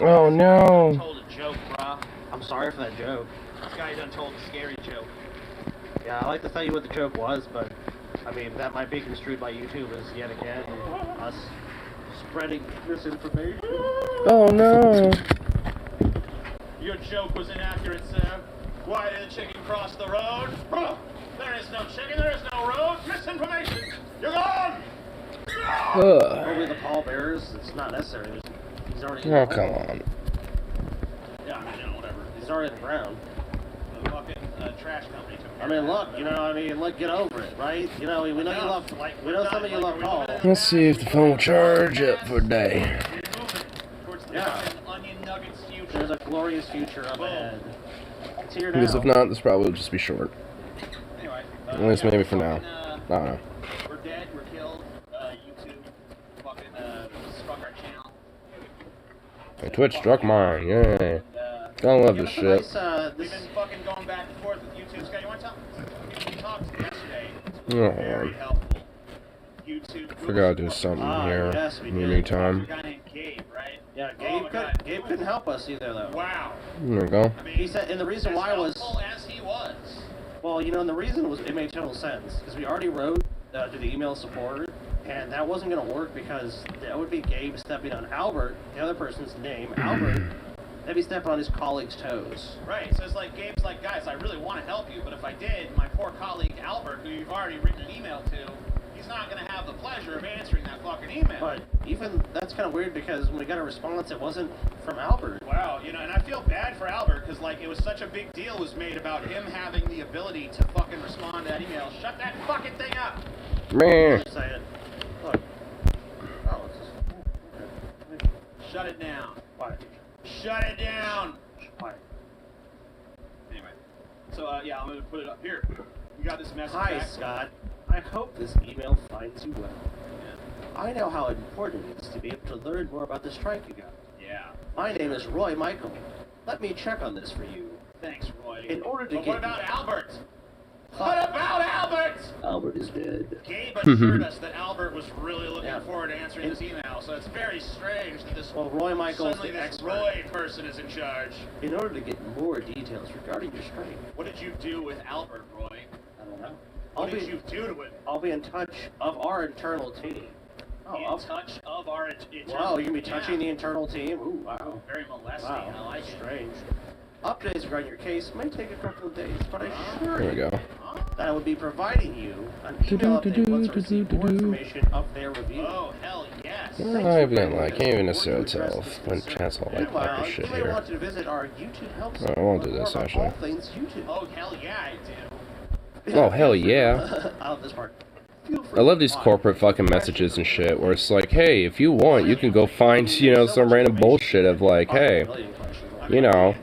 Oh no. Told a joke, bruh. I'm sorry for that joke. This guy done told a scary joke. Yeah, I like to tell you what the joke was, but I mean that might be construed by YouTube as yet again us spreading misinformation. Oh no. Your joke was inaccurate, sir. Why did the chicken cross the road? Bruh, there is no chicken, there is no road. Misinformation. You're gone. Probably the pallbearers. It's not necessary. He's already. Oh, come on. Yeah, I mean, you know, whatever. He's already in the ground. The fucking trash company took care I mean, of look, that. you know, I mean, look, get over it, right? You know, we know you love, we know some of you love Paul. Let's see if the phone will charge up for a day. You're moving towards the Yeah. fucking Onion Nuggets future. There's a glorious future up ahead. It's here now. Because if not, this probably will just be short. Anyway, At least maybe for now. I don't know. We're dead, we're killed. YouTube fucking struck our channel. Hey, Twitch struck mine. Yay. And, Don't love Give this us a shit. nice, we've been fucking going back and forth with YouTube. Scott, you want to tell people we talked to yesterday? Oh, Very Lord. helpful. YouTube. Forgot to do something here yes, we in the did. meantime. A guy named Gabe, right? Yeah, Oh my God. Gabe couldn't help us either, though. Wow. There we go. I mean, He said, and the reason as why was, helpful as he was. well, you know, and the reason was, it made total sense, because we already wrote to the email support, and that wasn't going to work because that would be Gabe stepping on Albert, the other person's name, Albert. That'd be stepping on his colleague's toes. Right, so it's like Gabe's like, guys, I really want to help you, but if I did, my poor colleague Albert, who you've already written an email to, he's not going to have the pleasure of answering that fucking email. But even, that's kind of weird because when we got a response, it wasn't from Albert. Wow, you know, and I feel bad for Albert because, like, it was such a big deal was made about him having the ability to fucking respond to that email. Shut that fucking thing up! Man. Say it. Look. Oh, it's just, okay. Shut it down. Quiet. Shut it down! Quiet. Anyway, so, yeah, I'm going to put it up here. You got this message Hi, back? Scott. I hope this email finds you well. Yeah. I know how important it is to be able to learn more about the strike you got. Yeah. My name is Roy Michael. Let me check on this for you. Thanks, Roy. In order to But get... what about Albert? What about Albert? Albert is dead. Gabe assured us that Albert was really looking Yeah. forward to answering this email, so it's very strange that this Well, Roy Michael's suddenly the this expert. Roy person is in charge. In order to get more details regarding your strike, What did you do with Albert, Roy? I don't know. What did you do to him? I'll be in touch of our internal team. In touch of our Wow, you're gonna be touching the internal team? Ooh, wow. Very molesting. Wow, I like it. strange. Updates regarding your case may take a couple of days, but I assure There we you go. that I will be providing you an email update once I receive more information of their review. Oh, hell yes. I can't even necessarily tell if when chance all like Meanwhile, that shit you may here. want to visit our YouTube help I site. won't do for this, more about actually. All things YouTube. Oh, hell yeah, I do. Oh, hell yeah. I love this part. Feel free I love these to corporate fucking messages and shit where it's like, hey, if you want, you can go find, you know, some random bullshit of like, hey, you know,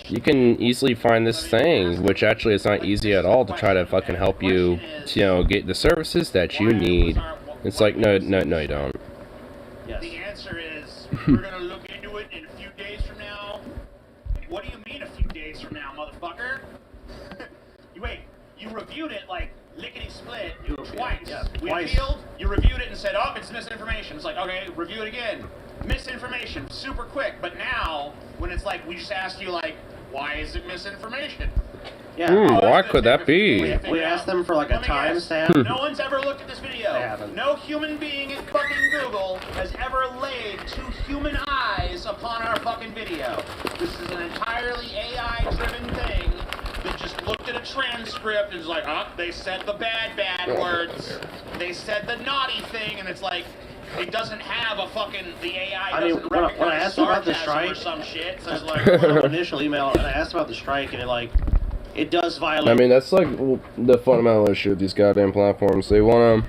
you can easily find this thing, which actually is not easy at all to try to fucking help you, know, get the services that you need. It's like, no, you don't. Yes. The answer is, we're going to look into it in a few days from now. What do you mean a few days from now, motherfucker? Wait, you reviewed it like lickety-split twice. Yeah, We twice. appealed, you reviewed it and said, oh, it's misinformation. It's like, okay, review it again. Misinformation, super quick. But now, when it's like, we just asked you, like, why is it misinformation? Yeah. Why could that be? We asked them for like a Let me guess. timestamp. No one's ever looked at this video. They haven't. No human being at fucking Google has ever laid two human eyes upon our fucking video. This is an entirely AI-driven thing that just looked at a transcript and was like, they said the bad words. They said the naughty thing, and it's like, it doesn't have a fucking, the AI I mean, doesn't when I recognize asked about the sarcasm or strike- some shit, so it's like, An initial email, and I asked about the strike, and it does violate. I mean, that's like the fundamental issue with these goddamn platforms. They want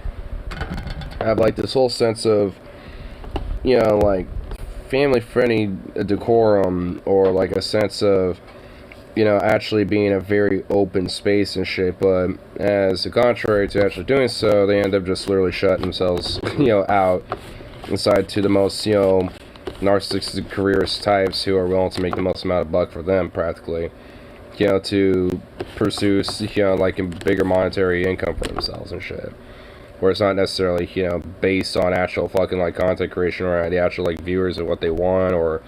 to have like this whole sense of, you know, like family-friendly decorum, or like a sense of, you know, actually being a very open space and shit. But as the contrary to actually doing so, they end up just literally shutting themselves, you know, out inside to the most, you know, narcissistic careerist types who are willing to make the most amount of buck for them, practically. You know, to pursue, you know, like a bigger monetary income for themselves and shit. Where it's not necessarily, you know, based on actual fucking, like, content creation or the actual, like, viewers and what they want, or,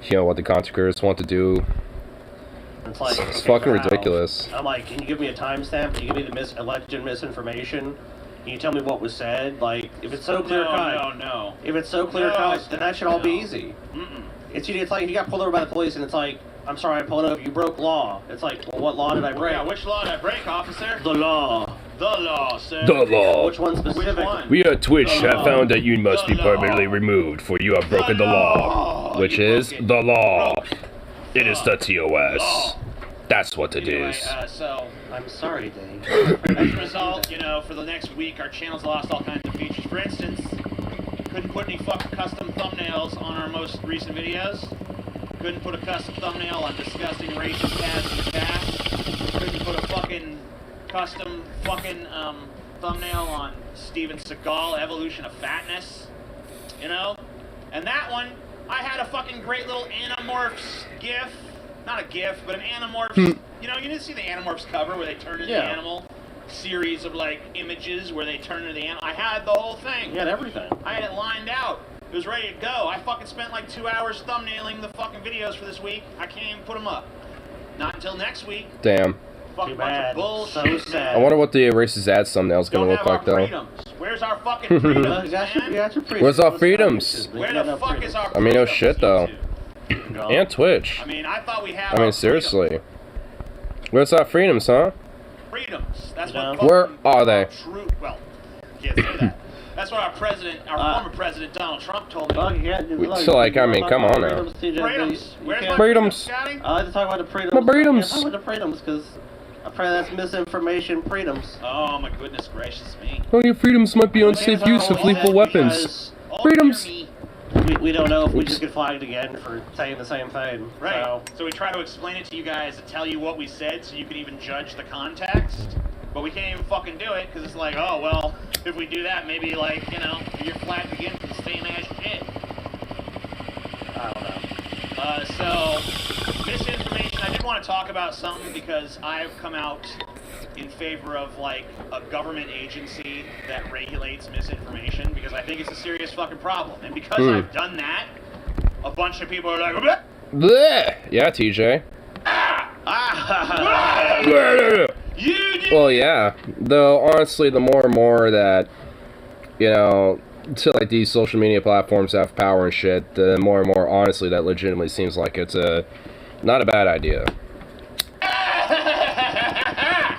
you know, what the content creators want to do. It's like It's fucking wow. ridiculous. I'm like, can you give me a timestamp? Can you give me the alleged misinformation? Can you tell me what was said? Like, if it's so clear cut, No. if it's so clear cut, then that should all be easy. Mm-mm. It's like you got pulled over by the police, and it's like, I'm sorry, I pulled over. You broke law. It's like, well, what law did I break? Yeah, which law did I break, officer? The law. The law, sir. The law. Which one specific? Which one? We at Twitch The have law. found that you must be The law. permanently removed, for you have broken the law. Which You is broke it. the law. Broke It is the TOS. law. That's what it Anyway, is. so I'm sorry, Dave. as a result, you know, for the next week, our channel's lost all kinds of features. For instance, couldn't put any fucking custom thumbnails on our most recent videos. Couldn't put a custom thumbnail on disgusting racist ads in the past. Couldn't put a fucking custom fucking thumbnail on Steven Seagal, Evolution of Fatness. You know? And that one, I had a fucking great little Animorphs gif. Not a gif, but an Animorphs. You know, you didn't see the Animorphs cover where they turn into the animal. Series of, like, images where they turn into the animal. I had the whole thing. You had everything. I had it lined out. It was ready to go. I fucking spent like 2 hours thumbnailing the fucking videos for this week. I can't even put them up. Not until next week. Damn. Fucking Too bunch bad. of bullshit. So sad. I wonder what the racist ad thumbnail is Don't gonna have look like, our though. freedoms. Where's our fucking freedoms, You got your man? freedom. Where's our freedoms? Where the fuck is our freedoms? I mean, no shit, though. YouTube? And Twitch. I mean, I thought we had I mean, our seriously. Where's our freedoms, huh? freedoms. That's No. what Where fucking are they? True. Well, can't say that. That's what our president, our former president Donald Trump told me. Fuck, you can't- look, So, like, I mean, you come talk on about now. freedoms, TJ, Freedoms. you Where's can't- my Freedoms. Scotty? I like to talk about the freedoms. The freedoms. I can't talk about the freedoms because apparently that's misinformation. Freedoms. Oh my goodness gracious me. Oh, your freedoms might be We unsafe can't use talk of about lethal that weapons. because Oh, Freedoms. dear me. We don't know if we Oops. just get flagged again for saying the same thing. Right. So, So we try to explain it to you guys to tell you what we said so you can even judge the context. But we can't even fucking do it because it's like, oh, well, if we do that, maybe, like, you know, you're flagged again for the same ass shit. I don't know. So, misinformation, I did want to talk about something because I've come out in favor of, like, a government agency that regulates misinformation because I think it's a serious fucking problem. And because I've done that, a bunch of people are like, "Bleh, Bleh. Yeah, TJ. bleh, you did." Well, yeah. Though, honestly, the more and more that, you know, to like these social media platforms have power and shit, the more and more, honestly, that legitimately seems like it's not a bad idea.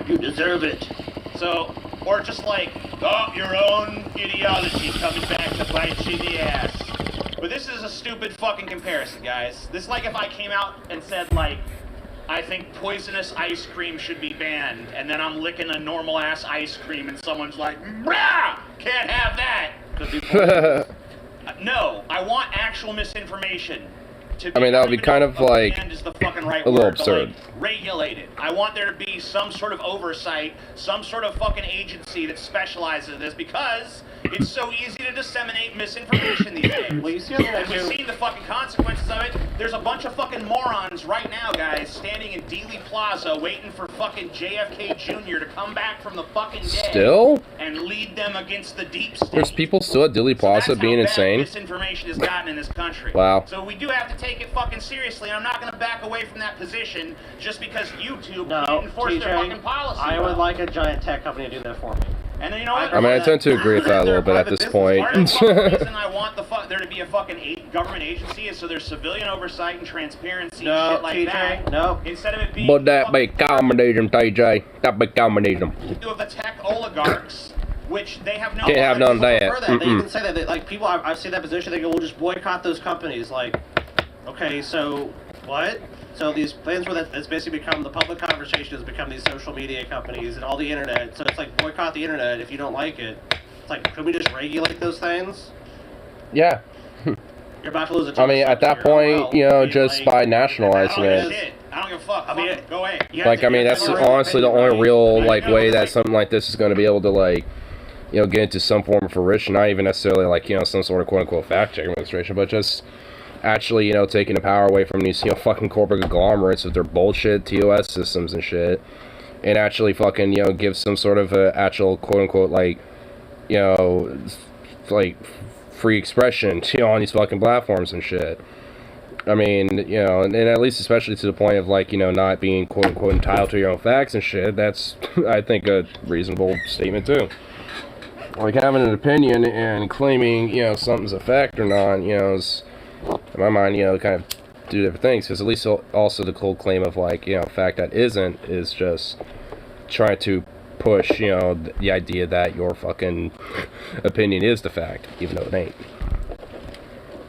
You deserve it. So, or just like, oh, your own ideology coming back to bite you in the ass. But this is a stupid fucking comparison, guys. This is like if I came out and said, like, I think poisonous ice cream should be banned, and then I'm licking a normal ass ice cream and someone's like, brah, can't have that. Could be No, I want actual misinformation. I mean, that would be kind of like banned is the fucking right a little word, but, absurd. like, regulated. I want there to be some sort of oversight, some sort of fucking agency that specializes in this because it's so easy to disseminate misinformation these days. Well, you see how And we've seen the fucking consequences of it. There's a bunch of fucking morons right now, guys, standing in Dealey Plaza waiting for fucking JFK Jr. to come back from the fucking dead Still? and lead them against the deep state. There's people still at Dilly Plaza So that's being how bad insane. misinformation has gotten in this country. Wow. So we do have to take it fucking seriously, and I'm not going to back away from that position just because YouTube No, can't enforce their fucking TJ, policy. I would like a giant tech company to do that for me. And then you know what? I mean, I tend to agree with that a little bit at this point. Part of the fucking reason I want there to be a fucking government agency is so there's civilian oversight and transparency No, and shit like TJ, that. no. Instead of it being But that be communism, TJ. That be communism. of the tech oligarchs, which they have no. Can't have none of that. For that, they Mm-mm. even say that. Like people, I've seen that position. They go, "We'll just boycott those companies." Like, okay, so what? So these plans where that's basically become the public conversation has become these social media companies and all the internet. So it's like boycott the internet if you don't like it. It's like, could we just regulate those things? Yeah. You're about to lose a I ton mean, of at that subs here. point, Oh, well. you I know, mean, just like, by I nationalizing don't it. give a shit. I don't give a fuck. I mean, Fuck 'em. Go away. you have Like, to- I mean, you have that's to have honestly the your only opinion, real, right? like, know, way it's that like- something like this is going to be able to, like, you know, get into some form of fruition. Not even necessarily, like, you know, some sort of quote-unquote fact-check administration, but just actually, you know, taking the power away from these, you know, fucking corporate conglomerates with their bullshit TOS systems and shit, and actually fucking, you know, give some sort of actual quote-unquote, like, you know, like, free expression, you know, on these fucking platforms and shit. I mean, you know, and at least especially to the point of, like, you know, not being quote-unquote entitled to your own facts and shit, that's, I think, a reasonable statement, too. Like, having an opinion and claiming, you know, something's a fact or not, you know, is, in my mind, you know, kind of do different things, because at least also the cold claim of, like, you know, fact that isn't is just trying to push, you know, the idea that your fucking opinion is the fact, even though it ain't.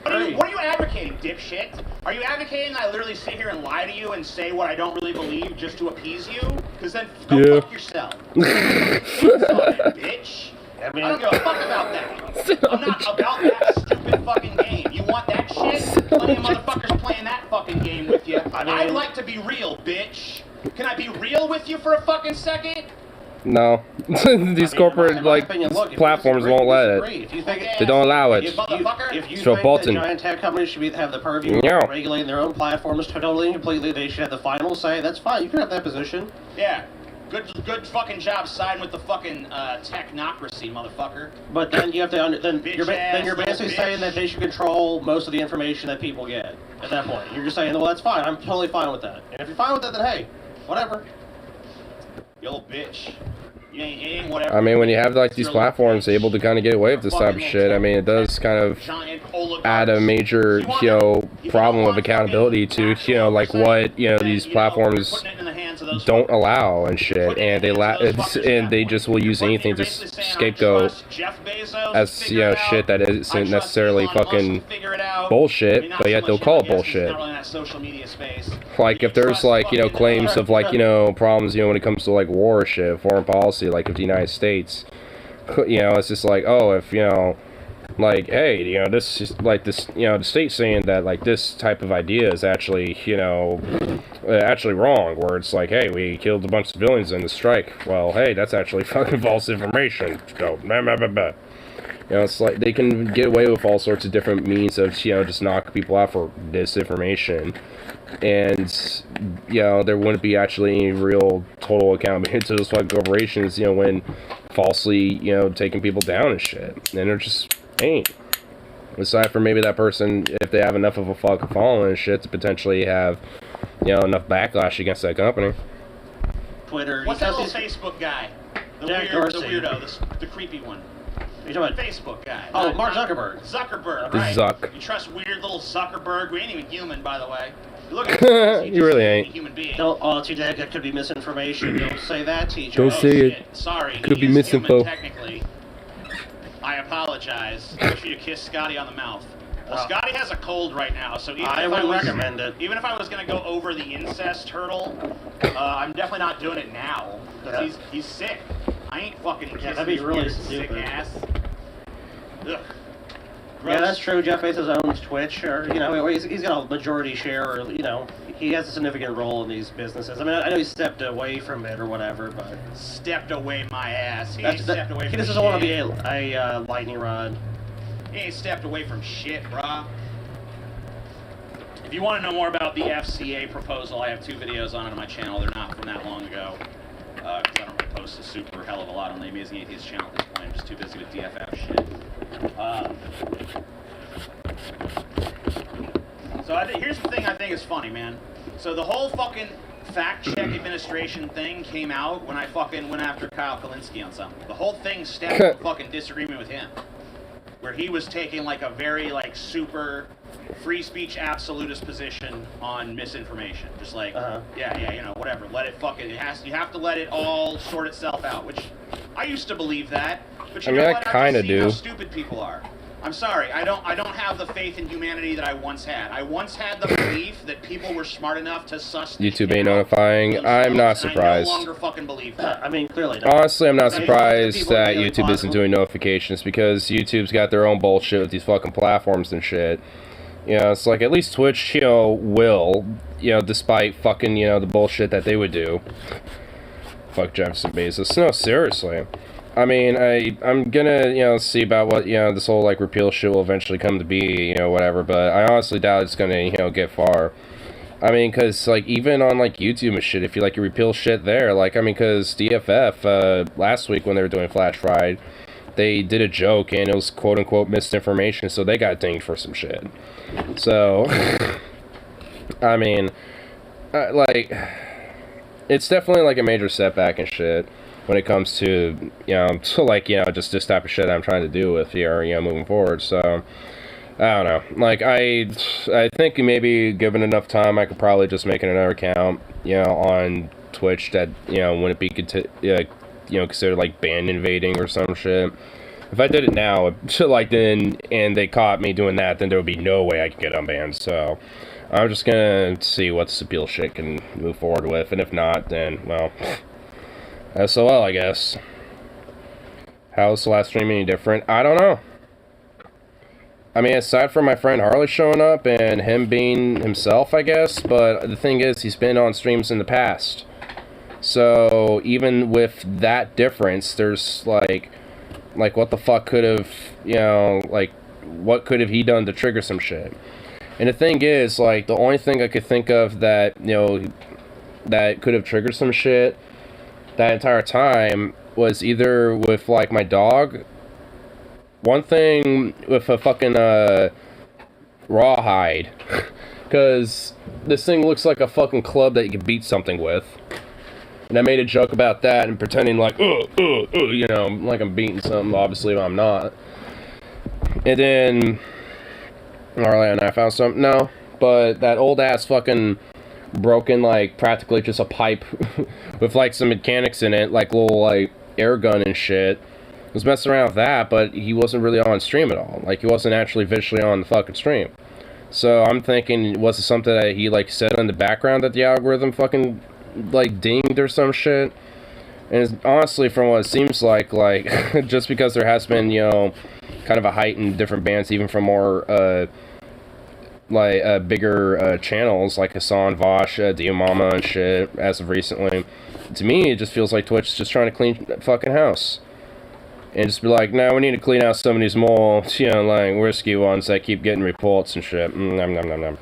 What are you advocating, dipshit? Are you advocating that I literally sit here and lie to you and say what I don't really believe just to appease you? Because then go fuck yourself. Bitch. I don't give a fuck about that. I'm not about that stupid fucking game. You want that shit? Plenty of motherfuckers playing that fucking game with you. I'd like to be real, bitch. Can I be real with you for a fucking second? No. These corporate, like, platforms won't let it. They don't allow it. If you So think Bolton. that giant tech companies should have the purview of regulating their own platforms totally and completely, they should have the final say, that's fine, you can have that position. Yeah. Good fucking job siding with the fucking technocracy, motherfucker. But then you have to, then you're basically bitch. saying that they should control most of the information that people get at that point. You're just saying, well, that's fine, I'm totally fine with that. And if you're fine with that, then hey, whatever. You little bitch. You ain't whatever. I mean, when you have, like, these platforms able to kind of get away with this type of shit, I mean, it does kind of add a major, you know, problem of accountability to, you know, like, what, you know, these platforms don't allow and shit, and they just will use anything to scapegoat as, you know, shit that isn't necessarily fucking bullshit, but yet they'll call it bullshit. Like, if there's, like, you know, claims of, like, you know, problems, you know, when it comes to, like, war shit, foreign policy, like, with the United States, you know, it's just like, oh, if, you know, like, hey, you know, this is, like, this, you know, the state's saying that, like, this type of idea is actually, you know, actually wrong, where it's like, hey, we killed a bunch of civilians in the strike. Well, hey, that's actually fucking false information. So, blah, blah, blah, blah. You know, it's like, they can get away with all sorts of different means of, you know, just knock people out for disinformation. And, you know, there wouldn't be actually any real total accountability to those fucking corporations, you know, when falsely, you know, taking people down and shit. And there just ain't. Aside from maybe that person, if they have enough of a fucking following and shit, to potentially have, you know, enough backlash against that company. Twitter. What's that little Facebook guy? The weirdo, the creepy one. You're talking about Facebook guy. Oh, Mark Zuckerberg. Zuckerberg, The right. Zuck. You trust weird little Zuckerberg? We ain't even human, by the way. You look at You really ain't. A human being. Don't, TJ, that could be misinformation. Don't say that, TJ. Don't say shit. it. Sorry. Could be he is misinfo. human, technically. I apologize. Make sure you kiss Scotty on the mouth. Well, Scotty has a cold right now, so even I would recommend it. Even if I was going to go over the incest hurdle, I'm definitely not doing it now. Because he's sick. I ain't fucking kissing that'd be really his sick stupid. ass. Ugh. Yeah, that's true. Jeff Bezos owns Twitch, or, you know, he's got a majority share, or, you know, he has a significant role in these businesses. I mean, I know he stepped away from it or whatever, but... Stepped away my ass. He ain't stepped away from He just doesn't want to be a lightning rod. He ain't stepped away from shit, brah. If you want to know more about the FCA proposal, I have 2 videos on it on my channel. They're not from that long ago. Because I don't really post a super hell of a lot on the Amazing Atheist channel at this point. I'm just too busy with DFF shit. So here's the thing I think is funny, man. So the whole fucking fact-check administration thing came out when I fucking went after Kyle Kalinske on something. The whole thing stemmed from fucking disagreement with him. Where he was taking like a very like super free speech absolutist position on misinformation. Just like, yeah, you know, whatever. Let it fucking, you have to let it all sort itself out, which I used to believe that. But you know what? I kind of do. How stupid people are. I'm sorry, I don't have the faith in humanity that I once had. I once had the belief that people were smart enough to suss YouTube ain't notifying. I'm not surprised. I no longer fucking believe that. I mean, clearly not. Honestly, I'm not surprised that YouTube isn't doing notifications, because YouTube's got their own bullshit with these fucking platforms and shit. You know, it's like, at least Twitch, you know, will, you know, despite fucking, you know, the bullshit that they would do. Fuck Jefferson Bezos. No, seriously. I mean, I'm gonna, you know, see about what, you know, this whole, like, repeal shit will eventually come to be, you know, whatever, but I honestly doubt it's gonna, you know, get far. I mean, because, like, even on, like, YouTube and shit, if you, like, you repeal shit there, like, I mean, because DFF, last week when they were doing Flash Friday, they did a joke, and it was quote-unquote misinformation, so they got dinged for some shit. So, I mean, like, it's definitely like a major setback and shit when it comes to, you know, to like, you know, just this type of shit I'm trying to do with here, you know, moving forward. So I don't know. Like, I think maybe given enough time, I could probably just make another account, you know, on Twitch that, you know, wouldn't be you know, considered like band invading or some shit. If I did it now, like then, and they caught me doing that, then there would be no way I could get unbanned. So I'm just gonna see what Sapil shit can move forward with, and if not, then, well, SOL, I guess. How's the last stream any different? I don't know. I mean, aside from my friend Harley showing up and him being himself, I guess, but the thing is, he's been on streams in the past. So even with that difference, there's like what the fuck could have, you know, like, what could have he done to trigger some shit? And the thing is, like, the only thing I could think of that, you know, that could have triggered some shit that entire time was either with, like, my dog. One thing with a fucking, rawhide. Because this thing looks like a fucking club that you can beat something with. And I made a joke about that and pretending like, you know, like I'm beating something, obviously I'm not. And then Marley and I found something, no, but that old ass fucking broken, like, practically just a pipe with like some mechanics in it, like little like air gun and shit. I was messing around with that, but he wasn't really on stream at all. Like, he wasn't actually visually on the fucking stream. So I'm thinking, was it something that he like said in the background that the algorithm fucking like dinged or some shit? And honestly, from what it seems like just because there has been, you know, kind of a height in different bands, even from more bigger channels like Hassan, Vosh, Dio Mama and shit as of recently, to me it just feels like Twitch is just trying to clean that fucking house and just be like, no, we need to clean out some of these more, you know, like risky ones that keep getting reports and shit. Nom nom nom nom.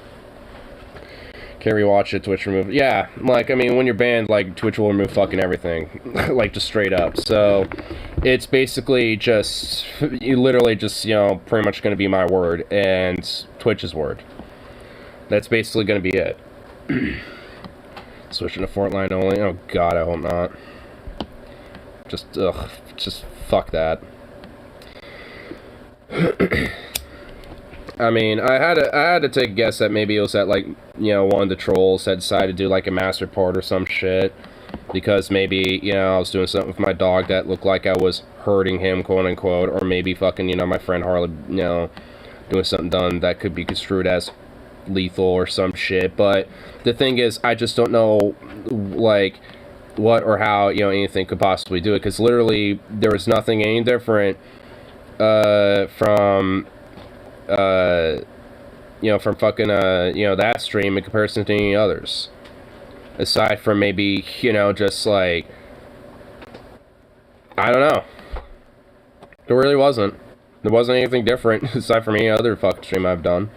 Can't rewatch it, Twitch remove. Yeah, like, I mean, when you're banned, like, Twitch will remove fucking everything. Like, just straight up. So, it's basically just, you literally just, you know, pretty much going to be my word, and Twitch's word. That's basically going to be it. Switching to Fortnite only? Oh god, I hope not. Just fuck that. I mean, I had to take a guess that maybe it was that, like, you know, one of the trolls had decided to do like a mass report or some shit, because maybe, you know, I was doing something with my dog that looked like I was hurting him, quote unquote, or maybe fucking, you know, my friend Harley, you know, doing something done that could be construed as lethal or some shit. But the thing is, I just don't know, like, what or how, you know, anything could possibly do it, because literally there was nothing any different from you know, from fucking, you know, that stream in comparison to any others. Aside from maybe, you know, just like, I don't know. There really wasn't. There wasn't anything different aside from any other fucking stream I've done.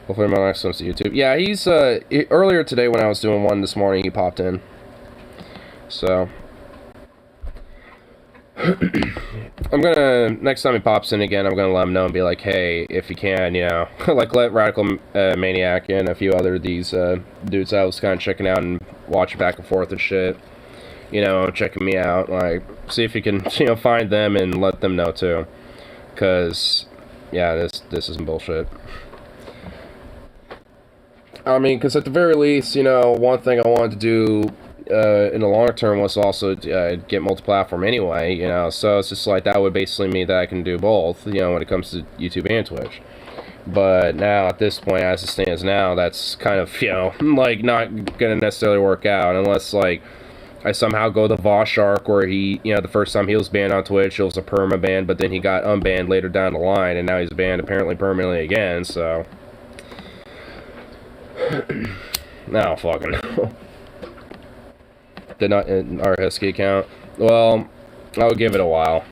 Hopefully my next one's to YouTube. Yeah, he's, earlier today when I was doing one this morning, he popped in. So I'm gonna, next time he pops in again, I'm gonna let him know and be like, hey, if you can, you know, like, let Radical Maniac and a few other these dudes I was kind of checking out and watching back and forth and shit, you know, checking me out, like, see if you can, you know, find them and let them know too, because, yeah, this isn't bullshit. I mean, because at the very least, you know, one thing I wanted to do in the long term was also get multi-platform anyway, you know, so it's just like that would basically mean that I can do both, you know, when it comes to YouTube and Twitch. But now, at this point, as it stands now, that's kind of, you know, like, not gonna necessarily work out unless, like, I somehow go the Vosh arc where he, you know, the first time he was banned on Twitch, it was a perma ban, but then he got unbanned later down the line, and now he's banned apparently permanently again, so now fucking did not our Husky account. Well, I would give it a while,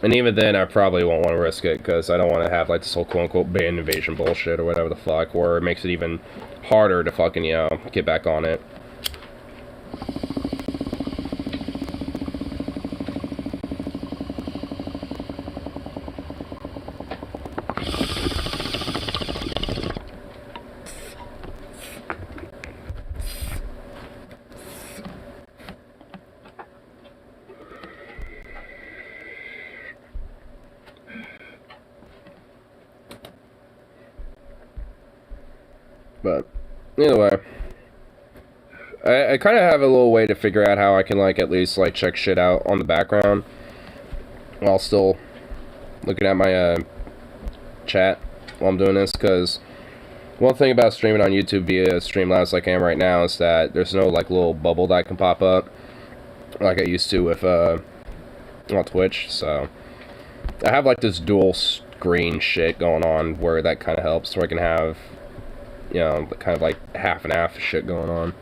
and even then I probably won't want to risk it, because I don't want to have like this whole quote-unquote ban invasion bullshit or whatever the fuck, where it makes it even harder to fucking, you know, get back on it. But either way, I kind of have a little way to figure out how I can like at least like check shit out on the background while still looking at my chat while I'm doing this, because one thing about streaming on YouTube via Streamlabs like I am right now is that there's no like little bubble that can pop up like I used to with on Twitch. So I have like this dual screen shit going on where that kind of helps, where I can have, you know, kind of like half and half shit going on.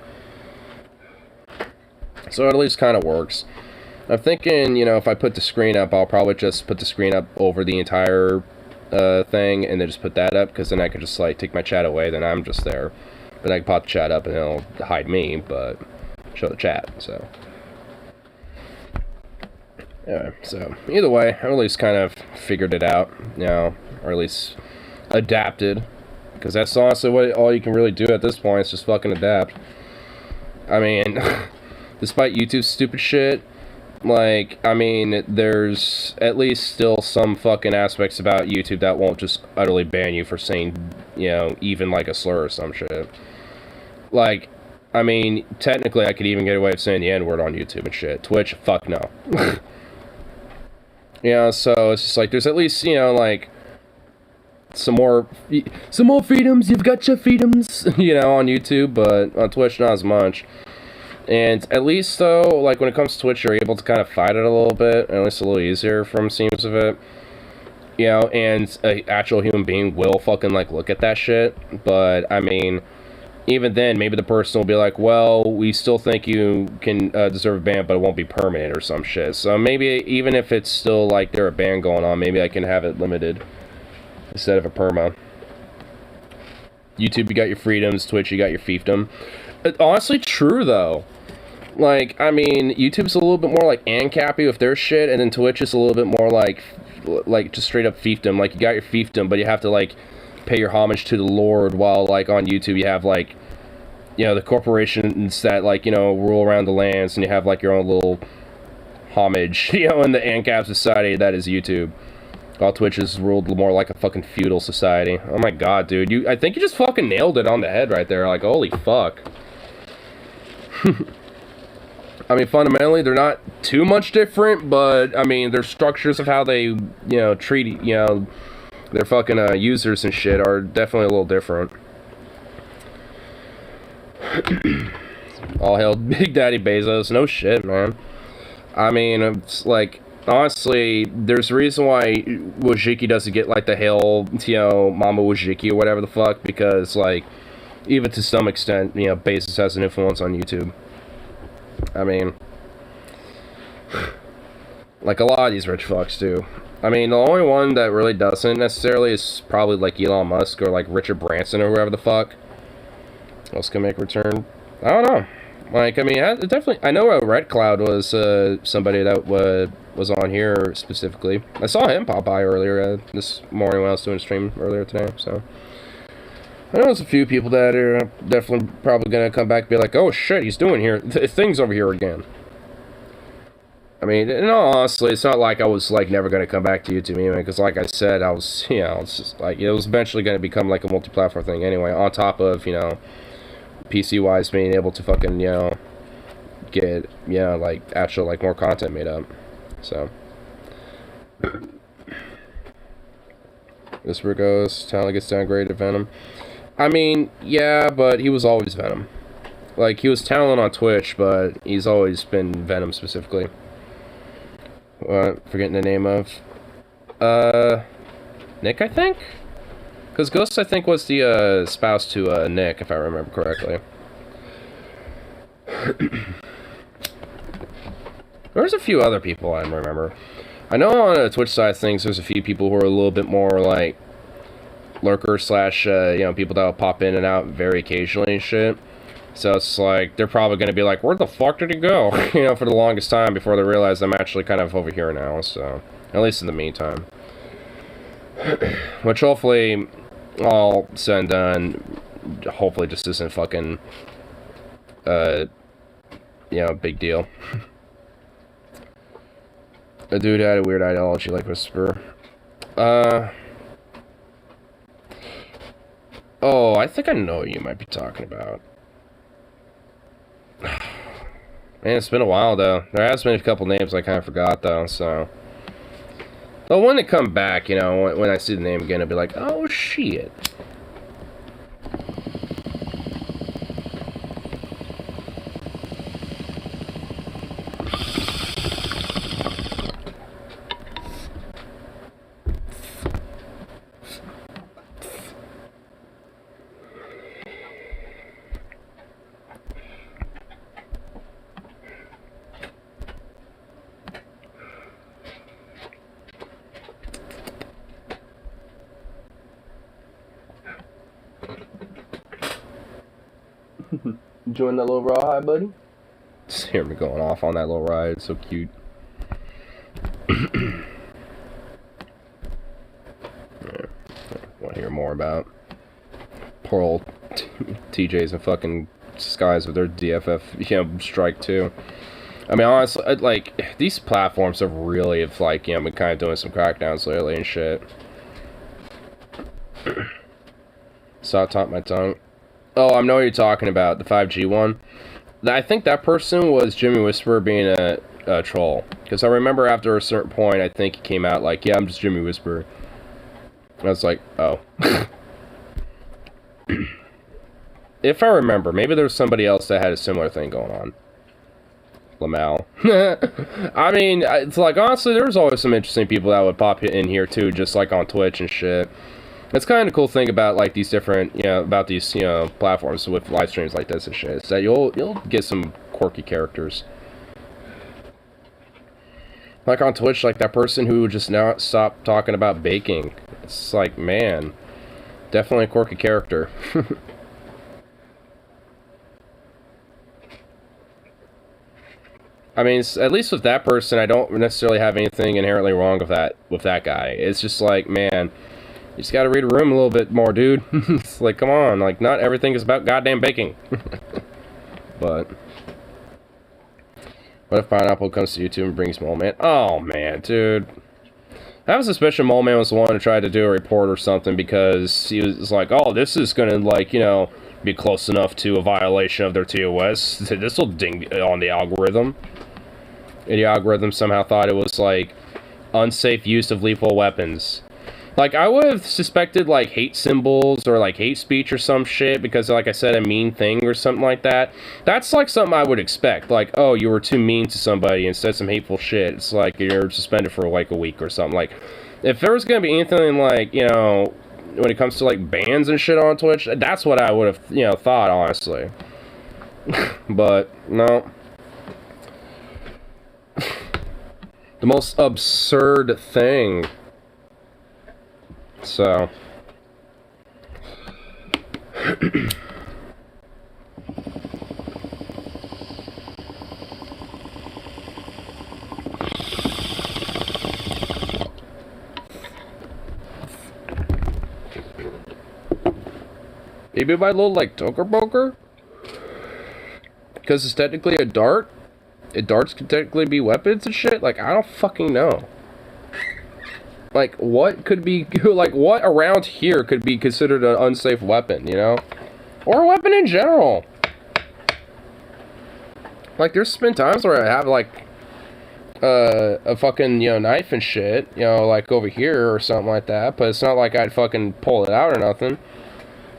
So it at least kind of works. I'm thinking, you know, if I put the screen up, I'll probably just put the screen up over the entire thing, and then just put that up, because then I could just like take my chat away, then I'm just there. Then I can pop the chat up and it'll hide me, but show the chat, so. Yeah, so either way, I at least kind of figured it out, you know, or at least adapted, because that's honestly what all you can really do at this point is just fucking adapt. I mean, despite YouTube's stupid shit, like, I mean, there's at least still some fucking aspects about YouTube that won't just utterly ban you for saying, you know, even like a slur or some shit. Like, I mean, technically I could even get away with saying the N-word on YouTube and shit. Twitch, fuck no. You know, so it's just like, there's at least, you know, like, some more freedoms, you've got your freedoms, you know, on YouTube, but on Twitch not as much. And at least, though, like, when it comes to Twitch, you're able to kind of fight it a little bit, at least a little easier from seems of it. You know, and an actual human being will fucking, like, look at that shit. But, I mean, even then, maybe the person will be like, well, we still think you can deserve a ban, but it won't be permanent or some shit. So maybe, even if it's still, like, there a ban going on, maybe I can have it limited instead of a perma. YouTube, you got your freedoms. Twitch, you got your fiefdom. It's honestly true, though. Like, I mean, YouTube's a little bit more like ANCAPy with their shit, and then Twitch is a little bit more like just straight up fiefdom. Like, you got your fiefdom, but you have to, like, pay your homage to the Lord, while, like, on YouTube you have, like, you know, the corporations that, like, you know, rule around the lands, and you have, like, your own little homage, you know, in the ANCAP society that is YouTube. While Twitch is ruled more like a fucking feudal society. Oh my god, dude. I think you just fucking nailed it on the head right there. Like, holy fuck. I mean, fundamentally, they're not too much different, but, I mean, their structures of how they, you know, treat, you know, their fucking users and shit are definitely a little different. All hail Big Daddy Bezos. No shit, man. I mean, it's like, honestly, there's a reason why Wojcicki doesn't get, like, the hail, you know, Mama Wojcicki or whatever the fuck, because, like, even to some extent, you know, Bezos has an influence on YouTube. I mean, like a lot of these rich fucks do. I mean, the only one that really doesn't necessarily is probably like Elon Musk or like Richard Branson or whoever the fuck else can make a return. I don't know. Like, I mean, it definitely. I know Red Cloud was somebody that was on here specifically. I saw him pop by earlier this morning when I was doing a stream earlier today. So I know there's a few people that are definitely probably gonna come back and be like, "Oh shit, he's doing here things over here again." I mean, in all honesty, it's not like I was like never gonna come back to YouTube anyway, because like I said, I was, you know, it's just like it was eventually gonna become like a multi-platform thing anyway. On top of, you know, PC-wise being able to fucking, you know, get, you know, like actual like more content made up. So Whisper goes, talent gets downgraded to Venom. I mean, yeah, but he was always Venom. Like, he was Talon on Twitch, but he's always been Venom specifically. Forgetting the name of. Nick, I think? Because Ghost, I think, was the spouse to Nick, if I remember correctly. There's a few other people I remember. I know on the Twitch side of things, there's a few people who are a little bit more, like, lurkers slash, you know, people that will pop in and out very occasionally and shit. So it's like, they're probably going to be like, where the fuck did he go? You know, for the longest time before they realize I'm actually kind of over here now, so. At least in the meantime. Which hopefully, all said and done, hopefully just isn't fucking, you know, big deal. A dude had a weird ideology like Whisper. Oh, I think I know what you might be talking about. Man, it's been a while, though. There has been a couple names I kind of forgot, though, so... But when they come back, you know, when I see the name again, I'll be like, oh, shit. Enjoying that little ride, buddy? Just hear me going off on that little ride. It's so cute. Yeah. Want to hear more about poor old TJ's and fucking skies with their DFF, strike too. I mean, honestly, like, these platforms have really, like, been kind of doing some crackdowns lately and shit. Saw it top my tongue. Oh, I know what you're talking about, the 5G one. I think that person was Jimmy Whisperer being a troll. Because I remember after a certain point, I think he came out like, yeah, I'm just Jimmy Whisperer. And I was like, oh. If I remember, maybe there was somebody else that had a similar thing going on. Lamal. I mean, it's like, honestly, there's always some interesting people that would pop in here too, just like on Twitch and shit. It's kind of a cool thing about like these different, about these, platforms with live streams like this and shit. Is that you'll get some quirky characters. Like on Twitch, like that person who just now stopped talking about baking. It's like, man, definitely a quirky character. I mean, at least with that person, I don't necessarily have anything inherently wrong with that guy. It's just like, man, you just gotta read a room a little bit more, dude. It's like, come on, like, not everything is about goddamn baking. But what if Pineapple comes to YouTube and brings Mole Man? Oh, man, dude. I have a suspicion Mole Man was the one who tried to do a report or something because he was like, oh, this is gonna, like, be close enough to a violation of their TOS. This will ding on the algorithm. And the algorithm somehow thought it was, like, unsafe use of lethal weapons. Like, I would have suspected, like, hate symbols or, like, hate speech or some shit because, like I said, a mean thing or something like that. That's, like, something I would expect. Like, oh, you were too mean to somebody and said some hateful shit. It's like you're suspended for, like, a week or something. Like, if there was gonna be anything, like, when it comes to, like, bans and shit on Twitch, that's what I would have, thought, honestly. But, no. The most absurd thing. So. Maybe my little, like, Toker Boker? Because it's technically a dart? Darts could technically be weapons and shit? Like, I don't fucking know. Like, what could be, like, what around here could be considered an unsafe weapon, Or a weapon in general. Like, there's been times where I have, like, a fucking, knife and shit, like over here or something like that, but it's not like I'd fucking pull it out or nothing.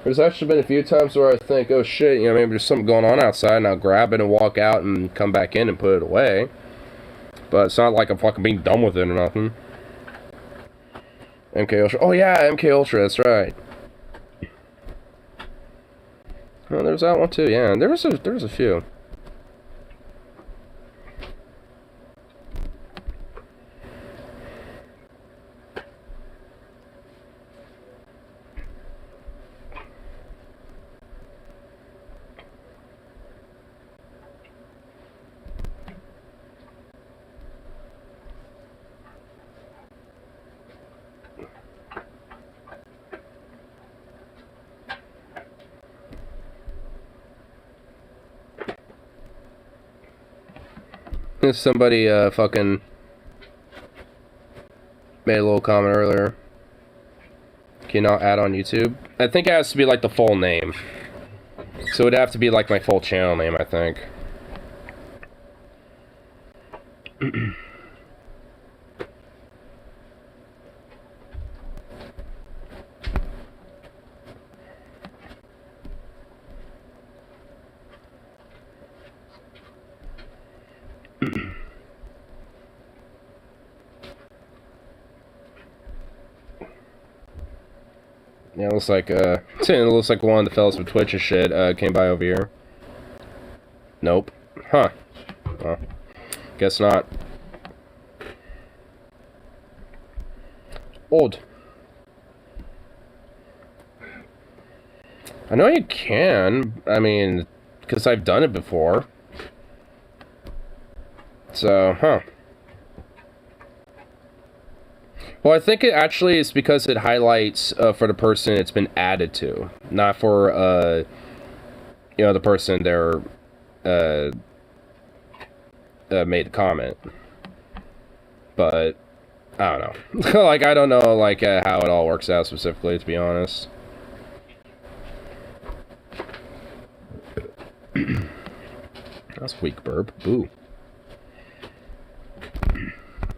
There's actually been a few times where I think, oh shit, maybe there's something going on outside, and I'll grab it and walk out and come back in and put it away. But it's not like I'm fucking being dumb with it or nothing. MK Ultra. Oh yeah, MK Ultra, that's right. Oh, there's that one too, yeah. There's a few. Somebody fucking made a little comment earlier. Cannot add on YouTube. I think it has to be like the full name. So it'd have to be like my full channel name, I think. Yeah, it looks like one of the fellas from Twitch and shit came by over here. Nope. Huh. Well, guess not. Odd. I know you can. I mean, because I've done it before. So, huh. Well, I think it actually is because it highlights for the person it's been added to, not for, you know, the person there made the comment. But, I don't know. Like, I don't know, like, how it all works out specifically, to be honest. That's weak burp. Boo.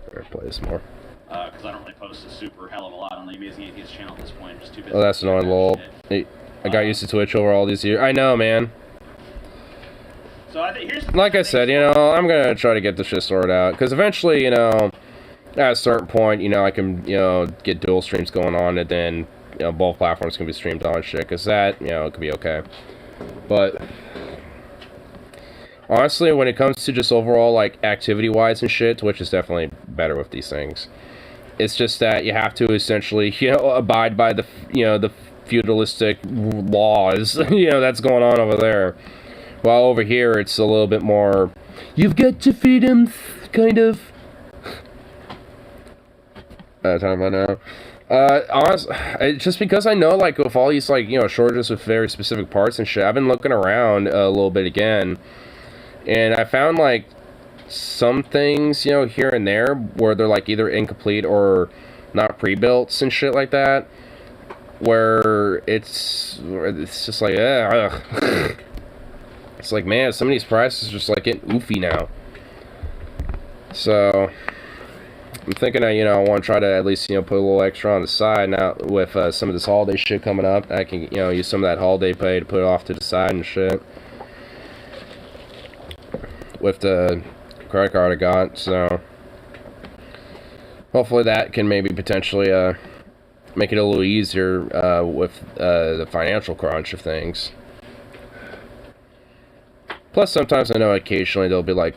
Better play this more. Because I don't really post a super hell of a lot on the Amazing Atheist channel at this point. I'm just too busy. Oh, that's annoying, lol. Hey, I got used to Twitch over all these years. I know, man. So I think here's like I said, you know, I'm gonna try to get this shit sorted out. Because eventually, you know, at a certain point, you know, I can, you know, get dual streams going on, and then, you know, both platforms can be streamed on and shit. Because that, you know, it could be okay. But honestly, when it comes to just overall, like, activity-wise and shit, Twitch is definitely better with these things. It's just that you have to essentially, you know, abide by the, you know, the feudalistic laws, you know, that's going on over there. While over here, it's a little bit more, you've got to feed him, kind of. Talking about now. Honestly, just because I know, like, with all these, like, you know, shortages with very specific parts and shit, I've been looking around a little bit again, and I found, like, some things, you know, here and there where they're like either incomplete or not pre-built and shit like that, where it's just like ugh. It's like, man, some of these prices are just like getting oofy now. So I'm thinking that, you know, I want to try to at least, you know, put a little extra on the side now with some of this holiday shit coming up. I can, you know, use some of that holiday pay to put it off to the side and shit with the credit card I got, so hopefully that can maybe potentially make it a little easier with the financial crunch of things. Plus, sometimes I know occasionally there'll be like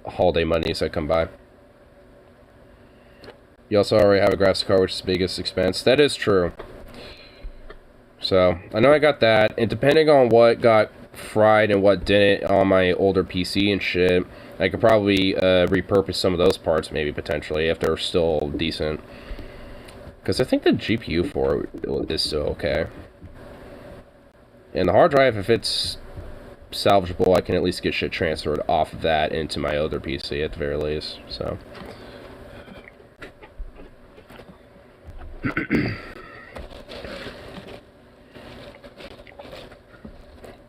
holiday monies that come by. You also already have a graphics card, which is the biggest expense. That is true. So I know I got that, and depending on what got fried and what didn't on my older PC and shit, I could probably repurpose some of those parts, maybe, potentially, if they're still decent. Because I think the GPU for it is still okay. And the hard drive, if it's salvageable, I can at least get shit transferred off of that into my other PC, at the very least, so.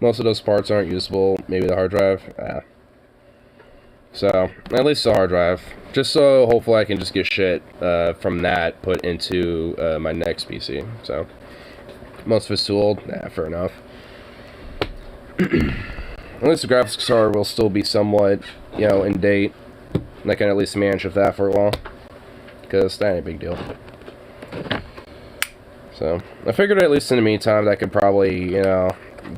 Most of those parts aren't usable, maybe the hard drive, So, at least the hard drive. Just so, hopefully I can just get shit from that put into my next PC. So, most of it's too old? Nah, fair enough. At least the graphics card will still be somewhat, you know, in date. And I can at least manage with that for a while. Because that ain't a big deal. So, I figured at least in the meantime that could probably, you know,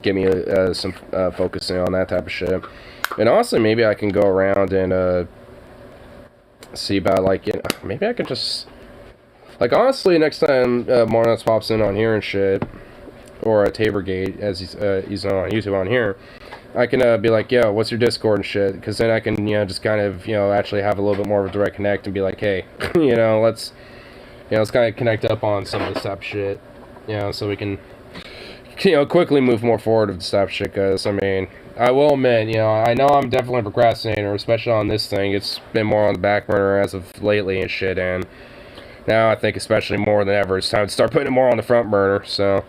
give me some focusing on that type of shit. And honestly, maybe I can go around and see about, like, you know, maybe I could just, like, honestly, next time Marnuts pops in on here and shit, or Taborgate, as he's on YouTube on here, I can be like, yo, what's your Discord and shit? Because then I can, you know, just kind of, you know, actually have a little bit more of a direct connect and be like, hey, you know, let's kind of connect up on some of this type of shit, you know, so we can, you know, quickly move more forward with the stuff shit. Because I mean, I will admit, you know, I know I'm definitely a procrastinator, especially on this thing. It's been more on the back burner as of lately and shit, and Now I think especially more than ever, it's time to start putting it more on the front burner, so.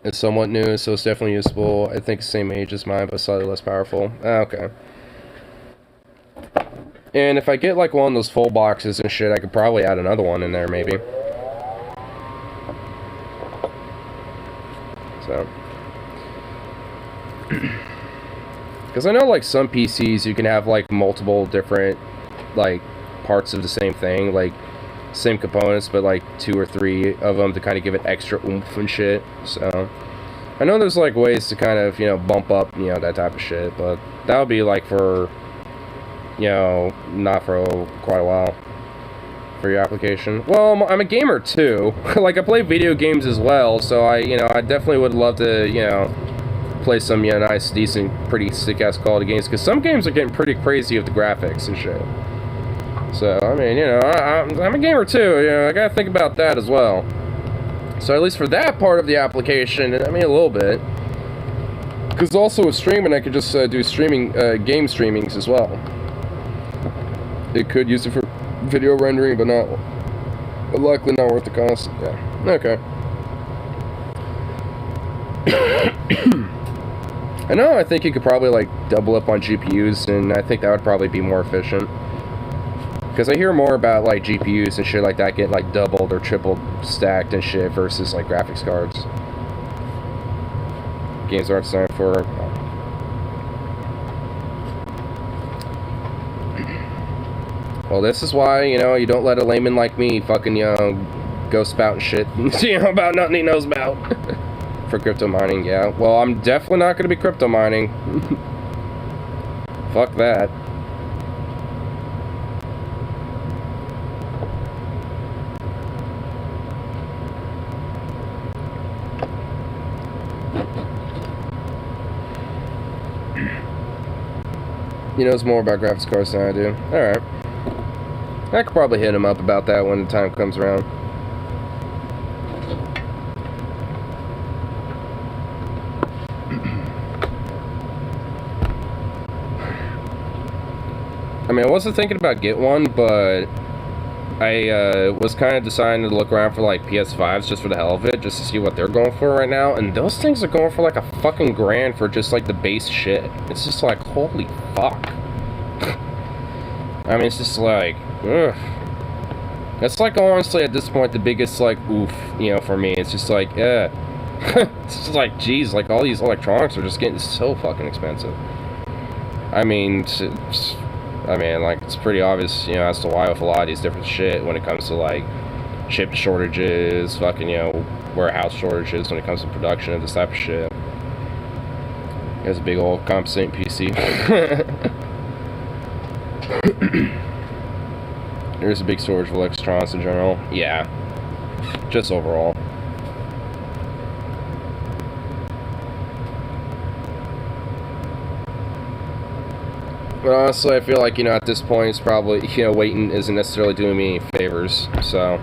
It's somewhat new, so it's definitely usable. I think same age as mine, but slightly less powerful. Okay. And if I get like one of those full boxes and shit, I could probably add another one in there, maybe. So. Because I know like some PCs you can have like multiple different like parts of the same thing, like same components, but like 2 or 3 of them to kind of give it extra oomph and shit. So I know there's like ways to kind of, you know, bump up, you know, that type of shit, but that would be like for, you know, not for quite a while for your application. Well, I'm a gamer too. Like I play video games as well, so I definitely would love to, you know, play some, you know, nice, decent, pretty sick-ass quality games, because some games are getting pretty crazy with the graphics and shit. So, I mean, you know, I'm a gamer too, you know, I gotta think about that as well. So at least for that part of the application, I mean, a little bit. Because also with streaming, I could just do streaming, game streamings as well. It could use it for video rendering, but likely not worth the cost. Yeah, okay. I know, I think you could probably, like, double up on GPUs, and I think that would probably be more efficient. Because I hear more about, like, GPUs and shit like that getting, like, doubled or tripled stacked and shit versus, like, graphics cards. Games aren't designed for... Well, this is why, you know, you don't let a layman like me fucking, you know, go spouting shit, you know, about nothing he knows about. For crypto mining, yeah. Well, I'm definitely not going to be crypto mining. Fuck that. He knows more about graphics cards than I do. Alright. I could probably hit him up about that when the time comes around. I mean, I wasn't thinking about get one, but I was kind of deciding to look around for like PS5s just for the hell of it, just to see what they're going for right now, and those things are going for like a fucking grand for just like the base shit. It's just like, holy fuck. I mean, it's just like, ugh. That's like, honestly, at this point, the biggest like oof, you know, for me. It's just like, it's just like, geez, like all these electronics are just getting so fucking expensive. I mean, like, it's pretty obvious, you know, as to why with a lot of these different shit when it comes to, like, chip shortages, fucking, you know, warehouse shortages when it comes to production of this type of shit. There's a big old compensating PC. There's a big storage of electronics in general. Yeah. Just overall. But honestly, I feel like, you know, at this point, it's probably, you know, waiting isn't necessarily doing me any favors, so.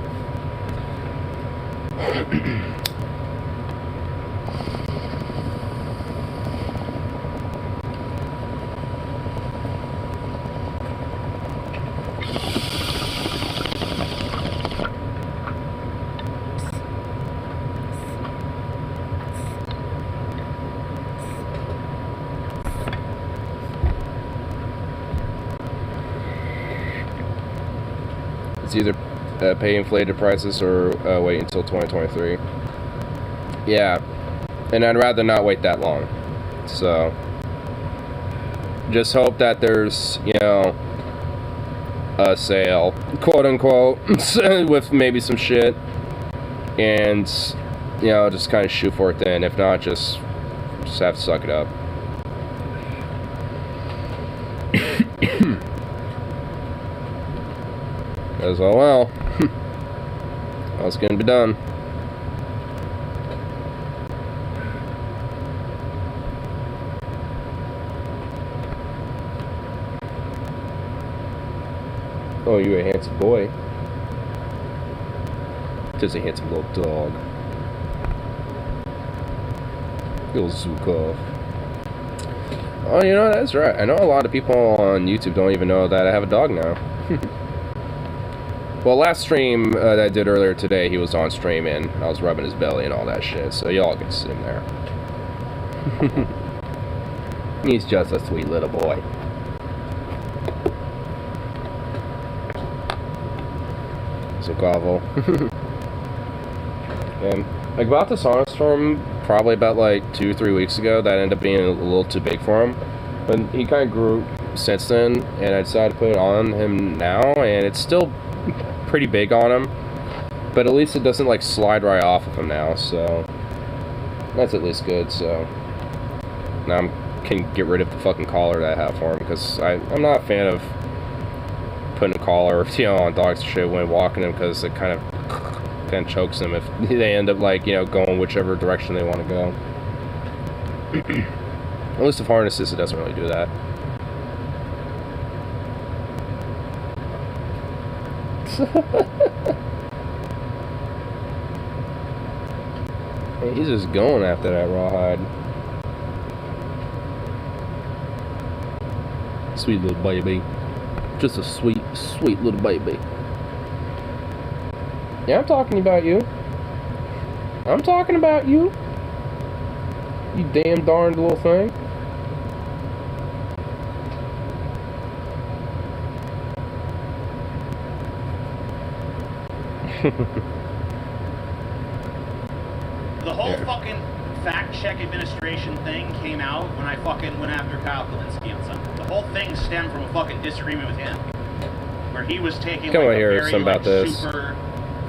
It's either pay inflated prices or wait until 2023. Yeah, and I'd rather not wait that long. So, just hope that there's, you know, a sale, quote unquote, with maybe some shit, and, you know, just kind of shoot for it then. If not, just have to suck it up. As well, what's gonna be done? Oh, you a handsome boy. Just a handsome little dog. Little Zukov. Oh, you know, that's right. I know a lot of people on YouTube don't even know that I have a dog now. Well, last stream that I did earlier today, he was on stream and I was rubbing his belly and all that shit, so y'all can see him there. He's just a sweet little boy. So Gobble. And like about the Sonostorm, probably about like 2 or 3 weeks ago, that ended up being a little too big for him. But he kind of grew since then, and I decided to put it on him now, and it's still pretty big on him. But at least it doesn't like slide right off of him now, so that's at least good. So now I can get rid of the fucking collar that I have for him, because I'm not a fan of putting a collar, you know, on dogs and shit when walking them, because it kind of chokes them if they end up like, you know, going whichever direction they want to go. At least with harnesses, it doesn't really do that. He's just going after that rawhide. Sweet little baby. Just a sweet, sweet little baby. Yeah, I'm talking about you. I'm talking about you. You damn darned little thing. The whole fucking fact-check administration thing came out when I fucking went after Kyle Kalinske on something. The whole thing stemmed from a fucking disagreement with him, where he was taking Come like on a here, very some about this. super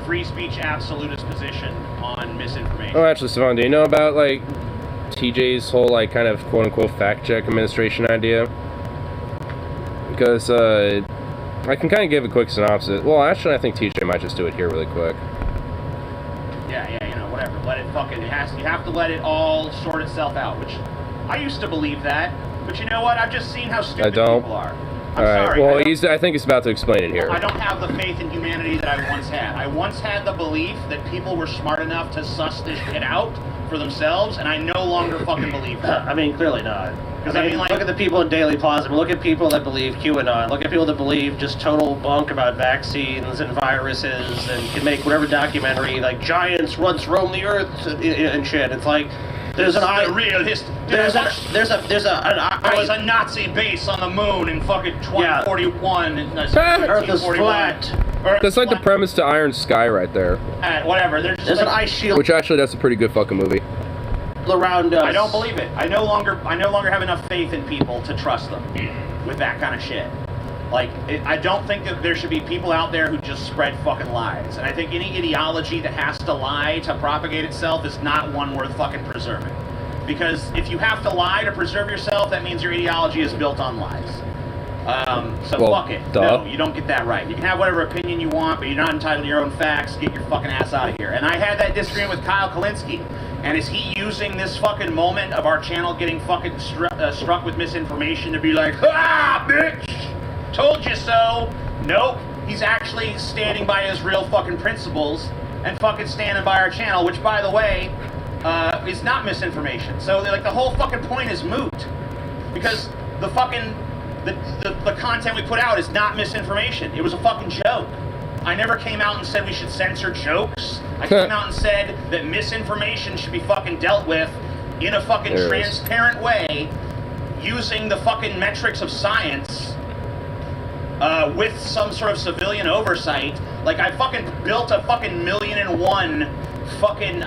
free speech absolutist position on misinformation. Oh, actually, Savon, do you know about like TJ's whole like kind of quote-unquote fact-check administration idea? Because I can kind of give a quick synopsis. Well, actually, I think TJ might just do it here really quick. Yeah, you know, whatever. Let it fucking, you have to let it all sort itself out, which I used to believe that, but you know what? I've just seen how stupid people are. I'm sorry. Well, I think he's about to explain it here. I don't have the faith in humanity that I once had. I once had the belief that people were smart enough to suss this shit out for themselves, and I no longer fucking believe that. I mean, clearly not. Because I mean, like, look at the people in Daily Plaza. Look at people that believe QAnon. Look at people that believe just total bunk about vaccines and viruses and can make whatever documentary like giants once roamed the earth and shit. It's like there's an the real history. There was a Nazi base on the moon in fucking 2041. Earth is flat. That's like the premise to Iron Sky right there. Whatever. There's an ice shield. Which actually, that's a pretty good fucking movie. Around us. I don't believe it. I no longer have enough faith in people to trust them with that kind of shit. Like, I don't think that there should be people out there who just spread fucking lies. And I think any ideology that has to lie to propagate itself is not one worth fucking preserving. Because if you have to lie to preserve yourself, that means your ideology is built on lies. So fuck it. Duh. No, you don't get that right. You can have whatever opinion you want, but you're not entitled to your own facts. Get your fucking ass out of here. And I had that disagreement with Kyle Kalinske. And is he using this fucking moment of our channel getting fucking struck with misinformation to be like, ah, bitch, told you so? Nope. He's actually standing by his real fucking principles and fucking standing by our channel, which, by the way, is not misinformation. So, like, the whole fucking point is moot. Because the fucking, the content we put out is not misinformation. It was a fucking joke. I never came out and said we should censor jokes. I came out and said that misinformation should be fucking dealt with in a fucking transparent way, using the fucking metrics of science, with some sort of civilian oversight. Like, I fucking built a fucking 1,000,001 fucking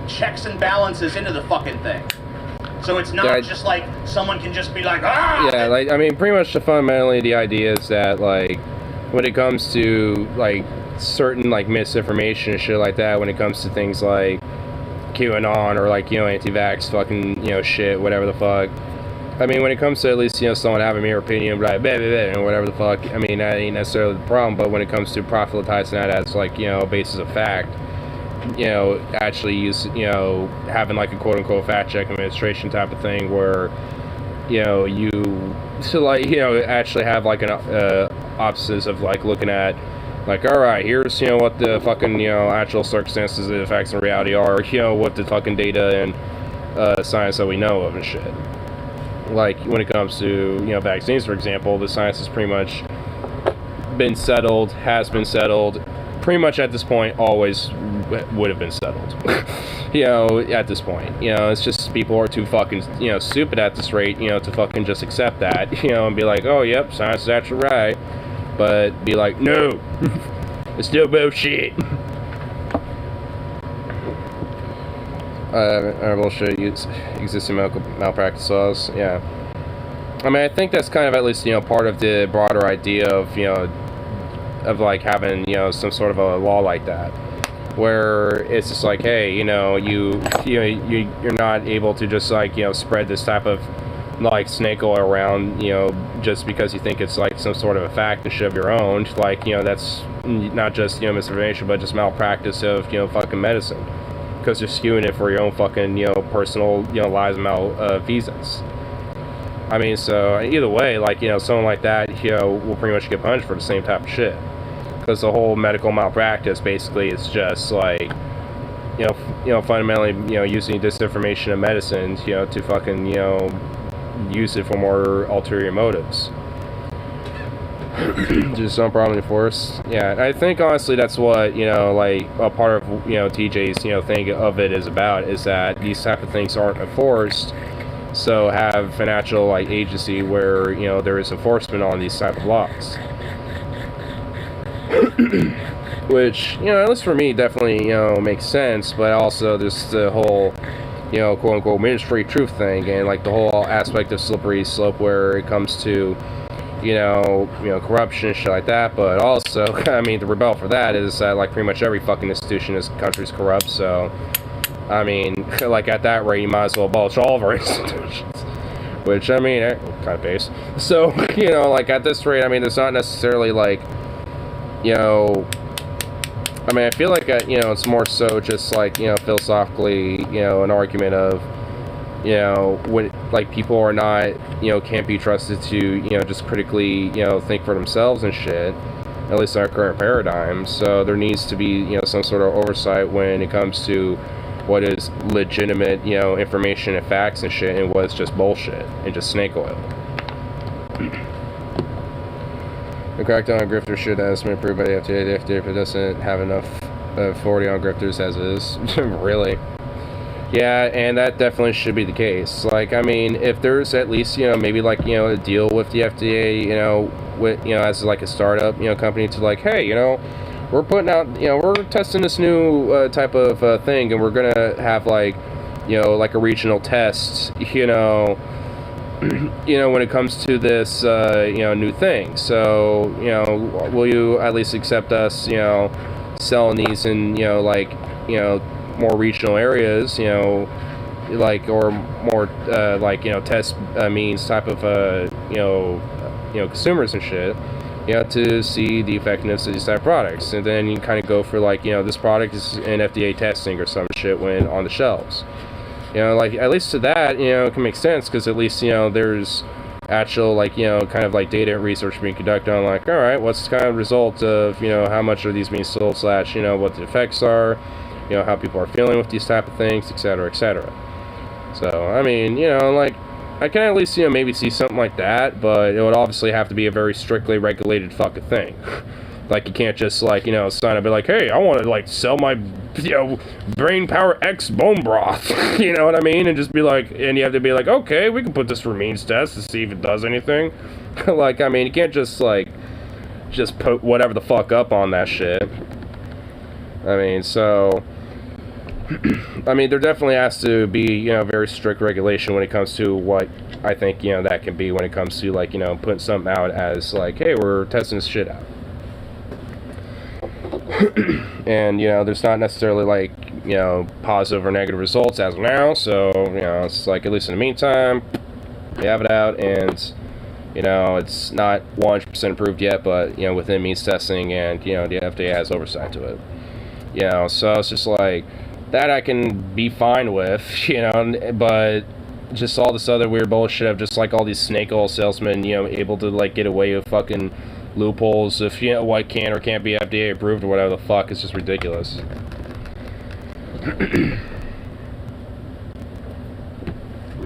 checks and balances into the fucking thing. So it's not just like someone can just be like, ah! Yeah, like, I mean, pretty much fundamentally the idea is that, like, when it comes to, like, certain, like, misinformation and shit like that, when it comes to things like QAnon or, like, you know, anti-vax fucking, you know, shit, whatever the fuck. I mean, when it comes to at least, you know, someone having your opinion, like, blah, blah, blah, or whatever the fuck, I mean, that ain't necessarily the problem, but when it comes to proselytizing that as, like, you know, a basis of fact, you know, actually having, like, a quote-unquote fact-check administration type of thing where, you know, actually have, like, an opposites of, like, looking at, like, alright, here's, you know, what the fucking, you know, actual circumstances of the facts and reality are, you know, what the fucking data and science that we know of and shit. Like, when it comes to, you know, vaccines, for example, the science is pretty much been settled, has been settled, pretty much at this point always would have been settled. You know, at this point, you know, it's just people are too fucking, you know, stupid at this rate, you know, to fucking just accept that, you know, and be like, oh, yep, science is actually right, but be like, no, it's still bullshit. Bullshit, existing malpractice laws, yeah. I mean, I think that's kind of at least, you know, part of the broader idea of, you know, of like having, you know, some sort of a law like that, where it's just like, hey, you know, you're not able to just like, you know, spread this type of like snake oil around, you know, just because you think it's like some sort of a fact and shit of your own. Like, you know, that's not just, you know, misinformation, but just malpractice of, you know, fucking medicine, because you're skewing it for your own fucking, you know, personal, you know, lies and malfeasance. I mean, so either way, like, you know, someone like that, you know, will pretty much get punished for the same type of shit. Because the whole medical malpractice basically is just like, you know, fundamentally, you know, using disinformation of medicine, you know, to fucking, you know, use it for more ulterior motives. Just no problem enforced. Yeah, I think honestly that's what, you know, like a part of, you know, TJ's, you know, thing of it is about, is that these type of things aren't enforced. So have an actual like agency where, you know, there is enforcement on these type of laws. Which, you know, at least for me, definitely, you know, makes sense. But also there's the whole, you know, quote unquote Ministry of Truth thing, and like the whole aspect of slippery slope where it comes to, you know, corruption and shit like that. But also, I mean, the rebel for that is that like pretty much every fucking institution in this country is corrupt. So, I mean, like at that rate, you might as well abolish all of our institutions. Which, I mean, kind of base. So, you know, like at this rate, I mean, it's not necessarily like, you know, I mean, I feel like, you know, it's more so just like, you know, philosophically, you know, an argument of, you know, when, like, people are not, you know, can't be trusted to, you know, just critically, you know, think for themselves and shit, at least in our current paradigm. So there needs to be, you know, some sort of oversight when it comes to what is legitimate, you know, information and facts and shit, and what's just bullshit and just snake oil. The crackdown on grifters should have been approved by the FDA. The FDA doesn't have enough authority on grifters as is. Really? Yeah, and that definitely should be the case. Like, I mean, if there's at least, you know, maybe like, you know, a deal with the FDA, you know, with, you know, as like a startup, you know, company to like, hey, you know, we're putting out, you know, we're testing this new type of thing, and we're gonna have like, you know, like a regional test, you know, when it comes to this, you know, new thing. So, you know, will you at least accept us, you know, selling these in, you know, like, you know, more regional areas, you know, like, or more, like, you know, test means type of, you know, consumers and shit, you know, to see the effectiveness of these type of products. And then you kind of go for like, you know, this product is in FDA testing or some shit when on the shelves. You know, like, at least to that, you know, it can make sense, because at least, you know, there's actual, like, you know, kind of like data and research being conducted on, like, all right, what's the kind of result of, you know, how much are these being sold, / you know, what the effects are, you know, how people are feeling with these type of things, etc., etc. So, I mean, you know, like, I can at least, you know, maybe see something like that, but it would obviously have to be a very strictly regulated fucking thing. Like, you can't just, like, you know, sign up and be like, hey, I want to, like, sell my, you know, Brain Power X bone broth. You know what I mean? And just be like, and you have to be like, okay, we can put this for means test to see if it does anything. Like, I mean, you can't just, like, just put whatever the fuck up on that shit. I mean, so, I mean, there definitely has to be, you know, very strict regulation when it comes to what I think, you know, that can be when it comes to, like, you know, putting something out as, like, hey, we're testing this shit out. And, you know, there's not necessarily, like, you know, positive or negative results as of now, so, you know, it's like, at least in the meantime, we have it out, and, you know, it's not 100% approved yet, but, you know, within means testing, and, you know, the FDA has oversight to it. You know, so it's just like, that I can be fine with, you know, but just all this other weird bullshit of just, like, all these snake oil salesmen, you know, able to, like, get away with fucking loopholes if, you know, what can or can't be FDA approved or whatever the fuck. It's just ridiculous.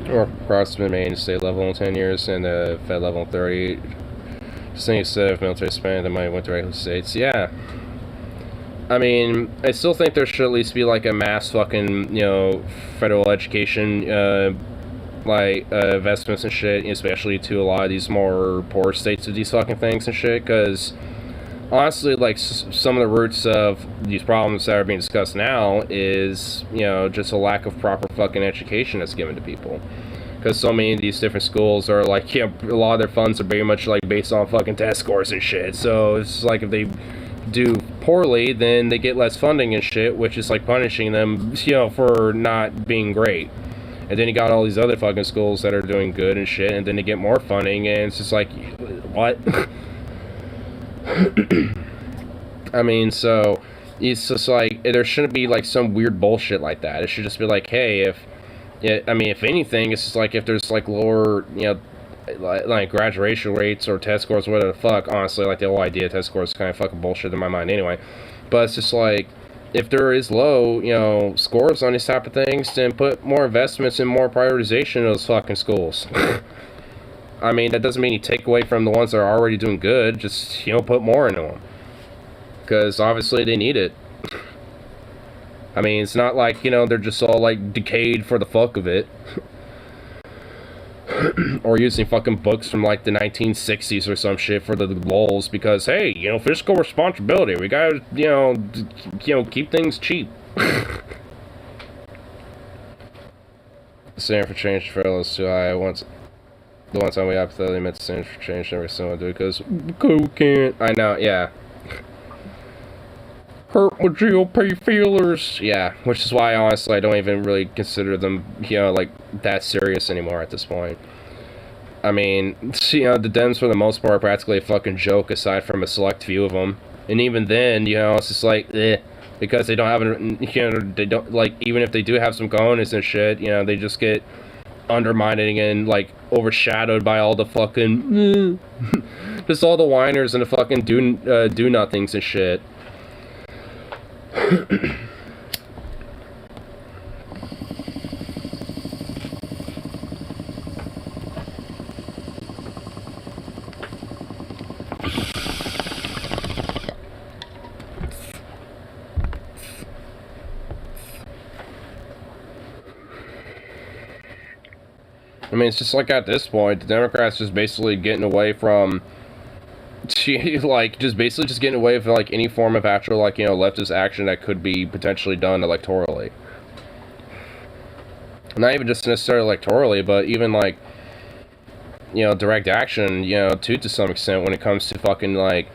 Or cross been made state level in 10 years and the Fed level in 30. saying instead of military spending, the money went directly to states. Yeah. I mean, I still think there should at least be like a mass fucking, you know, federal education, investments and shit, especially to a lot of these more poor states of these fucking things and shit, because honestly, like, some of the roots of these problems that are being discussed now is, you know, just a lack of proper fucking education that's given to people. Because so many of these different schools are like, you know, a lot of their funds are very much like based on fucking test scores and shit. So it's like if they do poorly, then they get less funding and shit, which is like punishing them, you know, for not being great. And then you got all these other fucking schools that are doing good and shit, and then they get more funding, and it's just like, what? I mean, so it's just like, there shouldn't be like some weird bullshit like that. It should just be like, hey, if anything, it's just like if there's like lower, you know, like graduation rates or test scores, whatever the fuck. Honestly, like the whole idea of test scores is kind of fucking bullshit in my mind anyway. But it's just like, if there is low, you know, scores on these type of things, then put more investments and more prioritization in those fucking schools. I mean, that doesn't mean you take away from the ones that are already doing good. Just, you know, put more into them. Because obviously they need it. I mean, it's not like, you know, they're just all like decayed for the fuck of it. Or using fucking books from like the 1960s or some shit for the lulz because, hey, you know, fiscal responsibility. We gotta, you know, keep things cheap. Stand for change fellas too high. The one time we hypothetically meant to stand for change, never someone do it because who can't? I know, yeah. Hurt my GOP feelers. Yeah, which is why honestly I don't even really consider them, you know, like that serious anymore at this point. I mean, you know, the Dems for the most part are practically a fucking joke aside from a select few of them. And even then, you know, it's just like, because they don't have, you know, they don't, like, even if they do have some cojones and shit, you know, they just get undermining and, like, overshadowed by all the fucking, just all the whiners and the fucking do-nothings and shit. I mean, it's just like at this point, the Democrats just basically getting away from, like, just basically just getting away from, like, any form of actual, like, you know, leftist action that could be potentially done electorally. Not even just necessarily electorally, but even, like, you know, direct action, you know, to some extent when it comes to fucking, like,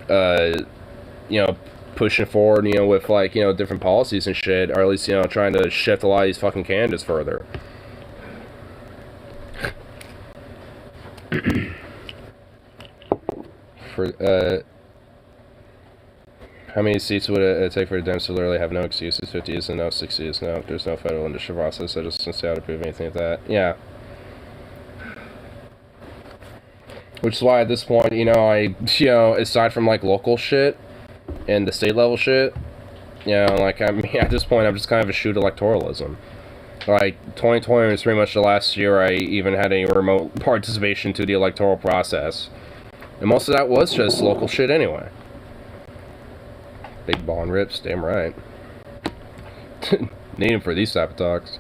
you know, pushing forward, you know, with, like, you know, different policies and shit, or at least, you know, trying to shift a lot of these fucking candidates further. How many seats would it take for the Dems to literally have no excuses? 50 is a no, 60 is no. There's no federal industry process, so just since they ought to prove anything like that. Yeah. Which is why at this point, you know, aside from like local shit and the state level shit, you know, like, I mean, at this point, I'm just kind of a shoot electoralism. Like, 2020 was pretty much the last year I even had any remote participation to the electoral process. And most of that was just local shit anyway. Big bond rips, damn right. Need him for these type of talks.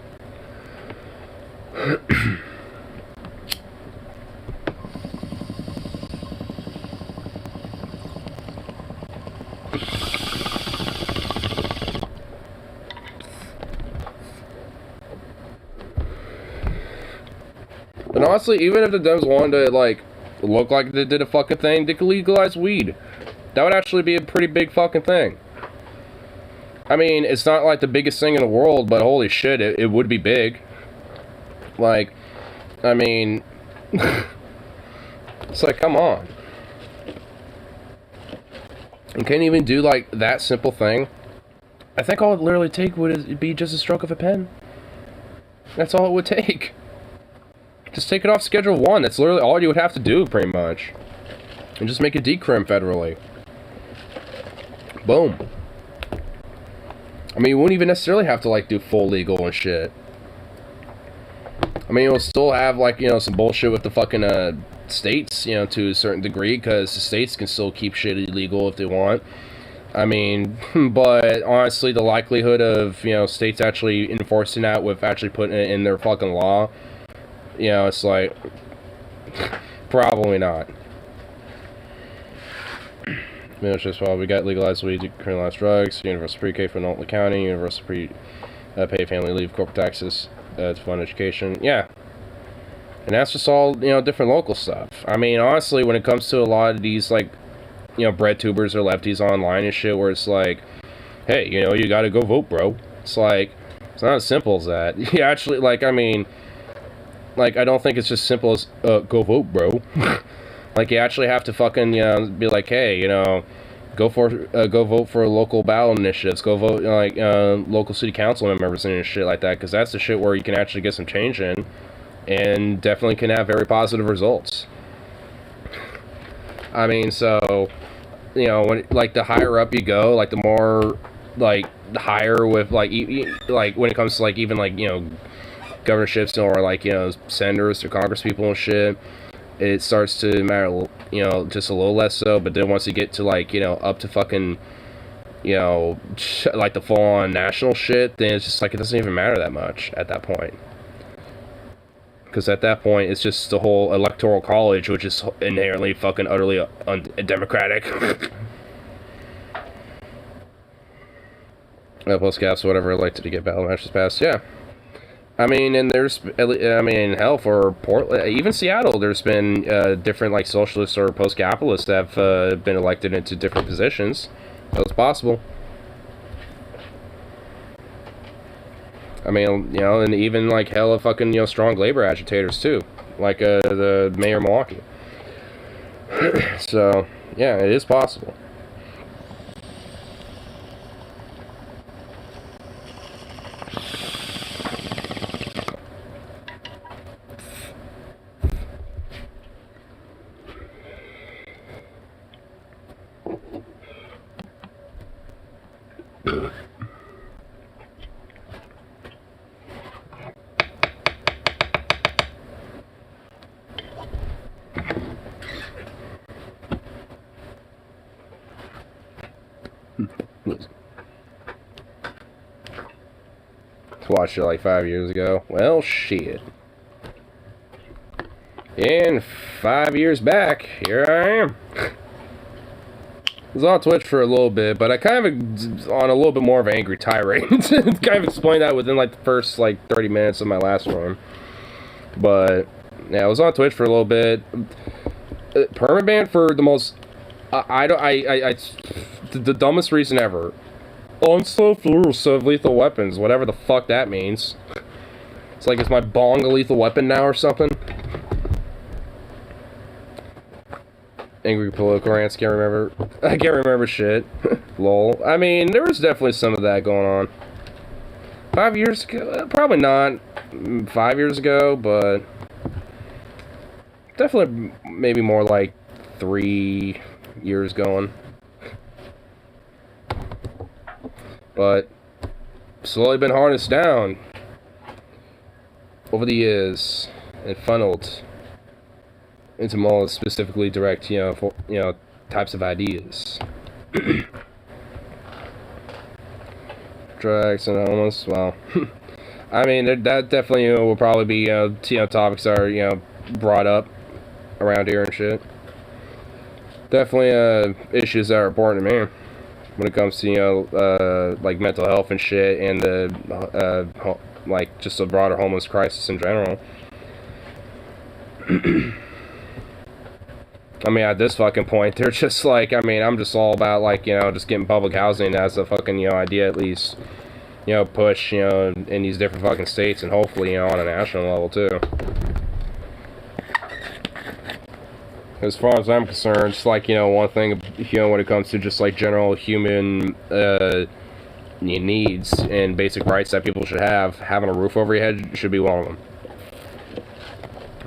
And honestly, even if the Dems wanted to, like, look like they did a fucking thing, they could legalize weed. That would actually be a pretty big fucking thing. I mean, it's not like the biggest thing in the world, but holy shit, it would be big. Like, I mean, it's like, come on. And can't even do, like, that simple thing. I think all it would literally take would be just a stroke of a pen. That's all it would take. Just take it off Schedule 1. That's literally all you would have to do, pretty much. And just make it decrim federally. Boom. I mean, you wouldn't even necessarily have to, like, do full legal and shit. I mean, you'll still have, like, you know, some bullshit with the fucking, states, you know, to a certain degree, because the states can still keep shit illegal if they want. I mean, but honestly, the likelihood of, you know, states actually enforcing that with actually putting it in their fucking law, you know, it's like, probably not. Just well, we got legalized weed, criminalized drugs, universal pre-K for Nolan County, universal pay family leave, corporate taxes to fund education. Yeah. And that's just all, you know, different local stuff. I mean, honestly, when it comes to a lot of these, like, you know, bread tubers or lefties online and shit, where it's like, hey, you know, you gotta go vote, bro. It's like, it's not as simple as that. You actually, like, I mean, like, I don't think it's just simple as, go vote, bro. Like, you actually have to fucking, you know, be like, hey, you know, go vote for local ballot initiatives, go vote, you know, like, local city council members and shit like that, because that's the shit where you can actually get some change in, and definitely can have very positive results. I mean, so, you know, when, like, the higher up you go, like, the more, like, the higher with, like, like, when it comes to, like, even, like, you know, governorships, or, like, you know, senators or congresspeople and shit, it starts to matter, you know, just a little less so. But then once you get to, like, you know, up to fucking, you know, like the full-on national shit, then it's just like, it doesn't even matter that much at that point. Because at that point, it's just the whole electoral college, which is inherently fucking utterly undemocratic. Plus gas, whatever, elected to get ballot matches passed, yeah. I mean, and there's, I mean, hell, for Portland, even Seattle, there's been different, like, socialists or post-capitalists that have been elected into different positions. So it's possible. I mean, you know, and even, like, hella fucking, you know, strong labor agitators, too. Like, the mayor of Milwaukee. So, yeah, it is possible. Watched it like 5 years ago. Well, shit. And 5 years back, here I am. I was on Twitch for a little bit, but I kind of on a little bit more of an angry tirade. Kind of explained that within like the first like 30 minutes of my last one. But yeah, I was on Twitch for a little bit. Permaban for the most, the dumbest reason ever. Unstuffed of lethal weapons, whatever the fuck that means. It's like, is my bong a lethal weapon now or something? Angry political rants, can't remember. I can't remember shit. Lol. I mean, there was definitely some of that going on. 5 years ago? Probably not 5 years ago, but definitely maybe more like 3 years going. But slowly been harnessed down over the years and funneled into more specifically direct, you know, types of ideas. Drugs and homeless. Well, I mean, that definitely, you know, will probably be, you know, topics that are, you know, brought up around here and shit. Definitely issues that are important to me when it comes to, you know, like mental health and shit, and the like just a broader homeless crisis in general. I mean, at this fucking point, they're just like, I mean, I'm just all about, like, you know, just getting public housing as a fucking, you know, idea, at least, you know, push, you know, in these different fucking states, and hopefully, you know, on a national level, too. As far as I'm concerned, it's like, you know, one thing, you know, when it comes to just, like, general human, needs and basic rights that people should have, having a roof over your head should be one of them.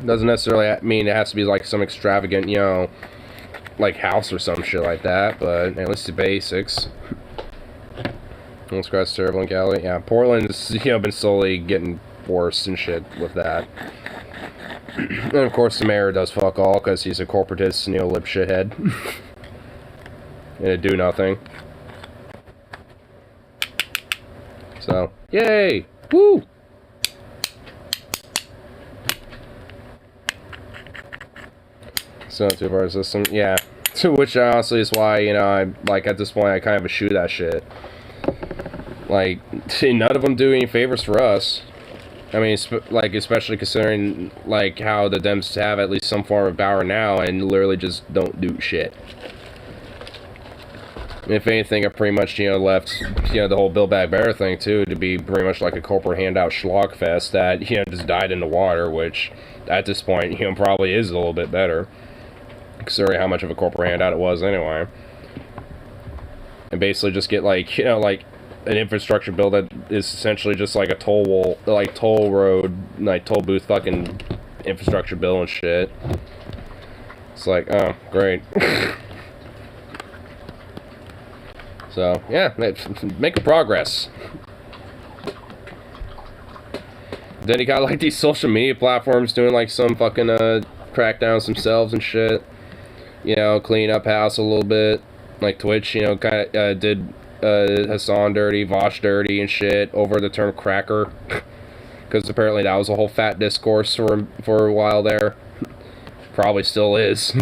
Doesn't necessarily mean it has to be like some extravagant, you know, like house or some shit like that, but at least the basics. Let's cross terrible in Cali. Yeah, Portland's, you know, been slowly getting worse and shit with that. And of course the mayor does fuck all because he's a corporatist neo-lib shithead. And it do nothing. So, yay! Woo! So, two-part system, yeah. Which honestly is why, you know, I, like, at this point, I kind of eschew that shit. Like, none of them do any favors for us. I mean, like, especially considering, like, how the Dems have at least some form of power now and literally just don't do shit. If anything, I pretty much, you know, left, you know, the whole Build Back Better thing, too, to be pretty much like a corporate handout schlock fest that, you know, just died in the water, which, at this point, you know, probably is a little bit better, considering how much of a corporate handout it was anyway. And basically just get, like, you know, like, an infrastructure bill that is essentially just like a toll road, like, toll booth fucking infrastructure bill and shit. It's like, oh, great. So, yeah, make a progress. Then you got, like, these social media platforms doing, like, some fucking, crackdowns themselves and shit. You know, clean up house a little bit. Like, Twitch, you know, kind of, did, Hassan dirty, Vosh dirty and shit over the term cracker. Because apparently that was a whole fat discourse for a while there. Probably still is.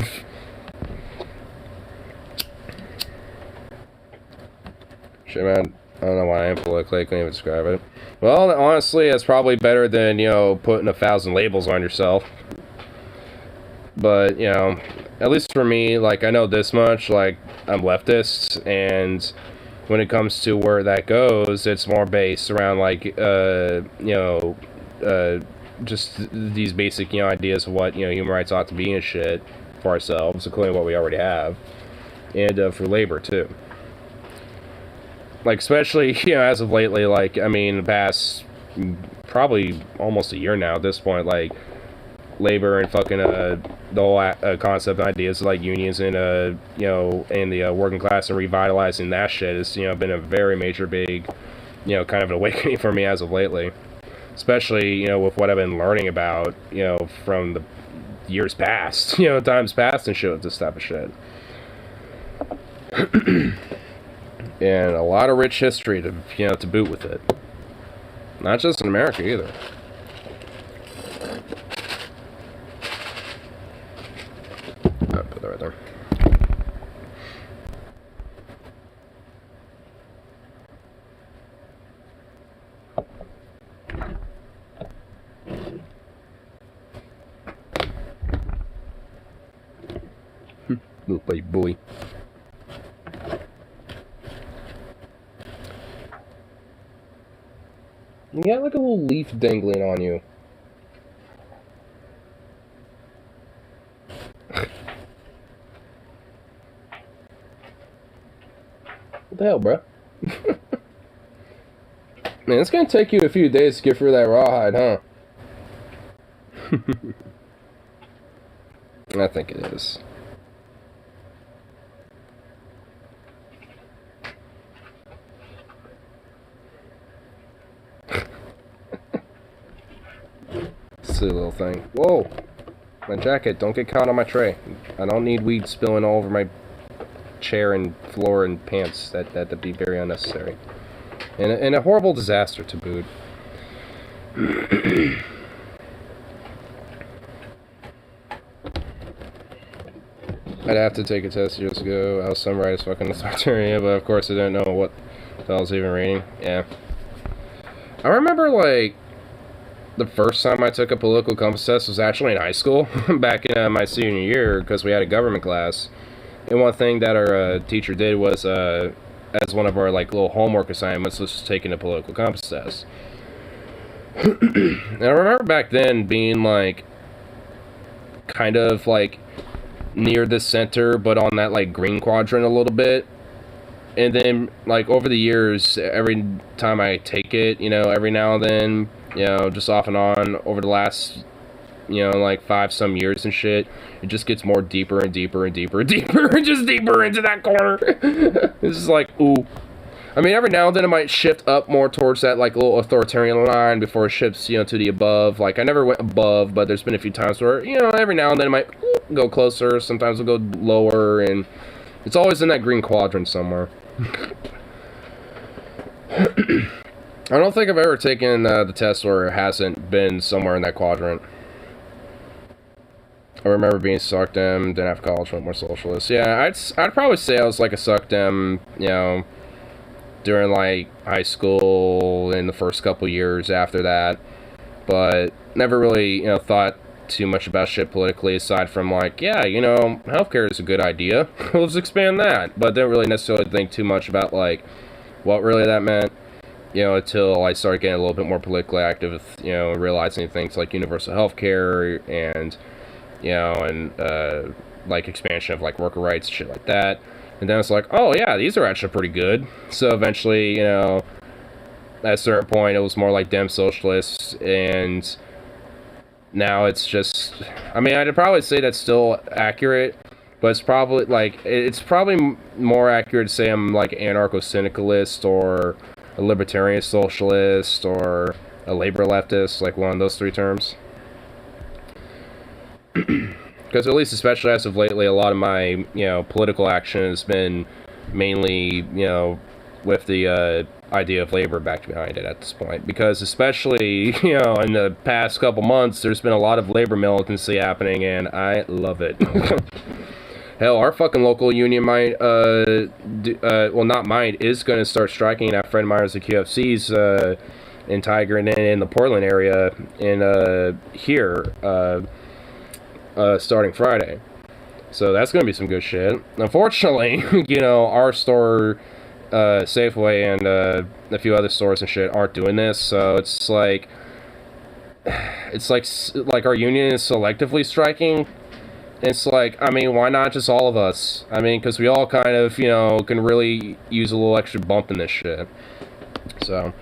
Shit, man, I don't know why I am politically, I couldn't even describe it. Well, honestly, it's probably better than, you know, putting 1,000 labels on yourself. But, you know, at least for me, like, I know this much, like, I'm leftist, and when it comes to where that goes, it's more based around, like, you know, just these basic, you know, ideas of what, you know, human rights ought to be and shit for ourselves, including what we already have, and for labor, too. Like, especially, you know, as of lately, like, I mean, the past probably almost a year now at this point, like, labor and fucking, the whole concept and ideas of, like, unions and, you know, and the working class and revitalizing that shit has, you know, been a very major, big, you know, kind of an awakening for me as of lately. Especially, you know, with what I've been learning about, you know, from the years past, you know, times past and shit with this type of shit. And a lot of rich history to, you know, to boot with it. Not just in America either. I'll put that right there. Little baby boy. You got like a little leaf dangling on you. What the hell, bro? Man, it's gonna take you a few days to get through that rawhide, huh? I think it is. Silly little thing. Whoa! My jacket, don't get caught on my tray. I don't need weed spilling all over my chair and floor and pants. That'd be very unnecessary. And a horrible disaster to boot. I'd have to take a test years ago. I was some right as fucking authoritarian, but of course I didn't know what the hell I was even reading. Yeah. I remember, like, the first time I took a political compass test was actually in high school, back in my senior year, because we had a government class. And one thing that our teacher did was, as one of our, like, little homework assignments, was taking a political compass test. And I remember back then being, like, kind of, like, near the center, but on that, like, green quadrant a little bit. And then, like, over the years, every time I take it, you know, every now and then, you know, just off and on, over the last, you know, like, 5-some years and shit, it just gets more deeper and deeper and deeper and deeper and just deeper into that corner. It's just like, ooh. I mean, every now and then it might shift up more towards that, like, little authoritarian line before it shifts, you know, to the above. Like, I never went above, but there's been a few times where, you know, every now and then it might go closer, sometimes it'll go lower, and it's always in that green quadrant somewhere. I don't think I've ever taken the test where it hasn't been somewhere in that quadrant. I remember being sucked in, didn't have college, went more socialist. Yeah, I'd probably say I was like a sucked in, you know, during like high school and the first couple years after that, but never really, you know, thought too much about shit politically aside from like, yeah, you know, healthcare is a good idea. Let's expand that. But didn't really necessarily think too much about like what really that meant, you know, until I started getting a little bit more politically active, you know, realizing things like universal healthcare and, you know, and like expansion of like worker rights, shit like that. And then it's like, oh yeah, these are actually pretty good. So eventually, you know, at a certain point, it was more like Dem socialists, and now it's just, I mean, I'd probably say that's still accurate, but it's probably like, it's probably more accurate to say I'm like anarcho-syndicalist or a libertarian socialist or a labor leftist, like one of those three terms. Because at least, especially as of lately, a lot of my, you know, political action has been mainly, you know, with the idea of labor back behind it at this point. Because especially, you know, in the past couple months, there's been a lot of labor militancy happening, and I love it. Hell, our fucking local union might, well, not might, is going to start striking at Fred Meyer's and QFC's in Tiger and in the Portland area in here. Starting Friday. So that's gonna be some good shit. Unfortunately, you know, our store, Safeway, and a few other stores and shit aren't doing this, so it's like our union is selectively striking. It's like, I mean, why not just all of us? I mean, because we all kind of, you know, can really use a little extra bump in this shit. So,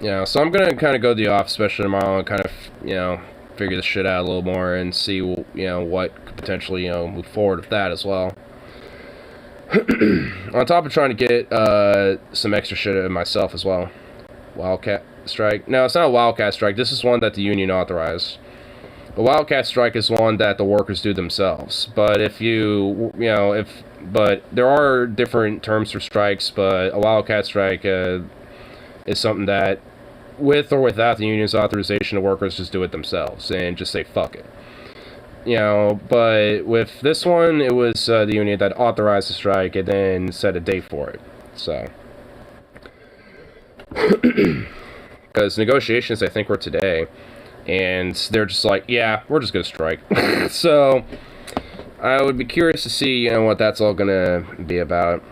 yeah, so I'm gonna kind of go to the office, especially tomorrow, and kind of, you know, figure this shit out a little more and see, you know, what could potentially, you know, move forward with that as well. On top of trying to get some extra shit in myself as well. Wildcat strike. No, it's not a wildcat strike. This is one that the union authorized. A wildcat strike is one that the workers do themselves. But if you know, but there are different terms for strikes, but a wildcat strike is something that, with or without the union's authorization, the workers just do it themselves and just say fuck it. You know, but with this one, it was the union that authorized the strike and then set a date for it. So, because negotiations, I think, were today, and they're just like, yeah, we're just gonna strike. So, I would be curious to see, you know, what that's all gonna be about.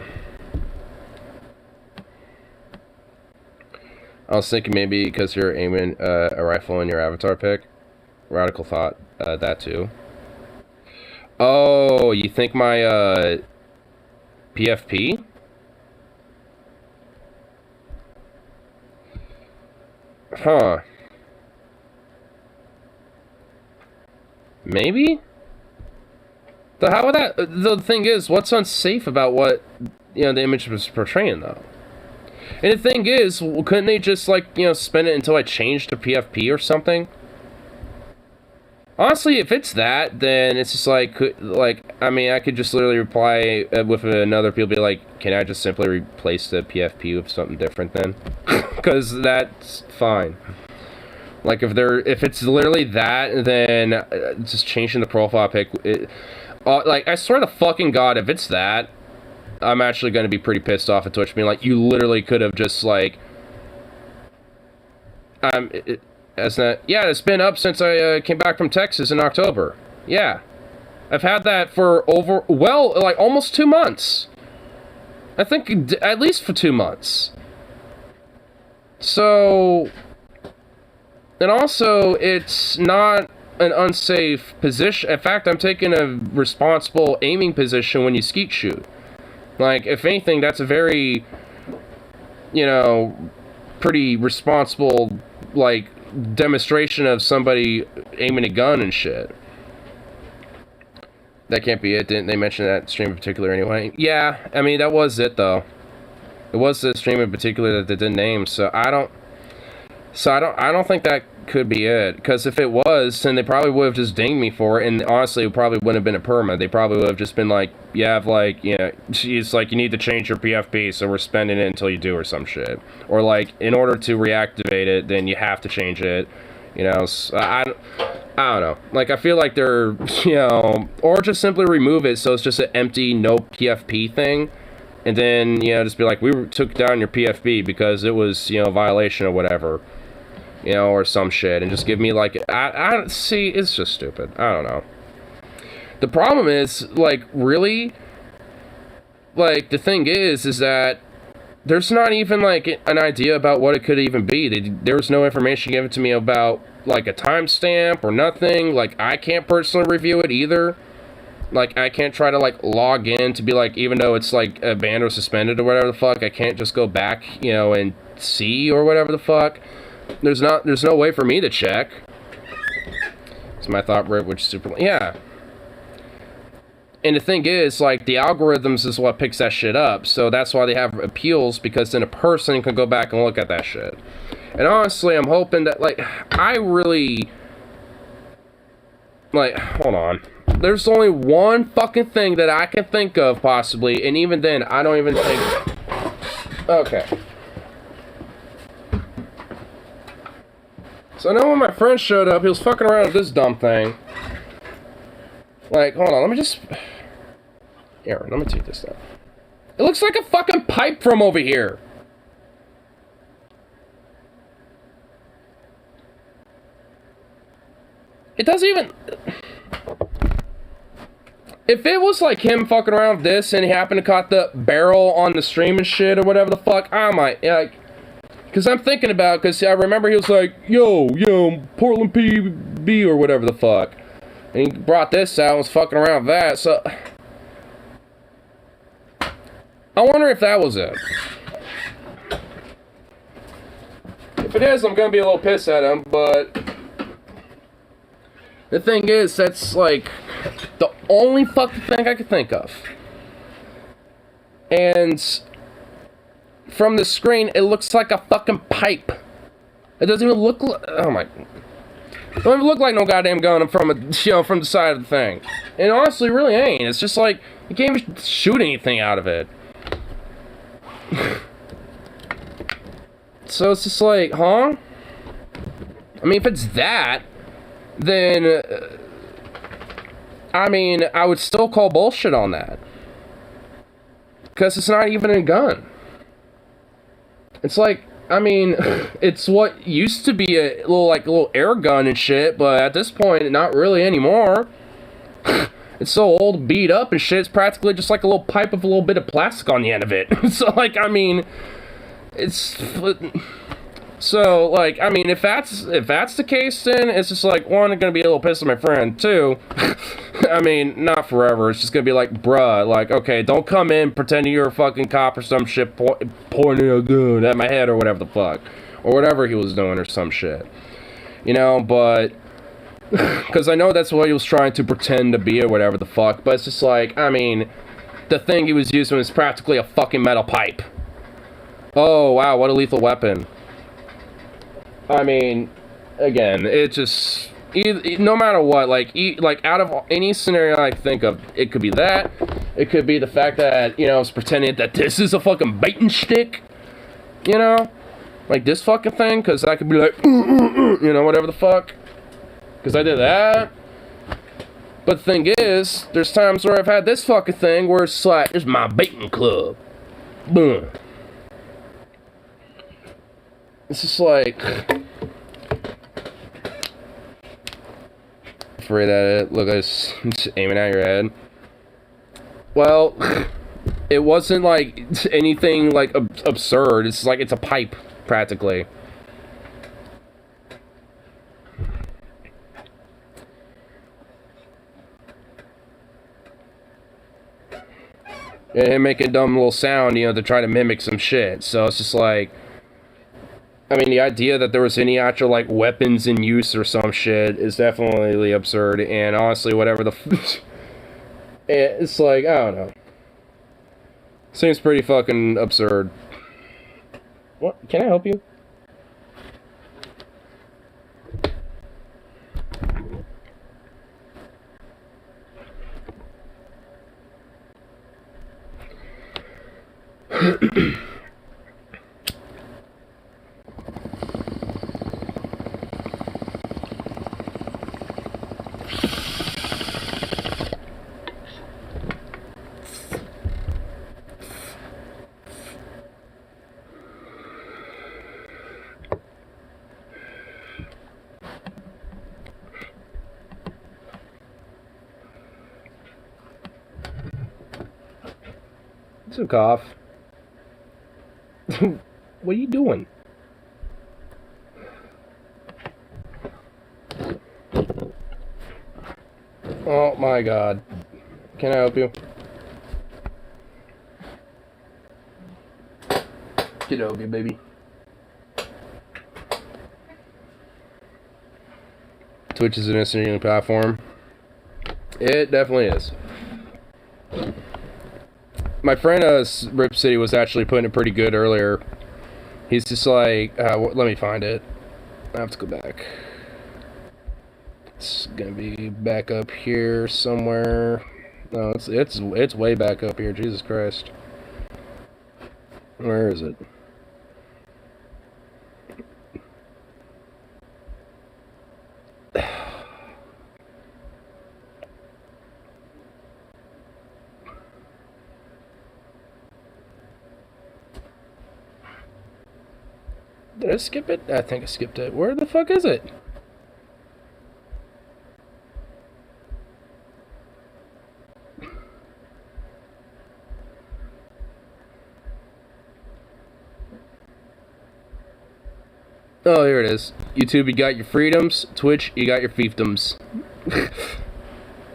I was thinking maybe because you're aiming a rifle in your avatar pic. Radical thought, that too. Oh, you think my PFP? Huh. Maybe? How would that... The thing is, what's unsafe about what, you know, the image was portraying, though? And the thing is, couldn't they just, like, you know, spend it until I changed to PFP or something? Honestly, if it's that, then it's just like, I mean, I could just literally reply with another people, be like, can I just simply replace the PFP with something different then? Because that's fine. Like, if it's literally that, then just changing the profile pic, like, I swear to fucking God, if it's that, I'm actually going to be pretty pissed off at Twitch, being like, you literally could have just, like, yeah, it's been up since I came back from Texas in October. Yeah. I've had that for like, almost 2 months. I think at least for 2 months. So, and also, it's not an unsafe position. In fact, I'm taking a responsible aiming position when you skeet shoot. Like, if anything, that's a very, you know, pretty responsible, like, demonstration of somebody aiming a gun and shit. That can't be it. Didn't they mention that stream in particular anyway? Yeah, I mean, that was it, though. It was the stream in particular that they didn't name, so I don't think that could be it. Because if it was, then they probably would have just dinged me for it, and honestly, it probably wouldn't have been a perma. They probably would have just been like, you have like, you know, it's like you need to change your PFP, so we're spending it until you do or some shit. Or like, in order to reactivate it, then you have to change it. You know, so I don't know. Like, I feel like they're, you know, or just simply remove it so it's just an empty no PFP thing. And then, you know, just be like, we took down your PFP because it was, you know, a violation or whatever. You know, or some shit. And just give me, like, I see, it's just stupid. I don't know. The problem is, like, really, like, the thing is that there's not even, like, an idea about what it could even be. There was no information given to me about, like, a timestamp or nothing. Like, I can't personally review it either. Like, I can't try to, like, log in to be, like, even though it's, like, banned or suspended or whatever the fuck, I can't just go back, you know, and see or whatever the fuck. There's no way for me to check. It's my thought rate, which is super... Yeah. And the thing is, like, the algorithms is what picks that shit up. So that's why they have appeals, because then a person can go back and look at that shit. And honestly, I'm hoping that, like, I really... Like, hold on. There's only one fucking thing that I can think of, possibly, and even then, I don't even think... Okay. So I know when my friend showed up, he was fucking around with this dumb thing. Like, hold on, let me just... Aaron, let me take this stuff. It looks like a fucking pipe from over here. It doesn't even... If it was like him fucking around with this and he happened to caught the barrel on the stream and shit or whatever the fuck, I might, like... Because I'm thinking about, because I remember he was like, yo, Portland PB or whatever the fuck. And he brought this out and was fucking around with that, so... I wonder if that was it. If it is, I'm gonna be a little pissed at him, but... The thing is, that's, like, the only fucking thing I could think of. And... From the screen, it looks like a fucking pipe. It doesn't even look like... Oh my... It don't even look like no goddamn gun from a, you know, from the side of the thing. And honestly, it really ain't. It's just like, you can't even shoot anything out of it. So it's just like, huh? I mean, if it's that, then... I mean, I would still call bullshit on that. Because it's not even a gun. It's like, I mean, it's what used to be a little air gun and shit, but at this point, not really anymore. It's so old, beat up and shit, it's practically just like a little pipe with a little bit of plastic on the end of it. So, like, I mean, it's... So, like, I mean, if that's the case, then it's just like, one, I'm gonna be a little pissed at my friend, two, I mean, not forever, it's just gonna be like, bruh, like, okay, don't come in pretending you're a fucking cop or some shit, pointing a gun at my head or whatever the fuck, or whatever he was doing or some shit, you know, but, because I know that's what he was trying to pretend to be or whatever the fuck, but it's just like, I mean, the thing he was using was practically a fucking metal pipe. Oh, wow, what a lethal weapon. I mean, again, it just, no matter what, like out of any scenario I think of, it could be that, it could be the fact that, you know, it's pretending that this is a fucking bait and stick, you know, like this fucking thing, because I could be like, you know, whatever the fuck, because I did that. But the thing is, there's times where I've had this fucking thing where it's like, this is my baiting club, boom. It's just like, afraid at it. Look, it's aiming at your head. Well, it wasn't like anything like absurd. It's like it's a pipe, practically. And make a dumb little sound, you know, to try to mimic some shit. So it's just like, I mean, the idea that there was any actual, like, weapons in use or some shit is definitely absurd, and honestly, whatever the it's like, I don't know. Seems pretty fucking absurd. What? Can I help you? It's a cough. What are you doing? Oh my god. Can I help you? Get over you, baby. Twitch is an interesting platform. It definitely is. My friend Rip City was actually putting it pretty good earlier. He's just like, let me find it. I have to go back. It's gonna be back up here somewhere. No, it's way back up here. Jesus Christ. Where is it? Did I skip it? I think I skipped it. Where the fuck is it? Oh, here it is. YouTube, you got your freedoms. Twitch, you got your fiefdoms.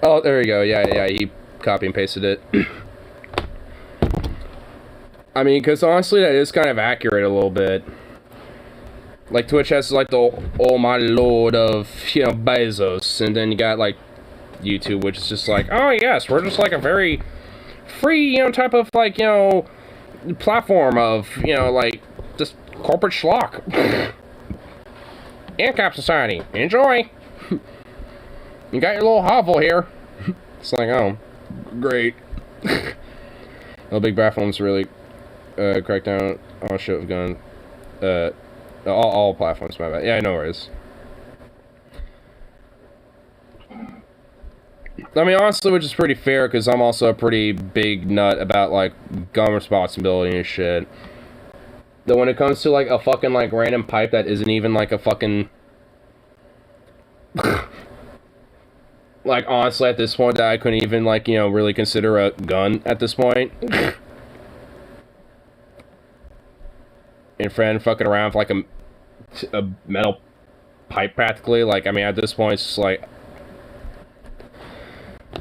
Oh, there you go. Yeah, he copy and pasted it. I mean, because honestly, that is kind of accurate a little bit. Like, Twitch has, like, the almighty lord of, you know, Bezos. And then you got, like, YouTube, which is just like, oh, yes, we're just, like, a very free, you know, type of, like, you know, platform of, you know, like, just corporate schlock. ANCAP Society. Enjoy! You got your little hovel here. It's like, oh, great. No big platforms really crack down on shit with gun. All platforms, my bad. Yeah, I know where it is. I mean, honestly, which is pretty fair, because I'm also a pretty big nut about, like, gun responsibility and shit. Though when it comes to, like, a fucking, like, random pipe that isn't even, like, a fucking... like, honestly, at this point, that I couldn't even, like, you know, really consider a gun at this point. And friend fucking around with, like, a metal pipe, practically. Like, I mean, at this point, it's just like...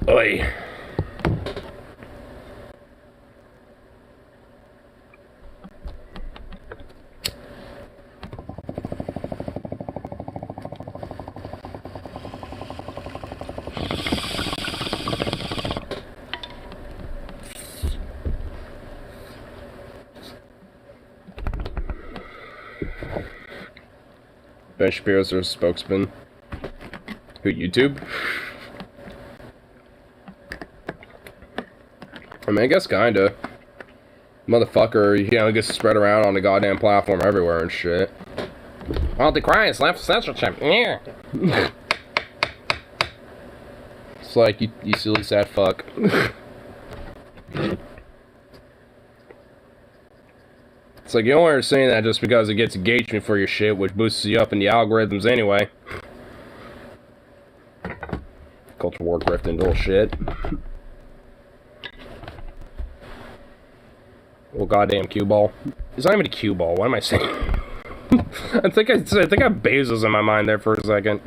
Oi. Ben Shapiro's their spokesman. Who, YouTube? I mean, I guess kinda. Motherfucker, you know, gets spread around on the goddamn platform everywhere and shit. Anti-Christ, left censorship, yeah. It's like, you silly sad fuck. It's like, you don't understand that just because it gets engagement for your shit, which boosts you up in the algorithms anyway. Culture war grifting bullshit. Well, goddamn cue ball. It's not even a cue ball. What am I saying? I think I have Bezos in my mind there for a second.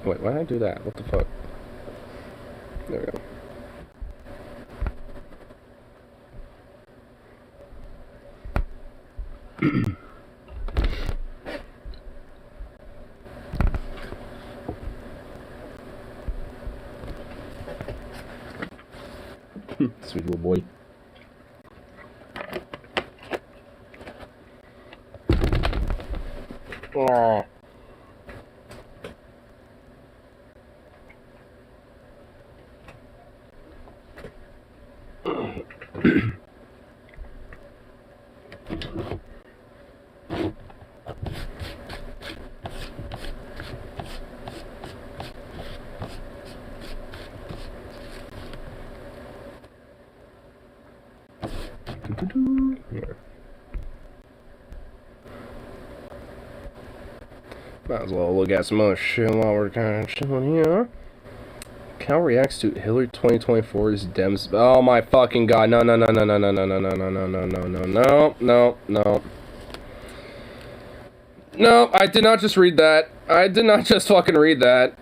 Wait, why did I do that? What the fuck? There we go. sweet little boy. Oh. Here. Might as well look at some other shit while we're kind of chilling here. Cal reacts to Hillary 2024's Dems. Oh my fucking god! No! No! No! No! No! No! No! No! No! No! No! No! No! No! No! No! No! I did not just read that. I did not just fucking read that.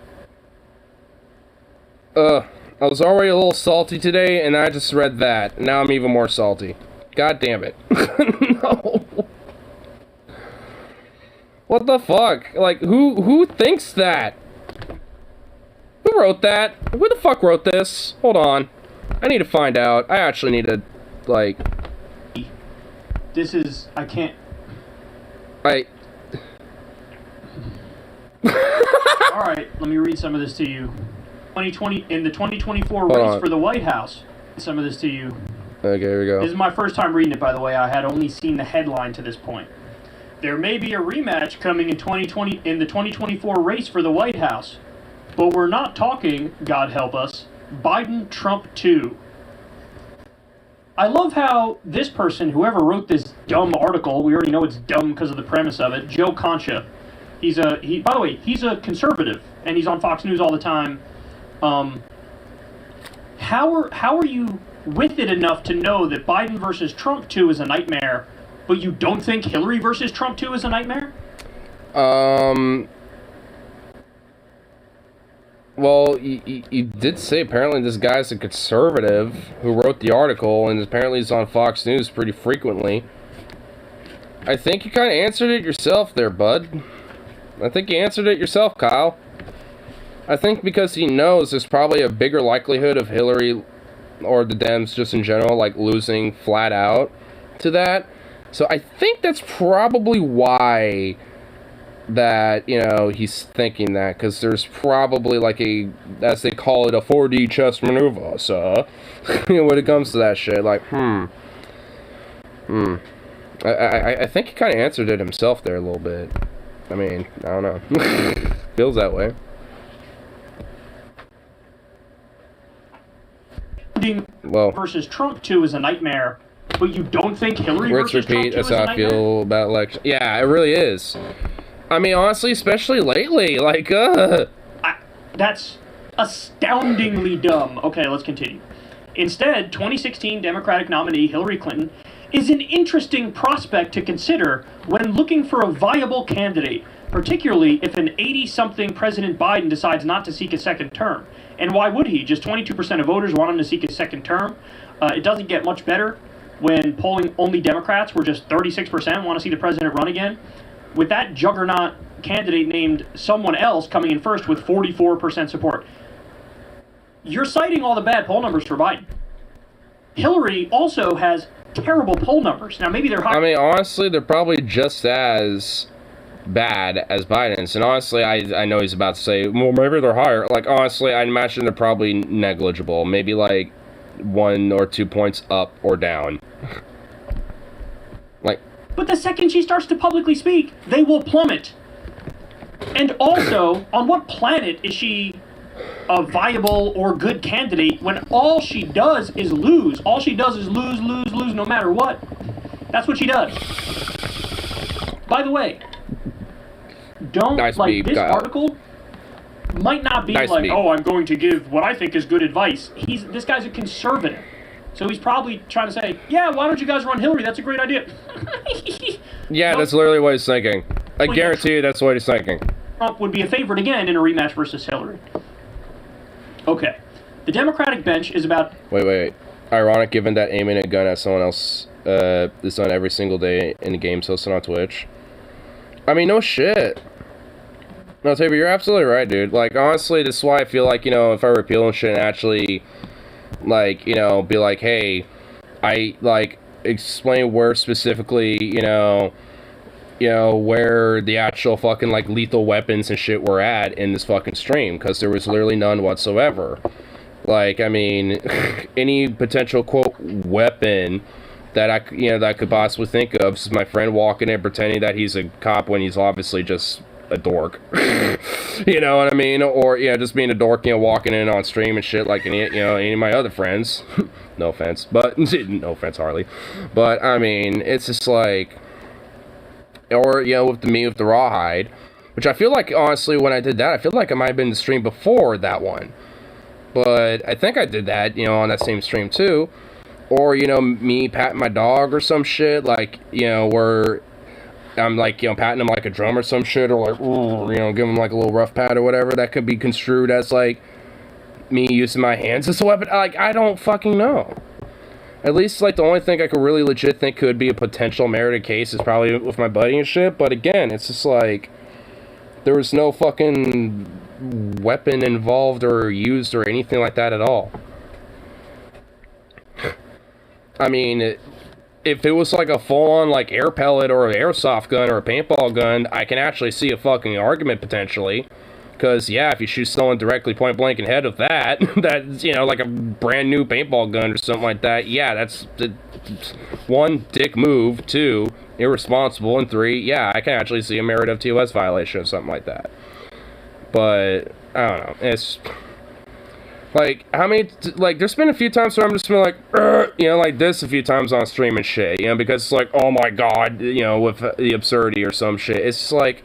I was already a little salty today, and I just read that. Now I'm even more salty. God damn it. No. What the fuck? Like, who thinks that? Who wrote that? Who the fuck wrote this? Hold on. I need to find out. I actually need to, like... This is... I can't... Alright, let me read some of this to you. 2020... In the 2024 race for the White House. Some of this to you. Okay, here we go. This is my first time reading it, by the way. I had only seen the headline to this point. There may be a rematch coming in 2020 in the 2024 race for the White House. But we're not talking, God help us, Biden-Trump 2. I love how this person, whoever wrote this dumb article, we already know it's dumb because of the premise of it, Joe Concha. By the way, he's a conservative, and he's on Fox News all the time. How are you with it enough to know that Biden versus Trump 2 is a nightmare, but you don't think Hillary versus Trump 2 is a nightmare? Well, you did say apparently this guy's a conservative who wrote the article, and apparently he's on Fox News pretty frequently. I think you kind of answered it yourself there, bud. I think you answered it yourself, Kyle. I think because he knows there's probably a bigger likelihood of Hillary or the Dems just in general, like, losing flat out to that. So I think that's probably why that, you know, he's thinking that, because there's probably like a, as they call it, a 4D chess maneuver, so, when it comes to that shit, like, I think he kind of answered it himself there a little bit. I mean, I don't know. Feels that way. Well, versus Trump 2 is a nightmare, but you don't think Hillary versus Trump 2 is a nightmare? That's how I feel about election. Yeah, it really is. I mean, honestly, especially lately, like, That's astoundingly dumb. Okay, let's continue. Instead, 2016 Democratic nominee Hillary Clinton is an interesting prospect to consider when looking for a viable candidate, particularly if an 80-something President Biden decides not to seek a second term. And why would he? Just 22% of voters want him to seek a second term. It doesn't get much better when polling only Democrats, where just 36% want to see the president run again. With that juggernaut candidate named someone else coming in first with 44% support. You're citing all the bad poll numbers for Biden. Hillary also has terrible poll numbers. Now, maybe they're high. I mean, honestly, they're probably just as bad as Biden's. And honestly, I know he's about to say, well, maybe they're higher. Like, honestly, I imagine they're probably negligible. Maybe, like, 1 or 2 points up or down. Like... But the second she starts to publicly speak, they will plummet. And also, on what planet is she a viable or good candidate when all she does is lose? All she does is lose, lose, lose, no matter what. That's what she does. By the way, don't, nice like, beep, this Kyle. article might not be nice like, beep. oh, I'm going to give what I think is good advice. This guy's a conservative. So he's probably trying to say, yeah, why don't you guys run Hillary? That's a great idea. Yeah, Nope. that's literally what he's thinking. I guarantee you that's what he's thinking. Trump would be a favorite again in a rematch versus Hillary. Okay. The Democratic bench is about... Wait. Ironic given that aiming a gun at someone else is done every single day in the games hosted on Twitch. I mean, no shit. No, Tabor, you're absolutely right, dude. Like, honestly, this is why I feel like, you know, if I repeal and shit and actually like, you know, be like, hey, I, like, explain where specifically, you know, where the actual fucking, like, lethal weapons and shit were at in this fucking stream, because there was literally none whatsoever. Like, I mean, any potential, quote, weapon that I could possibly think of is my friend walking in pretending that he's a cop when he's obviously just a dork. You know what I mean? Or, yeah, just being a dork, you know, walking in on stream and shit like any of my other friends. No offense, but, no offense, Harley. But, I mean, it's just like, or, you know, with the Rawhide, which I feel like, honestly, when I did that, I feel like I might have been in the stream before that one. But I think I did that, you know, on that same stream too. Or, you know, me patting my dog or some shit, like, you know, where I'm like, you know, patting him like a drum or some shit, or like, you know, give him like a little rough pat or whatever. That could be construed as like me using my hands as a weapon. Like, I don't fucking know. At least, like, the only thing I could really legit think could be a potential merited case is probably with my buddy and shit. But again, it's just like, there was no fucking weapon involved or used or anything like that at all. I mean, if it was like a full-on like air pellet or an airsoft gun or a paintball gun, I can actually see a fucking argument potentially. Because, yeah, if you shoot someone directly point blank in head with that, that's, you know, like a brand new paintball gun or something like that, yeah, that's one, dick move, two, irresponsible, and three, yeah, I can actually see a merit of TOS violation or something like that. But, I don't know, it's, like, how many, like, there's been a few times where I'm just been like, you know, like this a few times on stream and shit, you know, because it's like, oh my god, you know, with the absurdity or some shit, it's just like,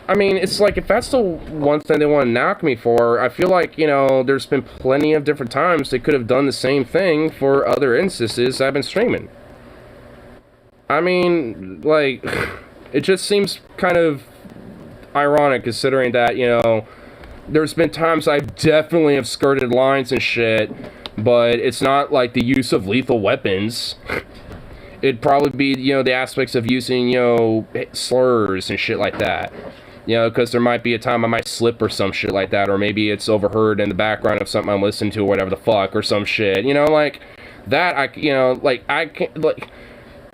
I mean, it's like, if that's the one thing they want to knock me for, I feel like, you know, there's been plenty of different times they could have done the same thing for other instances I've been streaming. I mean, like, it just seems kind of ironic considering that, you know, there's been times I definitely have skirted lines and shit, but it's not like the use of lethal weapons. It'd probably be, you know, the aspects of using, you know, slurs and shit like that. You know, because there might be a time I might slip or some shit like that, or maybe it's overheard in the background of something I'm listening to or whatever the fuck, or some shit. You know, like, that, you know, like, I can't, like,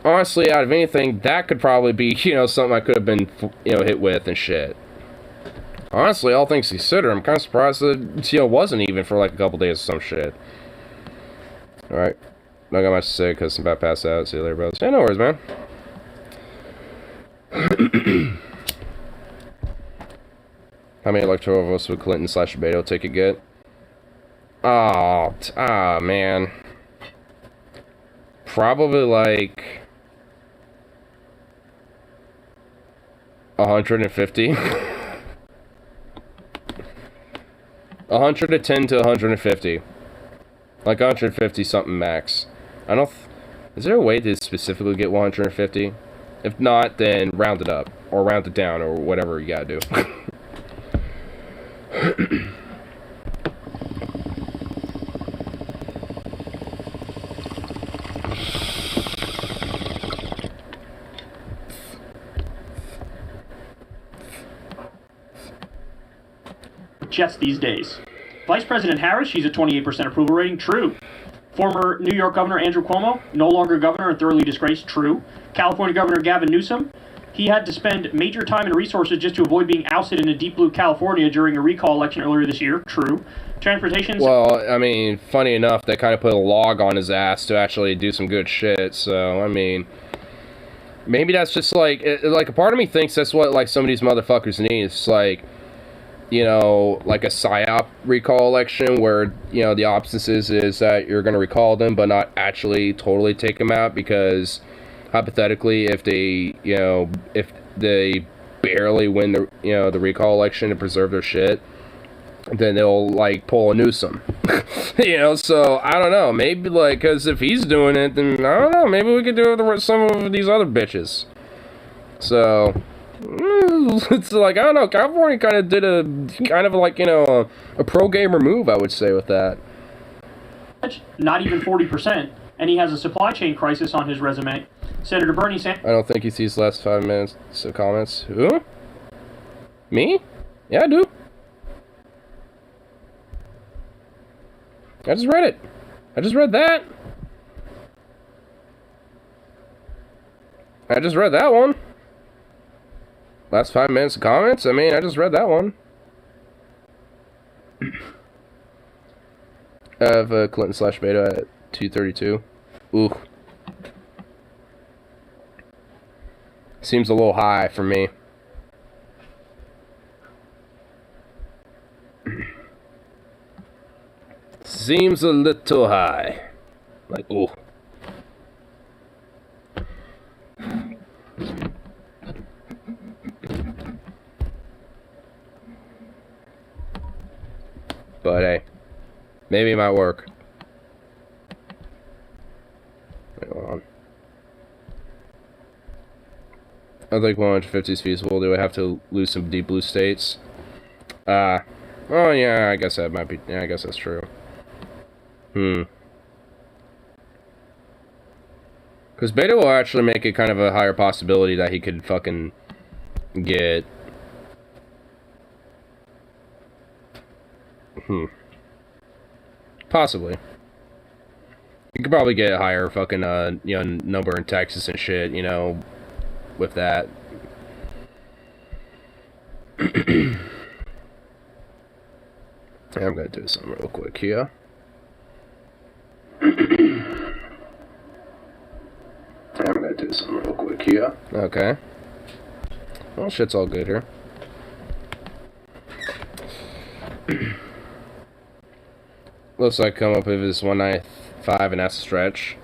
honestly, out of anything, that could probably be, you know, something I could have been, you know, hit with and shit. Honestly, all things considered, I'm kind of surprised that, you know, wasn't even for, like, a couple days or some shit. Alright. Not got much to say because I'm about to pass out. See you later, brothers. Yeah, no worries, man. How many electoral votes would Clinton/Beto ticket get? Oh, man. Probably like 150. 110 to 150. Like 150 something max. I don't. Is there a way to specifically get 150? If not, then round it up or round it down or whatever you gotta do. Jets these days. Vice President Harris, she's a 28% approval rating. True. Former New York Governor Andrew Cuomo, no longer governor and thoroughly disgraced. True. California Governor Gavin Newsom, he had to spend major time and resources just to avoid being ousted in a deep blue California during a recall election earlier this year. True. Transportation. Well, I mean, funny enough, they kind of put a log on his ass to actually do some good shit. So, I mean, maybe that's just like a part of me thinks that's what like some of these motherfuckers need. It's like, you know, like a PSYOP recall election where, you know, the opposite is that you're going to recall them but not actually totally take them out, because hypothetically if they, you know, if they barely win the, you know, the recall election to preserve their shit, then they'll like pull a Newsom. You know, so I don't know, maybe like, because if he's doing it, then I don't know, maybe we could do it with some of these other bitches. So it's like, I don't know, California kind of did a kind of like, you know, a pro gamer move, I would say, with that. Not even 40%, and he has a supply chain crisis on his resume. Senator Bernie Sanders. I don't think he sees the last 5 minutes of comments. Who? Me? Yeah, I do. I just read it. I just read that. I just read that one. Last 5 minutes of comments? I mean, I just read that one. Of Clinton / Beta at 232. Ooh. Seems a little high for me. Seems a little high. Like, ooh. But hey, maybe it might work. Wait, hold on. I think 150 is feasible. Do I have to lose some deep blue states? Oh yeah, I guess that might be. Yeah, I guess that's true. Because Beta will actually make it kind of a higher possibility that he could fucking get. Possibly. You could probably get a higher fucking, you know, number in Texas and shit, you know, with that. I'm gonna do something real quick here. Okay. Well, shit's all good here. Looks like come up with this 195 and that's a stretch.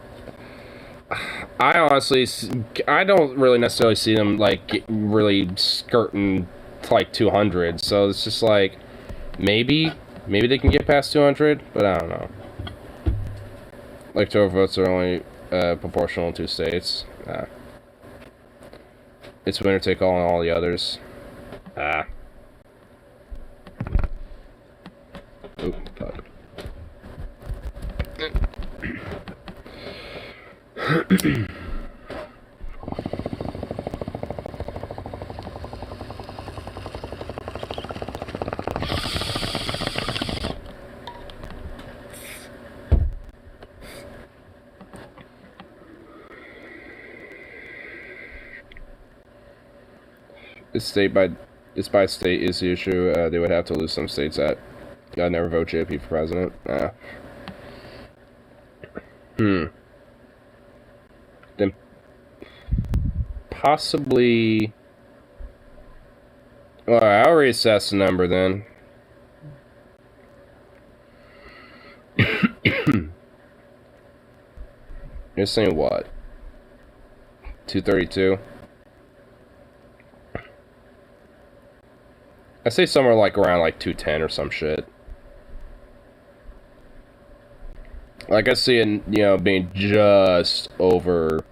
I honestly, I don't really necessarily see them like really skirting like 200. So it's just like maybe they can get past 200, but I don't know. Electoral votes are only proportional in 2 states. It's winner take all in all the others. Oop, fuck. It's by state is the issue. They would have to lose some states that never vote JP for president. Then possibly. Well, I'll reassess the number then. You're saying what? 232. I say somewhere like around like 210 or some shit. Like I see it, you know, being just over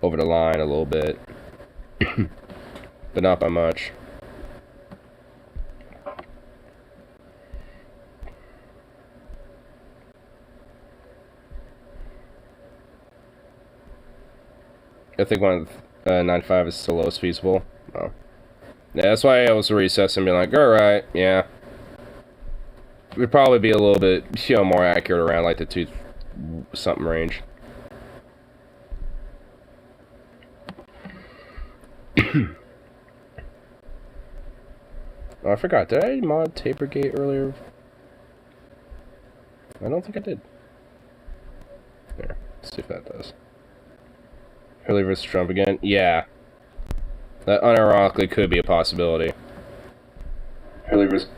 the line a little bit, but not by much. I think 195 is the lowest feasible. Oh. Yeah, that's why I was reassessing and being like, alright, yeah. It would probably be a little bit, you know, more accurate around like the 2 something range. Oh, I forgot. Did I mod Tapergate earlier? I don't think I did. Here, let's see if that does. Hillary versus Trump again? Yeah. That unironically could be a possibility. Hillary versus...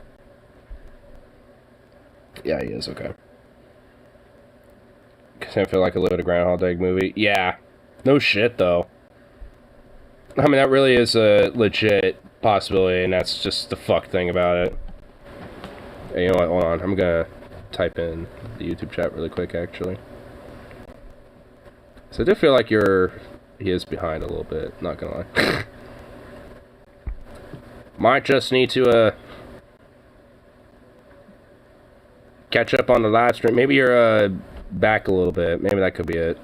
Yeah, he is, okay. Cause I feel like a little bit of Groundhog Day movie. Yeah. No shit, though. I mean, that really is a legit possibility, and that's just the fuck thing about it. Hey, you know what? Hold on. I'm gonna type in the YouTube chat really quick, actually. So I do feel like he is behind a little bit, not gonna lie. Might just need to, catch up on the live stream. Maybe you're, back a little bit. Maybe that could be it.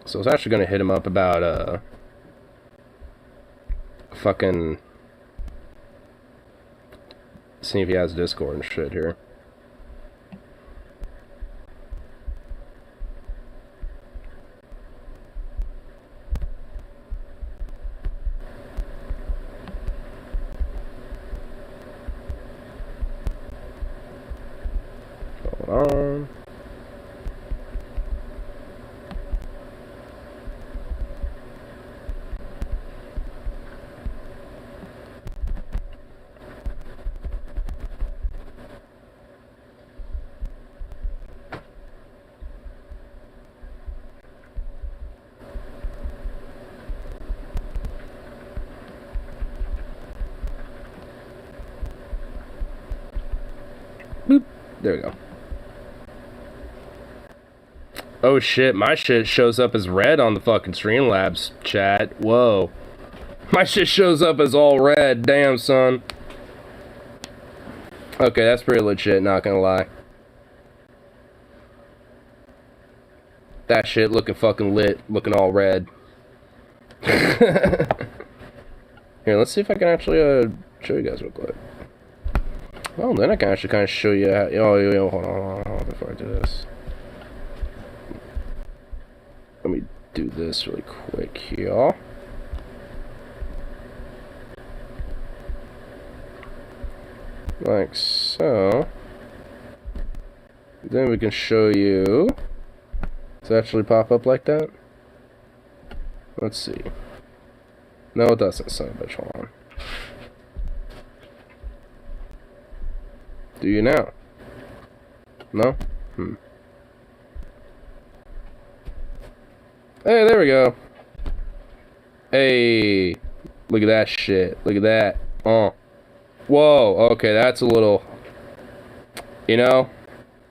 So I was actually gonna hit him up about, fucking... see if he has Discord and shit here. Hold on. Boop. There we go. Oh shit, my shit shows up as red on the fucking Streamlabs chat. Whoa. My shit shows up as all red. Damn, son. Okay, that's pretty legit, not gonna lie. That shit looking fucking lit, looking all red. Here, let's see if I can actually show you guys real quick. Well, then I can actually kind of show you how, hold on, before I do this. Let me do this really quick here. Like so. Then we can show you. Does it actually pop up like that? Let's see. No, it doesn't, son of a bitch. Hold on. Do you now? No? Hey, there we go. Hey, look at that shit. Look at that. Whoa, okay, that's a little... You know,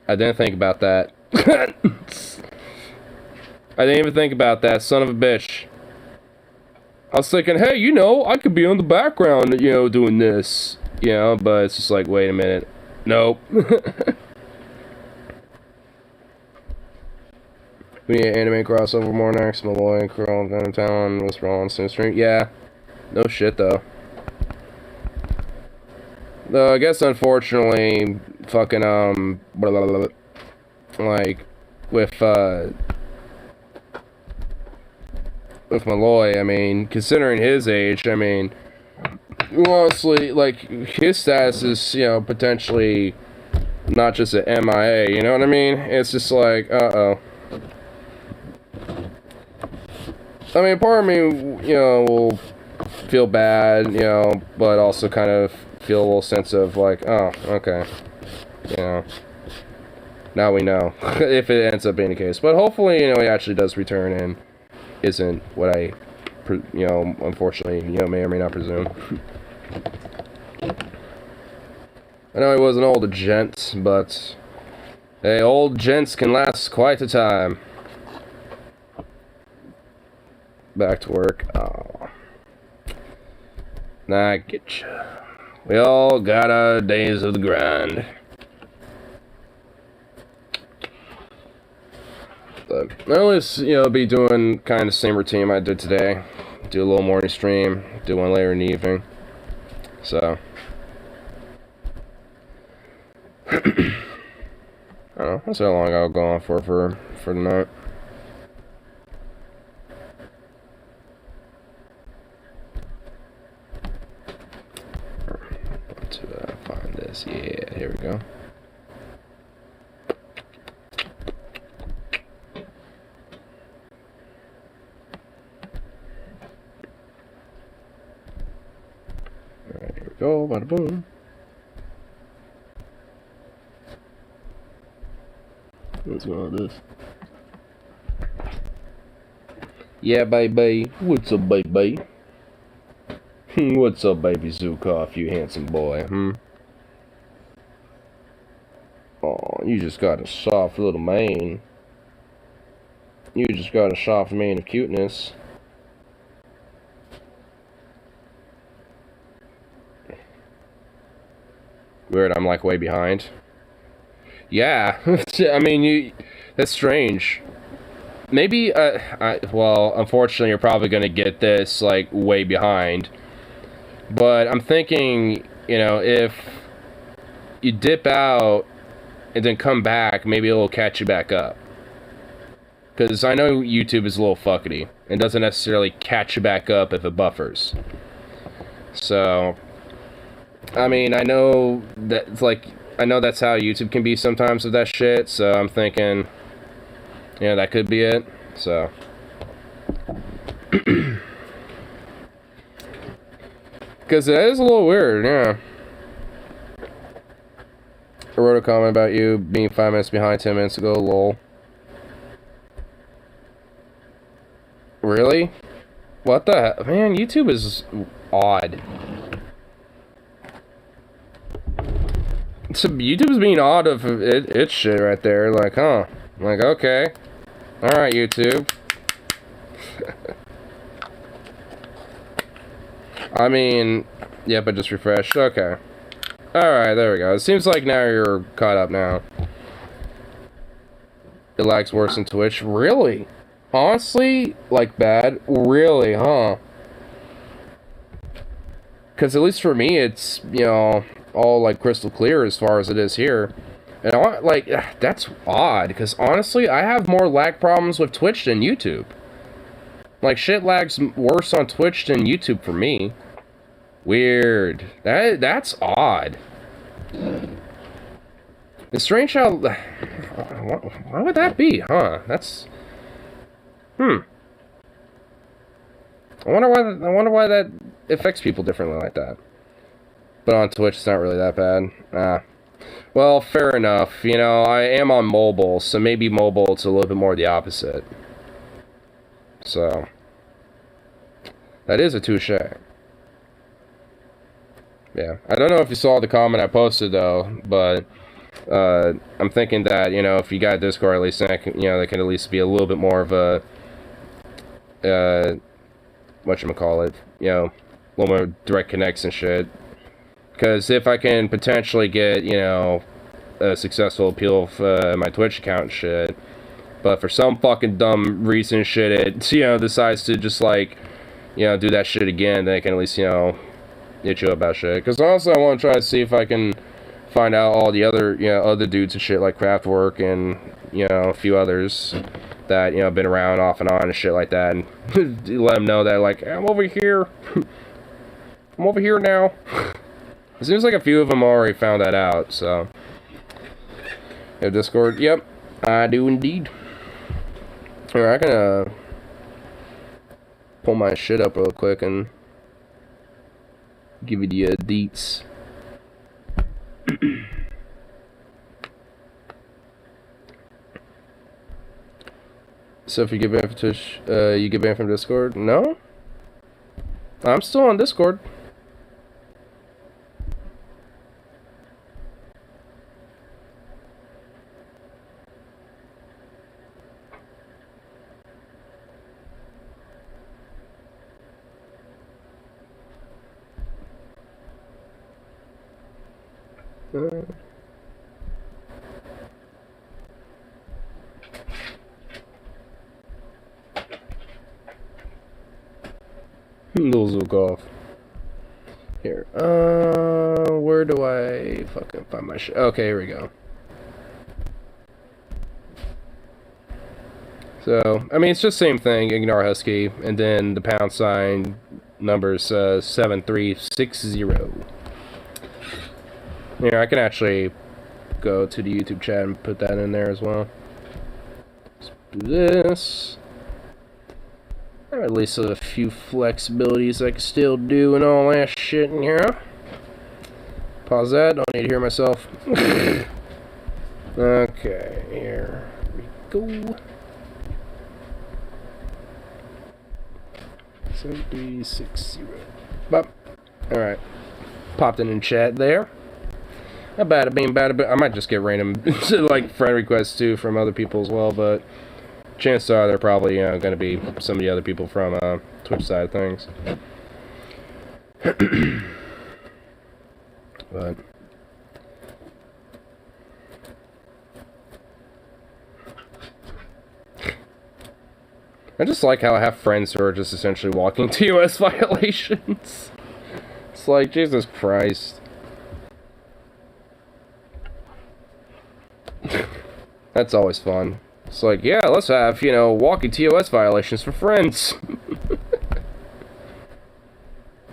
I didn't think about that. I didn't even think about that, son of a bitch. I was thinking, hey, you know, I could be on the background, you know, doing this. You know, but it's just like, wait a minute. Nope. We need anime crossover more next. Malloy and Curl and Talon was on soon stream. Yeah. No shit though. Though I guess unfortunately fucking blah, blah, blah, blah, like with Malloy, I mean, considering his age, I mean, honestly, like, his status is, you know, potentially not just an MIA, you know what I mean? It's just like, uh-oh. I mean, part of me, you know, will feel bad, you know, but also kind of feel a little sense of, like, oh, okay. You know. Now we know, if it ends up being the case. But hopefully, you know, he actually does return and isn't what I, you know, unfortunately, you know, may or may not presume. I know he was an older gent, but hey, old gents can last quite a time. Back to work. Oh. Nah, I get ya. We all got our days of the grind. But I always, you know, be doing kind of the same routine I did today. Do a little morning stream, do one later in the evening. So, I don't know. That's how long I'll go on for the night. To find this, yeah. Here we go. Alright, here we go, bada boom. What's going on with this? Yeah, baby. What's up, baby? What's up, baby Zukov, you handsome boy, Oh, you just got a soft little mane. You just got a soft mane of cuteness. Weird, I'm like way behind. Yeah, I mean, that's strange. Maybe, well, unfortunately, you're probably gonna get this, like, way behind. But I'm thinking, you know, if you dip out and then come back, maybe it'll catch you back up. Because I know YouTube is a little fuckety and doesn't necessarily catch you back up if it buffers. So, I mean, I know that it's like I know that's how YouTube can be sometimes with that shit, so I'm thinking, you know, that could be it, so. Because it is a little weird, yeah. I wrote a comment about you being 5 minutes behind 10 minutes ago, lol. Really? What the hell? Man, YouTube is odd. So YouTube's being odd of its shit right there. Like, huh? Like, okay. Alright, YouTube. I mean, yep, I just refreshed. Okay. Alright, there we go. It seems like now you're caught up now. It lags worse than Twitch. Really? Honestly? Like bad? Really, huh? Because at least for me, it's, you know, all like crystal clear as far as it is here. And like, that's odd. Because honestly, I have more lag problems with Twitch than YouTube. Like, shit lags worse on Twitch than YouTube for me. Weird. That's odd. It's strange how... Why would that be, huh? That's... I wonder why that affects people differently like that. But on Twitch, it's not really that bad. Well, fair enough. You know, I am on mobile, so maybe mobile it's a little bit more the opposite. So... that is a touche. Yeah. I don't know if you saw the comment I posted, though, but... I'm thinking that, you know, if you got Discord, at least, you know, there can at least be a little bit more of a... whatchamacallit, you know, a little more direct connects and shit. Because if I can potentially get, you know, a successful appeal of my Twitch account and shit, but for some fucking dumb reason shit, it, you know, decides to just, like, you know, do that shit again, then I can at least, you know, hit you up about shit. Because honestly, I want to try to see if I can find out all the other, you know, other dudes and shit, like Kraftwerk and, you know, a few others that, you know, been around off and on and shit like that, and let them know that, like, I'm over here. I'm over here now. It seems like a few of them already found that out, so. You have Discord? Yep, I do indeed. Alright, I can, pull my shit up real quick and give you the deets. So if you get banned from Twitch, you get banned from Discord? No? I'm still on Discord. Those will go off. Here. Where do I fucking find my shit? Okay, here we go. So, I mean, it's just the same thing. Ignore Husky, and then the pound sign numbers 7360. Here, I can actually go to the YouTube chat and put that in there as well. Let's do this. At least a few flexibilities I can still do and all that shit in here. Pause that, don't need to hear myself. Okay, here we go. 7360. Bop. Alright. Popped it in chat there. Not bad, I might just get random like friend requests too from other people as well, but chances are they're probably, you know, going to be some of the other people from Twitch side of things. But I just like how I have friends who are just essentially walking TOS violations. It's like, Jesus Christ. That's always fun. It's like, yeah, let's have, you know, walking TOS violations for friends.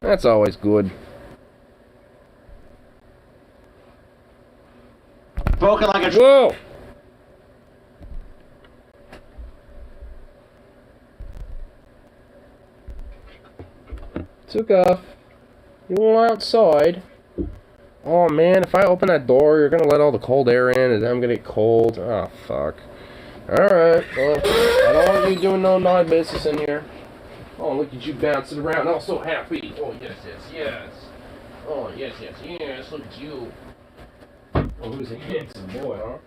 That's always good. Spoken like a Whoa! Took off. You went outside. Oh man, if I open that door, you're gonna let all the cold air in, and then I'm gonna get cold. Oh fuck. Alright, well, I don't want you doing no naughty business in here. Oh, look at you bouncing around, all so happy. Oh, yes, yes, yes. Oh, yes, yes, yes, look at you. Oh, who's a handsome boy, huh?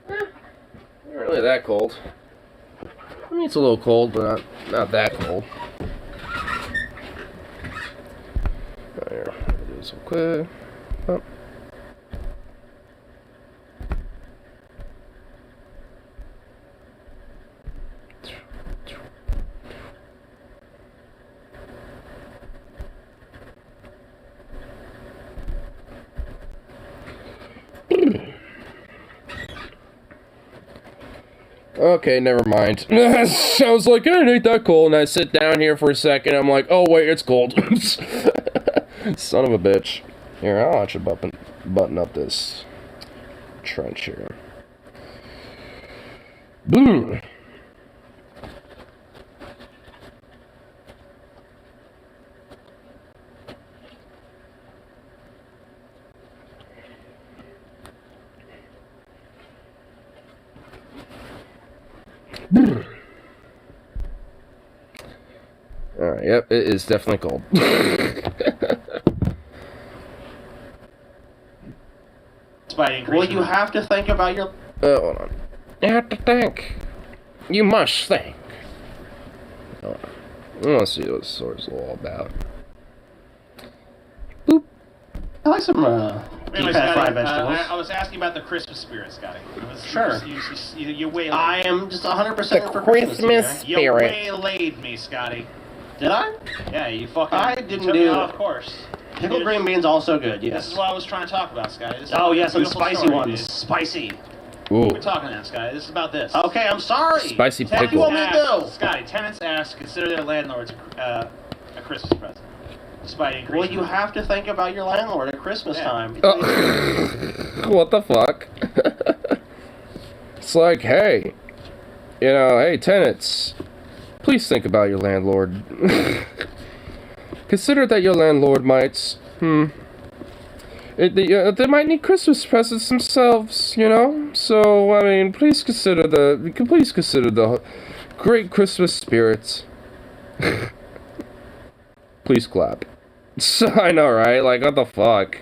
Not really that cold. I mean, it's a little cold, but not that cold. Here, do this real quick. Oh. Okay, never mind. I was like, it ain't that cold, and I sit down here for a second, I'm like, oh wait, it's cold. Son of a bitch. Here, I'll actually button up this trench here. Boom. Alright, yep, it is definitely cold. Well, you have to think about your... Hold on. You have to think. You must think. Hold on. I want to see what this sword's all about. Boop. I like some, Anyway, deep-fat Scotty, fried vegetables. I was asking about the Christmas spirit, Scotty. Sure. You waylaid. I am just 100% The for Christmas You spirit. waylaid me, Scotty. Did I? Yeah, you fucking. I didn't took do me it. off course. Pickled green beans also good, This yes. is what I was trying to talk about, Scotty. This is Oh, a yes, some beautiful spicy story, ones. dude. Spicy. Ooh. We're talking now, Scotty. This is about this. Okay, I'm sorry. Spicy What do you pickle. want me to do? Scotty, tenants asked to consider their landlords a Christmas present, despite increasing. Well, you have to think about your landlord at Christmas Yeah. time. What the fuck? It's like, hey, hey, tenants, please think about your landlord. Consider that your landlord might, they might need Christmas presents themselves, So, I mean, please consider the great Christmas spirit. Please clap. I know, right? Like, what the fuck?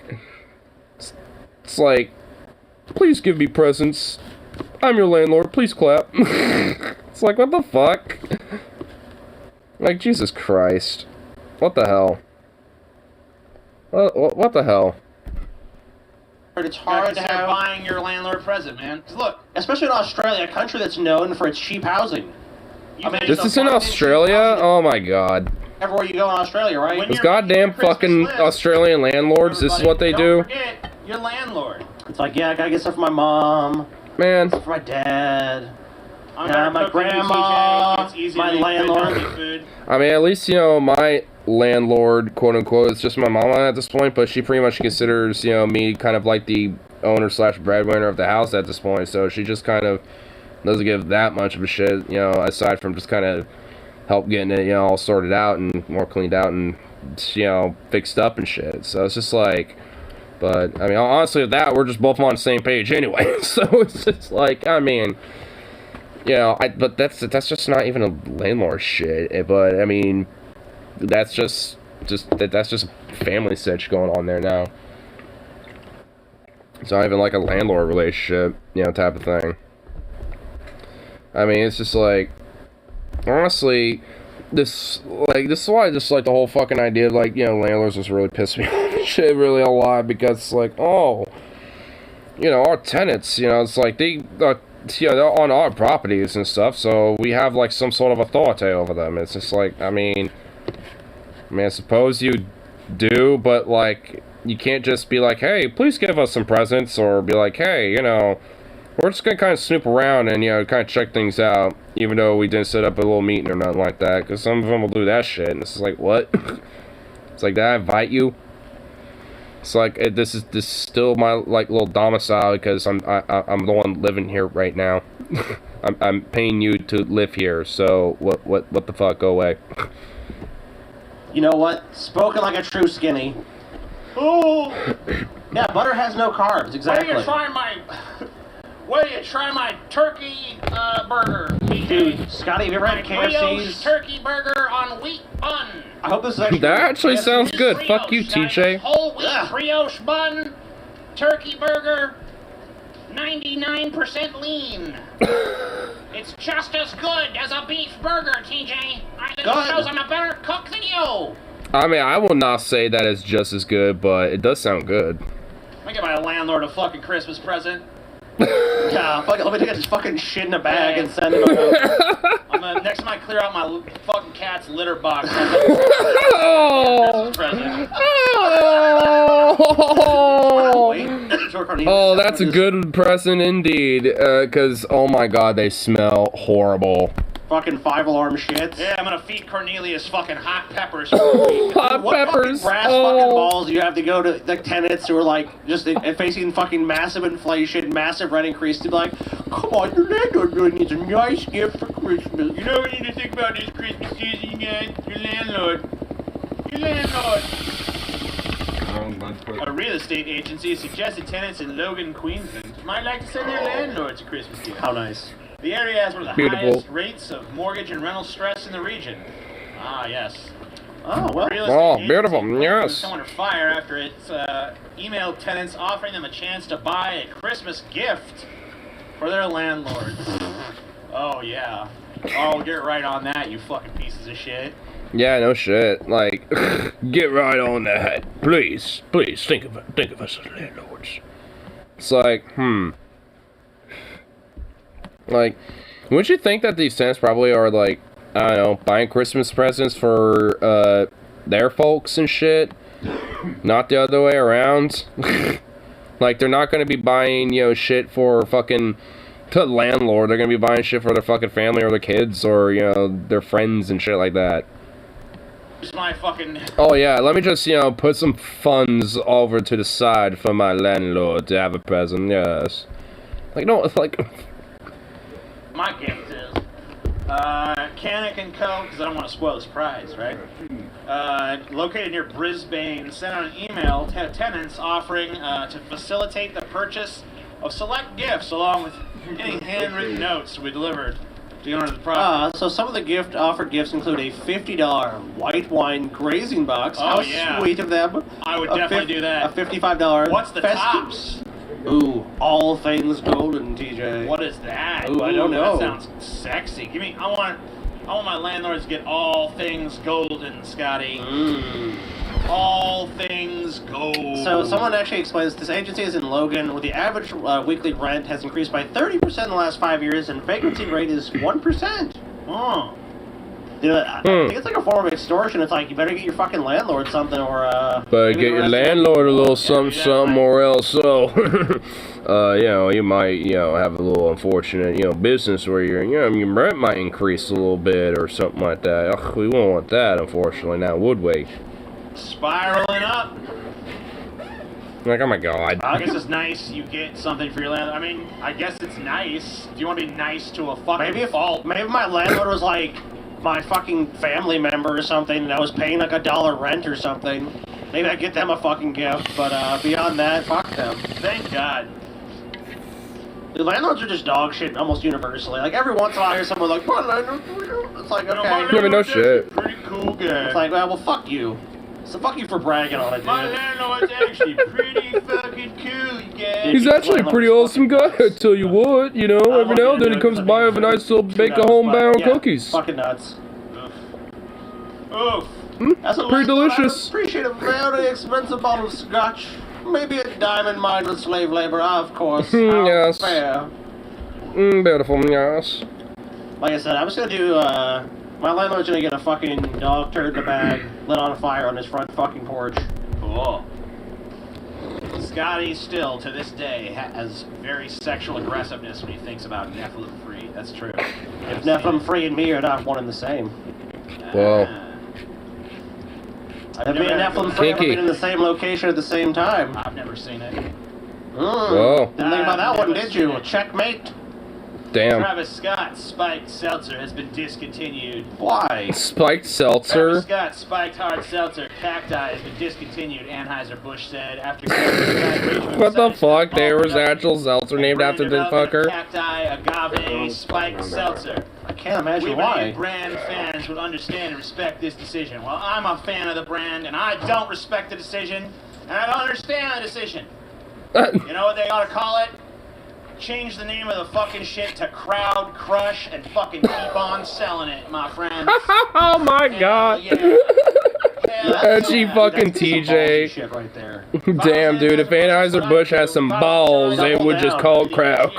It's like, please give me presents. I'm your landlord, please clap. It's like, what the fuck? Like, Jesus Christ. What the hell? What the hell? It's Hard hard to consider have... buying your landlord a present, man. 'Cause look, Especially in Australia, a country that's known for its cheap housing. you I mean, guys This don't is in find it Australia? cheap Oh my god. Everywhere you go in Australia, right? When Those you're goddamn making your fucking Christmas list, Australian landlords, this is what they do? Don't forget your landlord. It's like, yeah, I gotta get stuff for my mom, Man. stuff for my dad. I'm Yeah, better my cook than you, grandma, TJ. It's easy my to make good, landlord. healthy food. I mean, at least, my landlord, quote unquote, is just my mama at this point, but she pretty much considers, me kind of like the owner slash breadwinner of the house at this point, so she just kind of doesn't give that much of a shit, aside from just kind of help getting it, all sorted out and more cleaned out and, fixed up and shit. So it's just like, but, I mean, honestly, with that, we're just both on the same page anyway, so it's just like, I mean, but that's just not even a landlord shit, but, I mean, that's just family sitch going on there now. It's not even like a landlord relationship, type of thing. I mean, it's just like, honestly, this is why I just like the whole fucking idea of landlords just really piss me off shit really a lot, because it's like, our tenants, it's like they're on our properties and stuff, so we have like some sort of authority over them. It's just like, I mean, I suppose you do, but like, you can't just be like, hey, please give us some presents, or be like, hey, you know, we're just gonna kind of snoop around and, you know, kind of check things out, even though we didn't set up a little meeting or nothing like that, because some of them will do that shit, and it's like, what? It's like, did I invite you? It's like, this is still my, like, little domicile, because I'm the one living here right now. I'm paying you to live here, so what the fuck, go away. You know what? Spoken like a true skinny. Oh, Yeah, butter has no carbs, exactly. Where do you try my turkey burger? Dude, Scotty, have you ever had Brioche KFC's? turkey burger on wheat bun. I hope this is actually... That actually sounds good. Brioche, Fuck you, guys. TJ. Whole wheat Ugh. brioche bun, turkey burger, 99% lean. It's just as good as a beef burger, TJ. I think it Good. shows I'm a better cook than you. I mean, I will not say that it's just as good, but it does sound good. Let me get my landlord a fucking Christmas present. Yeah, fuck it, let me take this fucking shit in a bag and send him a note. Next time I clear out my fucking cat's litter box, Oh! Christmas present. Oh, that's a good present indeed. Cause oh my god, they smell horrible. Fucking 5-alarm shits. Yeah, I'm gonna feed Cornelius fucking hot peppers for a week. Hot What peppers. fucking brass fucking balls do you have to go to the tenants who are like just facing fucking massive inflation, massive rent increase to be like, come on, your landlord really needs a nice gift for Christmas. You know what you need to think about this Christmas season, guys? Your landlord. Your landlord. A real estate agency suggested tenants in Logan, Queensland might like to send their landlords a Christmas gift. How nice. The area has one of the Beautiful. highest rates of mortgage and rental stress in the region. Ah, yes. Oh, well. Real Oh, estate beautiful, agency went yes. through someone to fire after it emailed tenants offering them a chance to buy a Christmas gift for their landlords. Oh, yeah. Oh, get right on that, you fucking pieces of shit. Yeah, no shit. Like, get right on that. Please, think of us as landlords. It's like, Like, wouldn't you think that these tenants probably are like, I don't know, buying Christmas presents for their folks and shit, not the other way around? Like, they're not gonna be buying, you know, shit for fucking the landlord. They're gonna be buying shit for their fucking family or their kids or, you know, their friends and shit like that. It's my fucking... Oh yeah, let me just, you know, put some funds over to the side for my landlord to have a present, yes. Like, no, it's like... My gift is Canic & Co., because I don't want to spoil the surprise, right? Located near Brisbane, sent out an email to tenants offering to facilitate the purchase of select gifts along with any handwritten notes to be delivered to the owner of the property. So some of the offered gifts include a $50 white wine grazing box. Oh, How yeah. sweet of them. I would definitely do that. A $55 What's the festive- tops? Ooh, all things golden, TJ. What is that? Ooh, I don't know. That sounds sexy. I want my landlords to get all things golden, Scotty. All things gold. So someone actually explains this agency is in Logan, where the average weekly rent has increased by 30% in the last 5 years, and vacancy rate is 1%. Oh. Dude, I think it's like a form of extortion. It's like, you better get your fucking landlord something, or But get your landlord a little something, or else, so, you know, you might, you know, have a little unfortunate, you know, business where your rent might increase a little bit or something like that. Ugh, we won't want that, unfortunately, now would we? Spiraling up. Like, oh my god. I guess it's nice you get something for your landlord. I mean, I guess it's nice. Do you want to be nice to a fucking fault? Maybe my landlord was like my fucking family member or something, and I was paying like $1 rent or something. Maybe I'd get them a fucking gift, but beyond that, fuck them. Thank God. The landlords are just dog shit almost universally. Like, every once in a while I hear someone like, my landlord, it's like, You know, okay. my Yeah, but no landlord's shit. a pretty cool guy. It's like, well, fuck you. So fuck you for bragging on it, My dude. landlord's actually pretty fucking cool, you guys. He's actually a pretty awesome guy, I tell you what, you know, every now and then he comes by with a nice little bake of homebound cookies. Fucking nuts. Oof. As a Pretty landlord, delicious. I appreciate a very expensive bottle of scotch. Maybe a diamond mined with slave labor, of course. How Yes. fair. Beautiful, yes. Like I said, I was gonna do, my landlord's gonna get a fucking dog turd in a bag, lit on fire on his front fucking porch. Cool. Scotty still, to this day, has very sexual aggressiveness when he thinks about Nephilim Free. That's true. If Nephilim Free and me are not one and the same. Well, Have me and Nephilim Free ever Kinky. been in the same location at the same time? I've never seen it. Whoa. Didn't think about that one, Never did you? seen it. Checkmate. Damn. Travis Scott's Spiked Seltzer has been discontinued. Why? Spiked Travis seltzer? Scott's Spiked Hard Seltzer Cacti has been discontinued, Anheuser-Busch said, after collaboration What the with fuck? There was Development actual seltzer named after the development of fucker? Cacti Agave Spiked Seltzer. I can't imagine We why. believe brand fans would understand and respect this decision. Well, I'm a fan of the brand, and I don't respect the decision, and I don't understand the decision. You know what they ought to call it? Change the name of the fucking shit to Crowd Crush and fucking keep on selling it, my friends. Oh my god. Yeah. Edgy fucking That's some ballsy TJ. shit right there. Damn, dude, if Anheuser-Busch has some balls, they would just call it Crowd.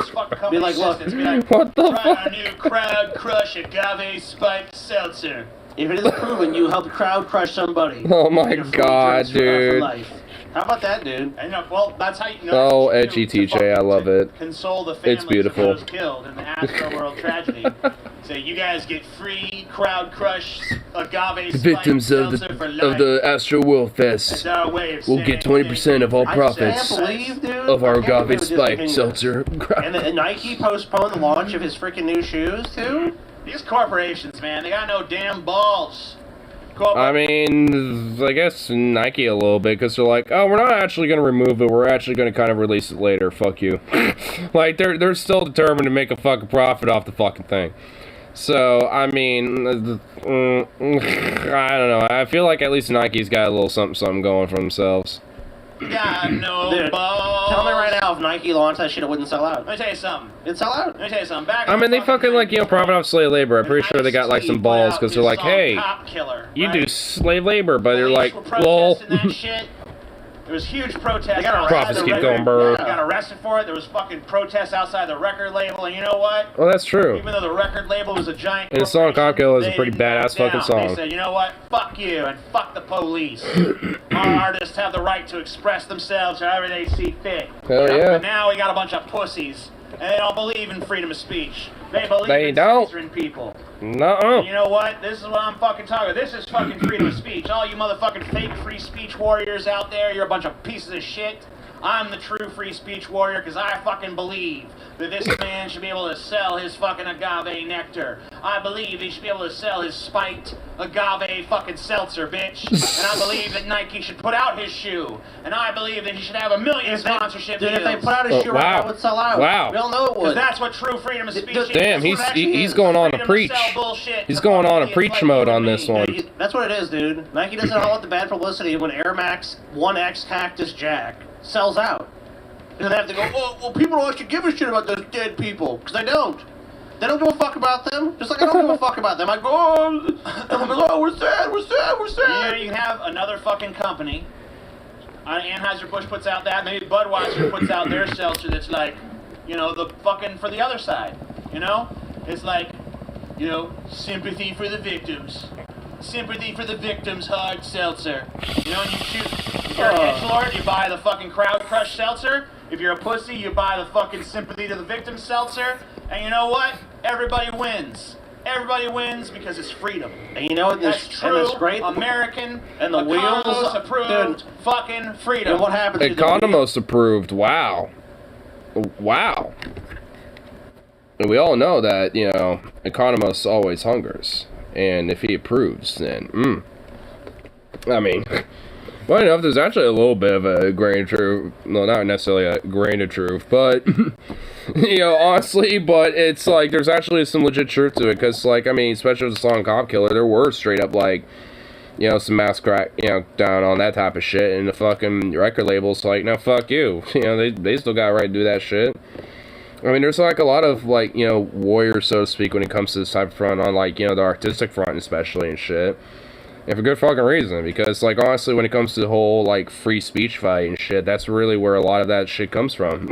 Be like, look, What the try our fuck? new Crowd Crush Agave Spiked Seltzer. If it is proven you helped crowd crush somebody. Oh my you're free god, transfer for dude. life. How about that, dude? And well, that's how you know. Oh, what you edgy do to TJ, I love to it. Console the families It's beautiful. of those killed in the Astroworld tragedy. So you guys get free Crowd Crush Agave Spiked Victims of Seltzer for the life. Astro World It's Fest our way of will saying get 20% of all I profits can't believe, dude. of our I can't believe agave it spiked discontinued. seltzer. And Nike postponed the launch of his freaking new shoes, too? These corporations, man, they got no damn balls. I mean, I guess Nike a little bit, because they're like, oh, we're not actually going to remove it, we're actually going to kind of release it later, fuck you. Like, they're still determined to make a fucking profit off the fucking thing. So, I mean, I don't know, I feel like at least Nike's got a little something going for themselves. Got no Dude, balls. tell me right now if Nike launched that shit, it wouldn't sell out. Let me tell you something. It'd sell out. Let me tell you something. Back I in mean, the they fucking, like, profit off slave labor. I'm pretty sure they got, like, some balls, because they're like, hey, Cop Killer, you right? do slave labor, but they're Police like, were lol. protesting that shit. There was huge protests. They got outside Profits the keep record- going, bro. They got arrested for it. There was fucking protests outside the record label, and you know what? Well, that's true. Even though the record label was a giant And the song corporation, Cop Killer is a they pretty didn't back badass fucking down. song. They said, you know what? Fuck you and fuck the police. Our artists have the right to express themselves however they see fit. Hell yeah. But now we got a bunch of pussies, and they don't believe in freedom of speech. They believe They in don't. censoring people. Nuh-uh. And you know what? This is what I'm fucking talking about. This is fucking freedom of speech. All you motherfucking fake free speech warriors out there, you're a bunch of pieces of shit. I'm the true free speech warrior because I fucking believe that this man should be able to sell his fucking agave nectar. I believe he should be able to sell his spiked agave fucking seltzer, bitch. And I believe that Nike should put out his shoe. And I believe that he should have 1 million sponsorship Dude, deals. if they put out a shoe right wow. now, it would sell out. Wow. We all know it Because would. that's what true freedom of speech is. Damn, That's he's what it actually he's is. going on a Freedom preach. sell bullshit He's to going on a fucking preach idiots mode like on you and this me. one. That's what it is, dude. Nike doesn't want the bad publicity when Air Max 1X Cactus Jack sells out. And then they have to go, oh, well, people don't actually give a shit about those dead people. Because they don't. They don't give a fuck about them. Just like I don't give a fuck about them. I go, oh, everyone goes, oh, we're sad, we're sad, we're You sad. know, you have another fucking company. Anheuser-Busch puts out that. Maybe Budweiser puts out their seltzer that's like, you know, the fucking for the other side. You know? It's like, you know, sympathy for the victims. Sympathy for the victims hard seltzer. You know, and you shoot. If you're a edgelord, you buy the fucking Crowd Crush seltzer. If you're a pussy, you buy the fucking sympathy to the victims seltzer. And you know what? Everybody wins. Everybody wins because it's freedom. And you know what? That's This, true. and this great American and the Economos wheels, approved dude. fucking freedom. And what happens? to the Economos approved. Wow. Wow. And we all know that, you know, Economos always hungers. And if he approves, then, I mean, well, enough, there's actually a little bit of a grain of truth. No, not necessarily a grain of truth, but, you know, honestly, but it's like, there's actually some legit truth to it. Because, like, I mean, especially with the song Cop Killer, there were straight up, like, you know, some mass crack, you know, down on that type of shit. And the fucking record label's like, no, fuck you. You know, they still got a right to do that shit. I mean, there's like a lot of, like, you know, warriors, so to speak, when it comes to this type of front, on, like, you know, the artistic front especially and shit. And for good fucking reason, because, like, honestly, when it comes to the whole, like, free speech fight and shit, that's really where a lot of that shit comes from.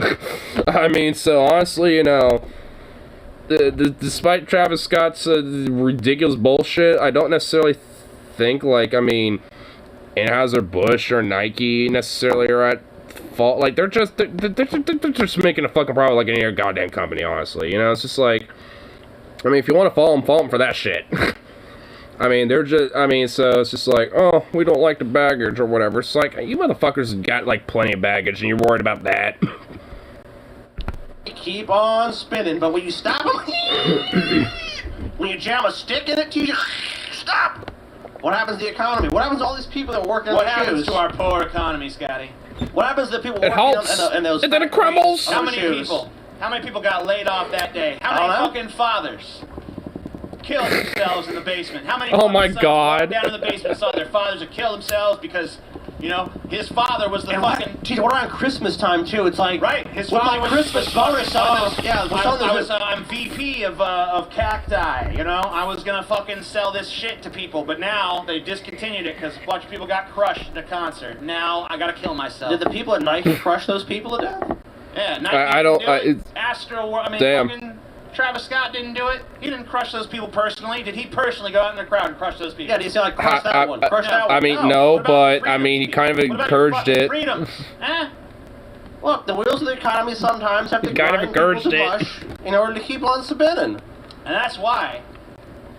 I mean, so honestly, you know, despite Travis Scott's ridiculous bullshit, I don't necessarily think, like, I mean, Anheuser-Busch or Nike necessarily are at fault. Like they're just making a fucking profit like any other goddamn company. Honestly, you know, it's just like, I mean, if you want to fault them for that shit. I mean, they're just, I mean, so it's just like, oh, we don't like the baggage or whatever. It's like, you motherfuckers got like plenty of baggage and you're worried about that. You keep on spinning, but when you stop them, when you jam a stick in it, you stop. What happens to the economy? What happens to all these people that are working What on the happens shoes? to our poor economy, Scotty? What happens to the people It working halts, on those and then it factories crumbles. on How the many shoes? people? How many people got laid off that day? How I don't many know. fucking fathers killed themselves in the basement? How many Oh fucking my sons God. walked down in the basement and saw their fathers have killed themselves because, you know, his father was the And fucking... geez, we're around Christmas time too. It's like Right, his with father my was Christmas bonus. I'm VP of Cacti, you know? I was gonna fucking sell this shit to people, but now they discontinued it because a bunch of people got crushed at the concert. Now I gotta kill myself. Did the people at Nike crush those people to death? Yeah, Nike I don't- didn't do it. it's- Astro World, I mean, Damn. fucking Travis Scott didn't do it. He didn't crush those people personally. Did he personally go out in the crowd and crush those people? Yeah, do you say like crush that one? Crush that one? I mean, What no, about but freedom I mean, he people? kind of What about encouraged fucking it. Freedom, eh? Look, the wheels of the economy sometimes have to He kind of grind people encouraged to it. push in order to keep on spinning. And that's why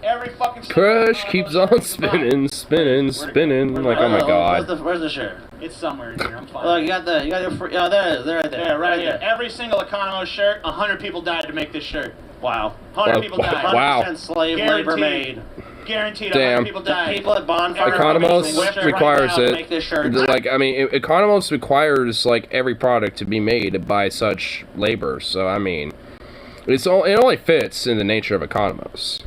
every fucking Push keeps on spinning, spinning, spinning. Like, oh my god. Where's the shirt? It's somewhere in here. I'm fine. Look, you got your free. Oh, there it is. There, right there. Yeah, right here. there. Every single Economos shirt, 100 people died to make this shirt. Wow. 100 people died. Wow. 100% slave labor Guaranteed. made. Guaranteed, Damn. 100 people The died. people at Bonfire Economos are making requires right now it. to make this shirt. Like, I mean, Economos requires like every product to be made by such labor. So I mean, it only fits in the nature of Economos.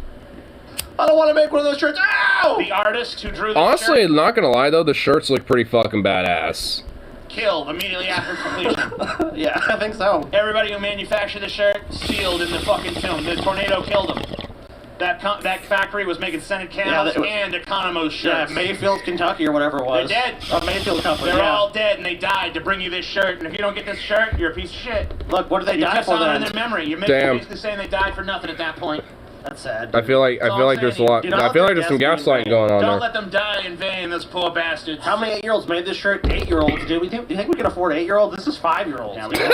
I don't want to make one of those shirts. Ow! The artist who drew this Honestly, shirt not gonna lie though, the shirts look pretty fucking badass. killed immediately after completion. Yeah, I think so. Everybody who manufactured the shirt sealed in the fucking tomb. The tornado killed them. That factory was making scented candles and Economos Yeah, shirts. Mayfield, Kentucky, or whatever it was. They're dead. Oh, Mayfield Company. They're yeah. all dead and they died to bring you this shirt. And if you don't get this shirt, you're a piece of shit. Look, what did they You're die just for honoring then? their memory. You're Damn. basically saying they died for nothing at that point. That's sad. I feel like there's a lot. Do not I feel like let there's some them gaslighting going on Don't there. let them die in vain, those poor bastards. How many 8-year-olds made this shirt? 8-year-olds. Do you think we can afford 8-year-olds? This is 5-year-olds. Yeah, we know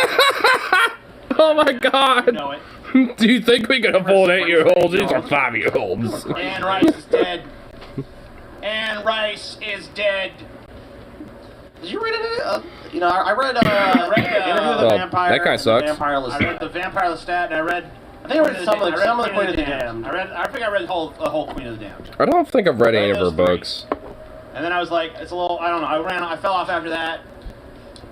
Oh my god! it. Do you think we can afford 8-year-olds? These are 5-year-olds. Anne Rice is dead. Anne Rice is dead. Did you read it? I read Interview with the Well, Vampire. that kinda sucks. Vampire I read the Vampire Lestat and I read. I think I read some of the Queen of the Damned. I think I read the whole Queen of the Damned. I don't think I've read any of her Those three. books. And then I was like, it's a little. I don't know. I fell off after that.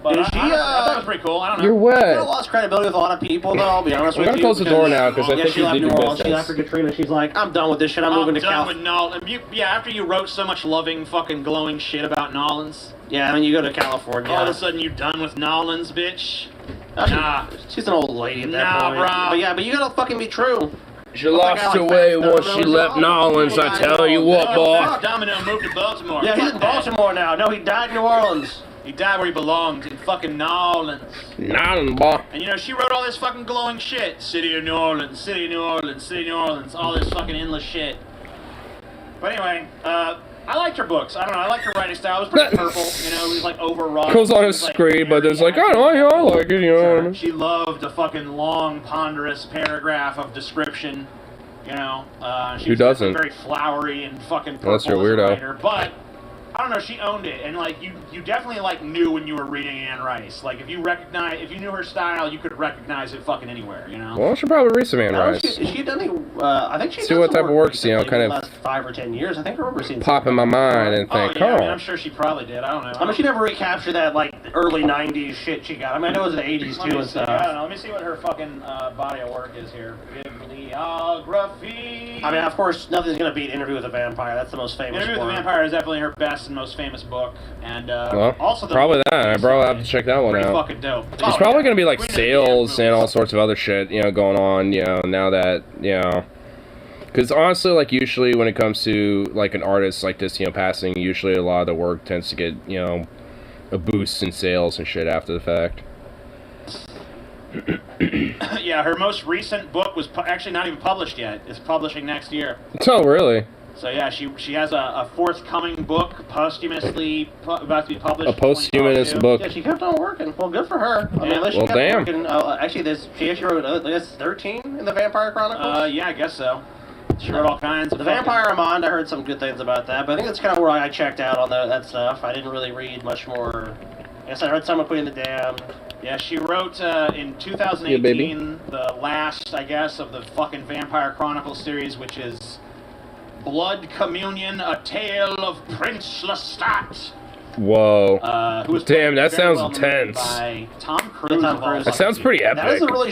But Is I she, thought it was pretty cool. I don't know. You're She wet. lost credibility with a lot of people, though. I'll be honest I'm with gonna you. close the door now because I Yeah, think she you left did New your Orleans. She business. left for Katrina. She's like, I'm done with this shit. I'm moving to done with California. Nolans. Yeah, after you wrote so much loving, fucking glowing shit about Nolans, Yeah, I mean, you go to California. all of a sudden you're done with Nolans, bitch. Oh, she- Nah. She's an old lady at that Nah, point. bro. But you gotta fucking be true. She Look, I lost like her way fat once stuff. she left Nolans, I tell you what, boy. Domino moved to Baltimore. Yeah, he's Fuck in that. Baltimore now. No, he died in New Orleans. He died where he belonged, in fucking Nolans. Nolans, boy. And you know, she wrote all this fucking glowing shit. City of New Orleans, City of New Orleans, City of New Orleans, all this fucking endless shit. But anyway, I liked her books. I don't know, I liked her writing style. It was pretty purple, you know, it was like overwrought. Goes on It a was, like, screen, but there's very like, I don't know, yeah, I like it, you know what I mean? She loved a fucking long, ponderous paragraph of description. You know, she Who was doesn't? very flowery and fucking purple Unless you're a as weirdo. writer, but I don't know, she owned it, and like you definitely like knew when you were reading Anne Rice. Like if you knew her style, you could recognize it fucking anywhere. You know. Well, I should probably read some Anne No, Rice. she done any, I think she's See done what some type of work works, you know, recently in kind the of last 5 or 10 years. I think I remember seeing Pop in my mind and Oh think, yeah, I mean, oh. I'm sure she probably did. I don't know. I mean, she never recaptured that like early '90s shit she got. I mean, I know it was the '80s Let too me and see. I stuff. don't know. Let me see what her fucking body of work is here. Bibliography. I mean, of course, nothing's gonna beat Interview with a Vampire. That's the most famous Interview with one. the Vampire is definitely her best and most famous book, and Well, also the probably that. I probably have to check that one pretty out. fucking dope. There's Oh, probably yeah. gonna be like Queen of the Damned sales and movies. all sorts of other shit, you know, going on, you know, now that, you know. Because honestly, like, usually when it comes to, like, an artist like this, you know, passing, usually a lot of the work tends to get, you know, a boost in sales and shit after the fact. Yeah, her most recent book was actually not even published yet. It's publishing next year. Oh, really? So yeah, she has a forthcoming book, posthumously about to be published. A posthumous 2022. book. Yeah, she kept on working. Well, good for her. I mean, Yeah. at least she Well, kept damn. working. Actually, she actually wrote, I guess, 13 in the Vampire Chronicles. Yeah, I guess so. She wrote all kinds of The fucking- Vampire Armand, I heard some good things about that, but I think that's kind of where I checked out on that stuff. I didn't really read much more. I guess I read some of Queen of the Damned. Yeah, she wrote in 2018 Yeah, baby. the last, I guess, of the fucking Vampire Chronicles series, which is Blood Communion: A Tale of Prince Lestat. Whoa. Who was Damn, that very sounds well narrated intense. By Tom Cruise. Tom of all Cruise. That sounds pretty That is epic. a really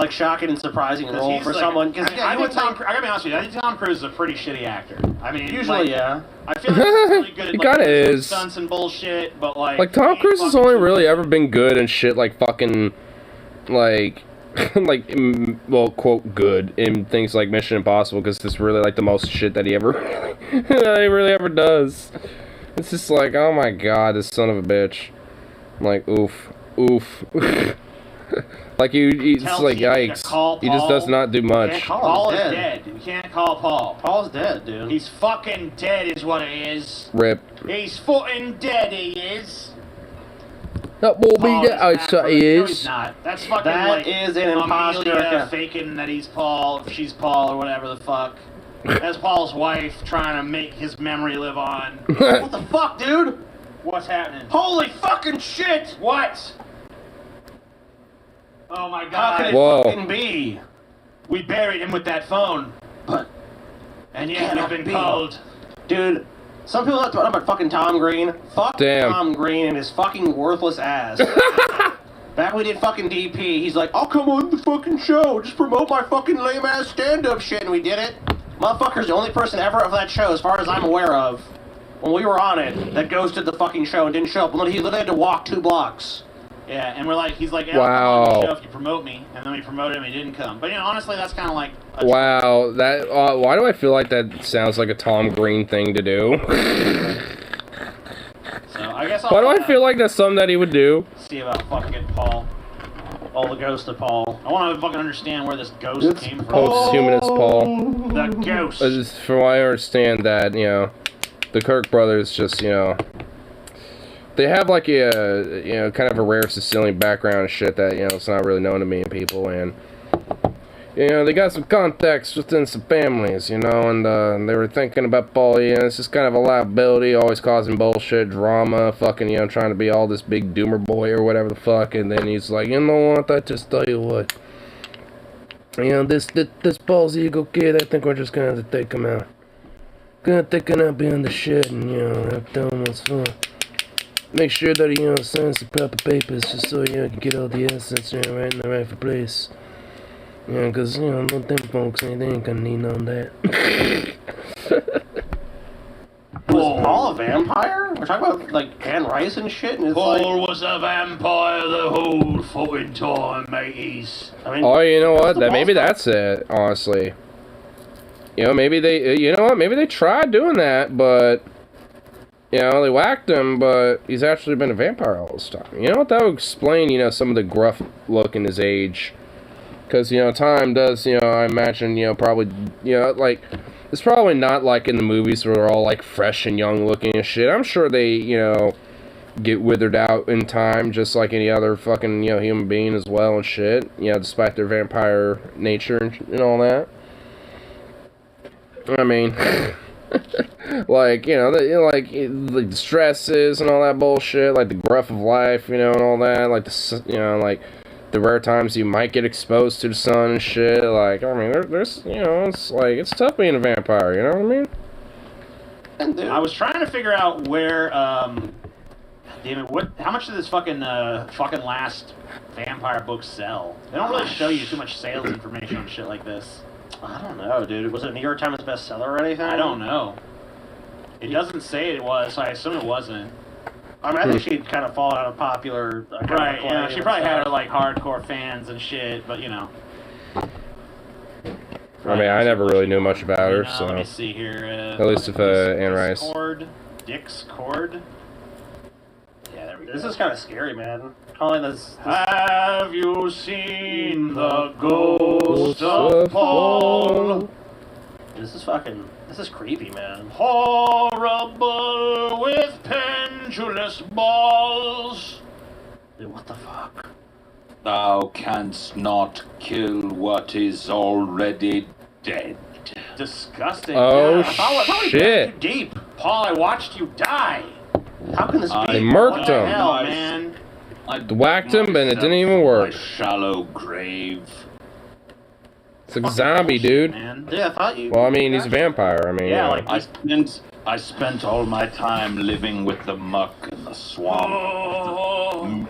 shocking and surprising 'Cause role he's for like- someone. I Because mean, I think I gotta be honest with you. I think Tom Cruise is a pretty shitty actor. I mean, usually, like, yeah. I feel like he's really good at He like, kinda doing is. stunts and bullshit, but Like, Tom Cruise has only really ever been good in shit like fucking, like, well, quote, good in things like Mission Impossible, because it's really, like, the most shit that he ever, that he really ever does. It's just like, oh my god, this son of a bitch. I'm like, oof. Like, it's Tells like, you to yikes. call He just does Paul. not do much. Can't call Paul is He's dead. You can't call Paul. Paul's dead, dude. He's fucking dead, is what it is. Rip. He's fucking dead. He is. That will Paul be the is not outside for- he No, he's is. not. That's fucking That like is an imposter. Amelia faking that he's Paul, she's Paul, or whatever the fuck. That's Paul's wife trying to make his memory live on. What the fuck, dude? What's happening? Holy fucking shit! What? Oh my How could it god. Whoa. fucking be? We buried him with that phone. But, And yet we've cannot been be. called. dude, some people have to talk about fucking Tom Green. Fuck Damn. Tom Green and his fucking worthless ass. Back when we did fucking DP, he's like, I'll come on the fucking show, just promote my fucking lame ass stand up shit, and we did it. Motherfucker's the only person ever of that show, as far as I'm aware of, when we were on it, that ghosted the fucking show and didn't show up. He literally had to walk 2 blocks. Yeah, and we're like, he's like, yeah, I'll come on Wow. the show if you promote me. And then we promoted him, he didn't come. But, you know, honestly, that's kind of like a Wow, that, why do I feel like that sounds like a Tom Green thing to do? So I guess I'll Why do I feel like that's something that he would do? see about fucking Paul. Oh, the ghost of Paul. I want to fucking understand where this ghost It's came from. Post-humanist Paul. The ghost. From what I understand that, you know, the Kirk brothers just, you know, they have like a, you know, kind of a rare Sicilian background and shit that, you know, it's not really known to many people, and, you know, they got some contacts within some families, you know, and they were thinking about Paul, you know, it's just kind of a liability, always causing bullshit, drama, fucking, you know, trying to be all this big doomer boy or whatever the fuck, and then he's like, you know what, I just tell you what, you know, this Paul's ego kid, I think we're just gonna have to take him out. Gonna take him out behind the shed and, you know, have done what's fun. Make sure that he, you know, signs the proper papers just so, you know, you can get all the assets, you know, right in the rightful place. You know, because, you know, them folks, they ain't gonna need none of that. Was Paul a vampire? We're talking about, like, Anne Rice and shit, and it's like... Paul was a vampire the whole fucking time, mateys. I mean, Oh, you know what? the That maybe Paul's that's it, honestly. You know, maybe they, you know what? Maybe they tried doing that, but, you know, they whacked him, but he's actually been a vampire all this time. You know what? That would explain, you know, some of the gruff look in his age. Because, you know, time does, you know, I imagine, you know, probably, you know, like, it's probably not like in the movies where they're all, like, fresh and young looking and shit. I'm sure they, you know, get withered out in time just like any other fucking, you know, human being as well and shit. You know, despite their vampire nature and all that. I mean, like, you know, the stresses and all that bullshit, like the gruff of life, you know, and all that, like, you know, like, the rare times you might get exposed to the sun and shit, like, I mean, there's, you know, it's, like, it's tough being a vampire, you know what I mean? dude. I was trying to figure out where, damn it, how much did this fucking last vampire book sell? They don't really show you too much sales information on shit like this. I don't know, dude. Was it a New York Times bestseller or anything? I don't know. It doesn't say it was, so I assume it wasn't. I mean, I think she'd kind of fallen out of popular. Kind Right, of you know, acclaim she and probably had stuff. like hardcore fans and shit, but you know. I mean, I never really knew much about her, Let me so. see here. At least if, Anne Rice. Discord. Yeah, there we go. This is kind of scary, man. Calling this. Have you seen the ghost of Paul? This is creepy, man. Horrible with pendulous balls. Dude, what the fuck? Thou canst not kill what is already dead. Disgusting. Oh, Yeah, I thought we shit. went too deep. Paul, I watched you die. How can this They be? murked What the him. hell, Nice. man? I Whacked him, but it didn't even myself work. in my shallow grave. It's like a zombie, dude. Man. Yeah, I thought you. Well, I mean, he's a vampire. I mean, Yeah, you know. like- I spent all my time living with the muck and the swamp, Oh,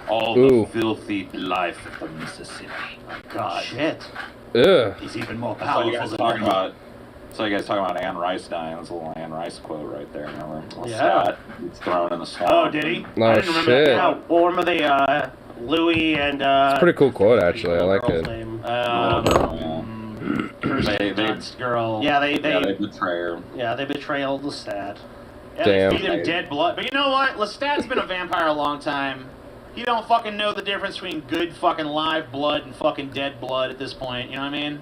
all Ooh. the filthy life of the Mississippi. God. Shit. Ugh. He's even more So you powerful guys than talking me. about? So you guys talking about Anne Rice dying? That's a little Anne Rice quote right there. Remember? Yeah. Stat, he's thrown in the swamp. Oh, did he? Oh, I didn't remember shit. that. Yeah, well, remember the Louis and It's a pretty cool quote, actually. I like girl's it. name? Kirsten They- Dunst girl. Yeah, they they betray her. betray old Lestat. Yeah, Damn. they feed him dead blood. But you know what? Lestat's been a vampire a long time. He don't fucking know the difference between good fucking live blood and fucking dead blood at this point. You know what I mean?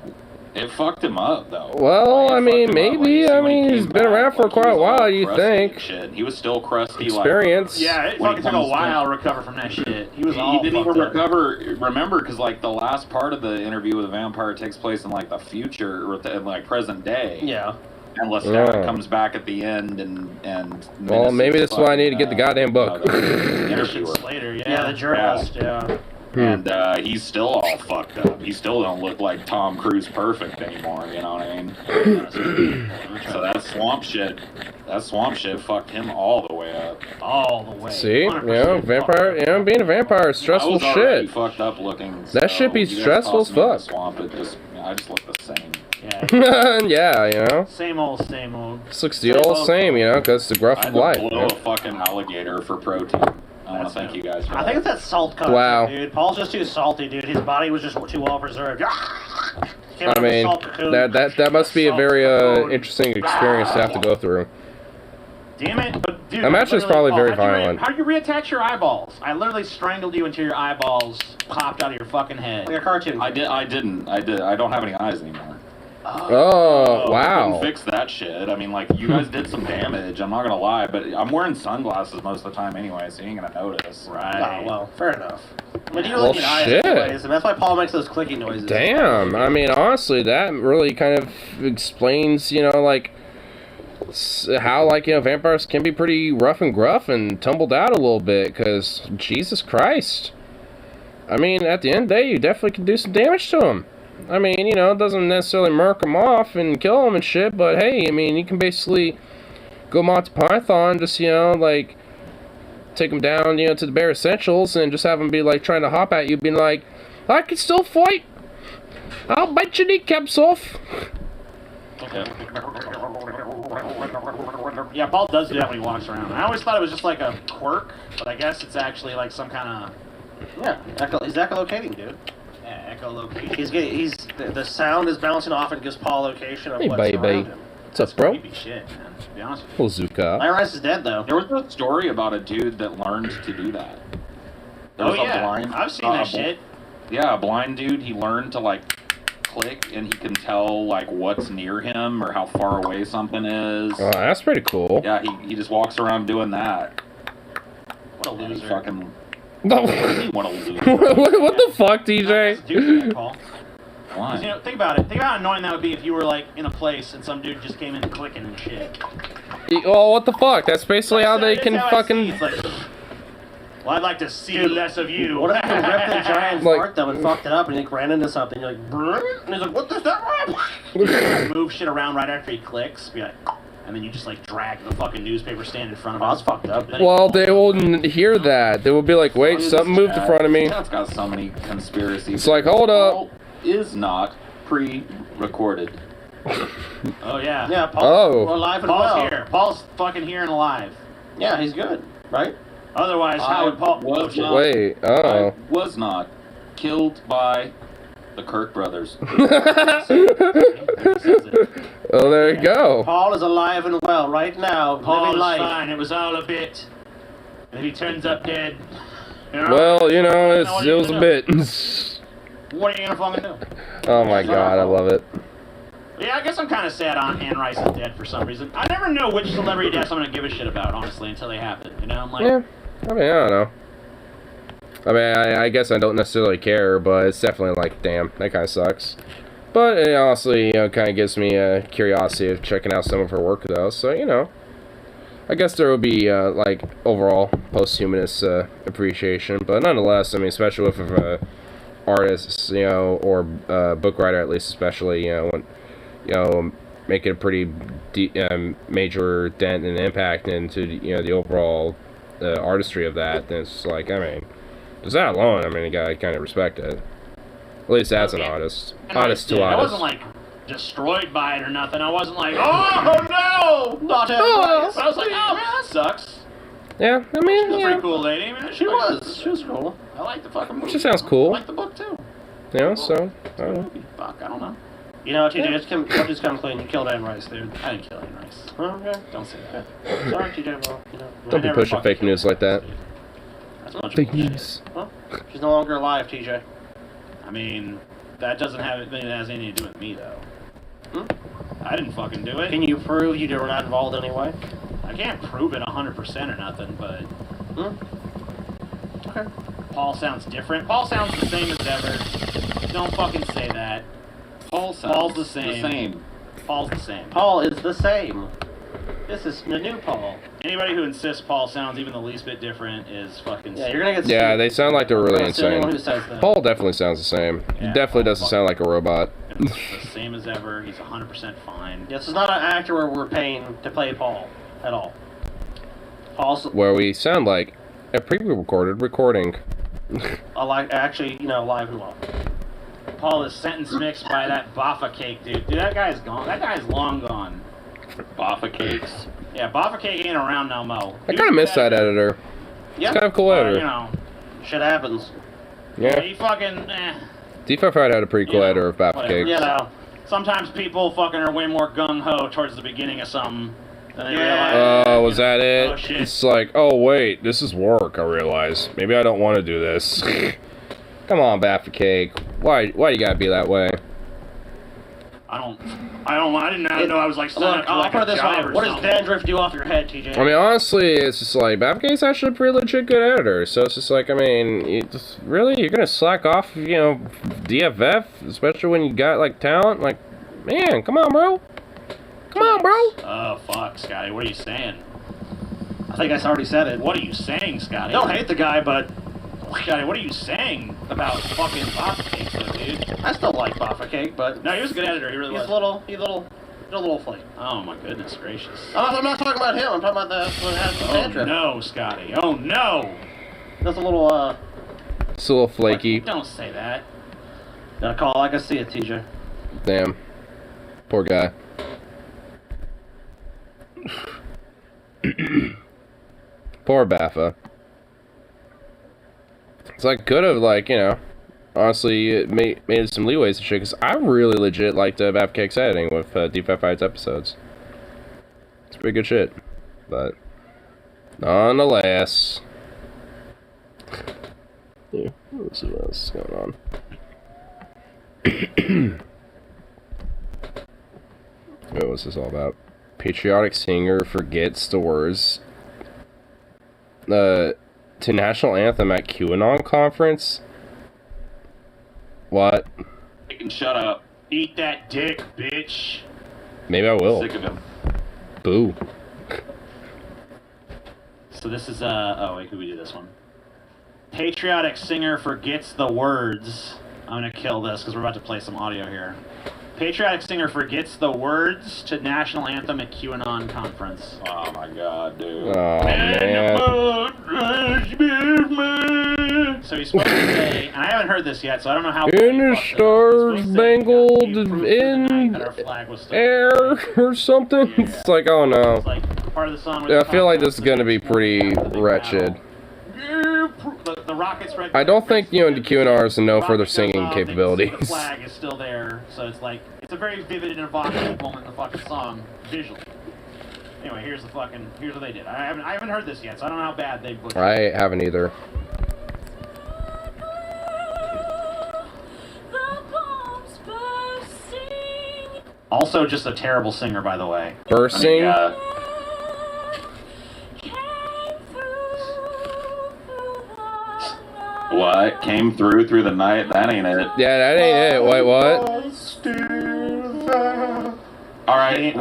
It fucked him up though. Well, It I fucked mean, him up. Like, maybe. you see I when he mean, he's came been back, around for like, he quite a was all while. You crusty think? and shit. He was still crusty. Experience. Yeah, it When fucking it took a comes to- while to recover from that shit. He was He all didn't even fucked up. recover. Remember, because like the last part of the interview with the vampire takes place in like the future or like present day. Yeah. And Lestat Oh. comes back at the end and. Well, maybe that's why I need to get the goddamn book. Christian Interviewer. Slater, yeah. Yeah, the journalist. Yeah. And he's still all fucked up. He still don't look like Tom Cruise perfect anymore. You know what I mean? So that swamp shit fucked him all the way up. all the way. See? You 100% know, vampire. You know, being a vampire is stressful I was already shit. fucked up looking. That shit be you guys stressful tossed me in as the Swamp, I just look the same. Yeah. Yeah, you know. Same old, same old. This looks the old same, you know, because it's the gruff I of had life. to you blow know? a fucking alligator for protein. I want to thank you guys for I that. think it's that salt content, Wow. dude. Paul's just too salty, dude. His body was just too well preserved. I mean, that must be a very interesting experience to have to go through. Damn it! But dude, I imagine it's literally, probably very how'd you violent. How'd you reattach your eyeballs? I literally strangled you until your eyeballs popped out of your fucking head. Like a cartoon. I didn't. I don't have any eyes anymore. Oh, I wow. couldn't fix that shit. I mean, like, you guys did some damage. I'm not gonna lie, but I'm wearing sunglasses most of the time anyway, so you ain't gonna notice. Right. Oh, well, fair enough. But you Well, look at eyes shit. anyways, and that's why Paul makes those clicking noises. Damn. I mean, honestly, that really kind of explains, you know, like, how, like, you know, vampires can be pretty rough and gruff and tumbled out a little bit, because, Jesus Christ. I mean, at the end of the day, you definitely can do some damage to them. I mean, you know, it doesn't necessarily murk them off and kill them and shit, but hey, I mean, you can basically go Monty Python, just, you know, like, take them down, you know, to the bare essentials and just have them be, like, trying to hop at you, being like, I can still fight. I'll bite your kneecaps off. Yeah, Paul does do that when he walks around. I always thought it was just like a quirk, but I guess it's actually like some kind Yeah, he's echolocating, dude. of echolocation. The sound is bouncing off and gives Paul a location of Hey, what's baby. around him. What's up, bro? Creepy shit, man. To be honest with you. Little Zuka. Iron Rice is dead, though. There was a story about a dude that learned to do that. There Oh was a yeah, blind- I've seen a that bl- shit. Yeah, a blind dude. He learned to like click, and he can tell like what's near him or how far away something is. Oh, that's pretty cool. Yeah, he just walks around doing that. What a And he loser. fucking what what a loser. the fuck, DJ? Dude, that, Paul. 'Cause, Why? you know, think about it. Think about how annoying that would be if you were like in a place and some dude just came in clicking and shit. Oh, what the fuck? That's basically how they That's can how I fucking... see it. It's like, well, I'd like to see Dude, less of you. What if he ripped a giant Like- fart, though, and fucked it up, and he like, ran into something? You're like, "Brrr," and he's like, what the that? Move shit around right after he clicks, be like, and then you just like drag the fucking newspaper stand in front of Oh, him. that's fucked up. Then it- Well, they wouldn't hear that. They would be like, wait, something moved in front of me. That's got so many conspiracies. It's like, hold up. Paul is not pre-recorded. Oh yeah. Yeah, Paul's Oh. alive and Paul's well. here. Paul's fucking here and alive. Yeah, he's good, right? Otherwise, how would Paul? was Oh, shit. not- Wait, oh. I was not killed by the Kirk brothers. Oh, there you go. Paul is alive and well right now, Paul's living life. fine. It was all a bit. And he turns up dead. You know? Well, you know, it What are you was a gonna bit. do? What are you gonna fucking do? Oh my god, I love it. Yeah, I guess I'm kind of sad on Anne Rice is dead for some reason. I never know which celebrity deaths I'm gonna give a shit about, honestly, until they happen. You know, I'm like, Yeah, I mean, I don't know. I mean, I guess I don't necessarily care, but it's definitely like, damn, that kind of sucks. But it honestly, you know, kind of gives me a curiosity of checking out some of her work, though. So, you know, I guess there will be, like, overall posthumous appreciation. But nonetheless, I mean, especially with artists, you know, or book writer at least, especially, you know, when, you know, making a pretty major dent and impact into, you know, the overall artistry of that, then it's like, I mean, just that alone, I mean, you gotta kind of respect it. At least as an artist. Artist to I artist. wasn't like destroyed by it or nothing. I wasn't like, oh no, not Anne Rice. I was like, oh man, that sucks. Yeah, I mean, She's a yeah. pretty cool lady. I mean, She was cool. I like the fucking movie. She sounds cool. I like the book too. You know, so, I don't know. Fuck, I don't know. You know, TJ, I'll just come clean. You killed Anne Rice, dude. I didn't kill Anne Rice. Oh, okay. Don't say that. Sorry, TJ. Well, you know. Don't be never pushing fucking fake killed news Anne like that. Rice, dude. That's a bunch Fake of bullshit. news. Well, she's no longer alive, TJ. I mean, that doesn't have it has anything to do with me though. I didn't fucking do it. Can you prove you were not involved anyway? I can't prove it 100% or nothing, but Okay. Paul sounds different. Paul sounds the same as ever. Don't fucking say that. Paul's the same. Paul's the same. Paul is the same. This is the new Paul. Anybody who insists Paul sounds even the least bit different is fucking. Yeah, you're gonna get. Yeah, they sound like they're really That's the only one who insane. says that. Paul definitely sounds the same. He Yeah, definitely Paul doesn't sound like a robot. the same as ever. He's 100% fine. This is not an actor where we're paying to play Paul at all. Paul's Where we sound like a pre-recorded recording. actually, you know, live and well. Paul is sentence mixed by that Baffa cake, dude. Dude, that guy's gone. That guy's long gone. Baffa cakes. Yeah, Baffa cake ain't around no mo. I kind of miss that editor. Yeah, It's kind of cool You editor. know, shit happens. Yeah. he fucking. D5 had a pretty cool Yeah, editor of Baffa whatever. Cakes. You know. Sometimes people fucking are way more gung ho towards the beginning of something than they Yeah. realize. Oh, was that it? Oh, shit. It's like, oh wait, this is work, I realize. Maybe I don't want to do this. Come on, Baffa Cake. Why you gotta be that way? I didn't know I was like signed Look, up to I'll like put a it this way. job or What does something. dandruff do off your head, TJ? I mean, honestly, it's just like, Baffa Cake's actually a pretty legit good editor, so it's just like, I mean, you're gonna slack off, you know, DFF, especially when you got, like, talent? Like, man, come on, bro. Come on, bro. Oh fuck, Scotty, what are you saying? I think I already said it. What are you saying, Scotty? I don't hate the guy, but Scotty, what are you saying about fucking Baffa Cakes, though, dude? I still like Baffa Cake, but No, he was a good editor. He really he's was. a little flake. Oh my goodness gracious. I'm not talking about him. I'm talking about the one that has the Oh dandruff. no, Scotty. Oh no. That's a little It's a little flaky. Don't say that. gotta call it like I see it, TJ. Damn. Poor guy. Poor Baffa. It's like, could have, like, you know, honestly made some leeways and shit, because I really legit liked Baffa Cake's editing with D55's episodes. It's pretty good shit. But, nonetheless. Yeah, let's see what else is going on. What was this all about? Patriotic singer forgets the words to national anthem at QAnon conference. What? You can shut up. Eat that dick, bitch. Maybe I will. Sick of him. Boo. So this is oh wait, could we do this one? Patriotic singer forgets the words. I'm gonna kill this because we're about to play some audio here. Patriotic singer forgets the words to national anthem at QAnon conference. Oh my god, dude. Oh man. So he's supposed to say, and I haven't heard this yet, so I don't know how. In the stars spangled in that our flag was still air or something. Yeah. It's like, oh no. It's like part of the song. where Yeah, I they feel talk like about this is gonna be pretty the wretched. The rockets right. I don't think, you know, the QNRs have no rocket further goes singing off, they can see capabilities. The flag is still there, so it's like it's a very vivid and evocative moment in the fucking song visually. Anyway, here's what they did. I haven't heard this yet, so I don't know how bad they butchered. I haven't either. Also, just a terrible singer, by the way. Bursting? What? Came through the night? That ain't it. Yeah, that ain't it. Wait, what? Alright,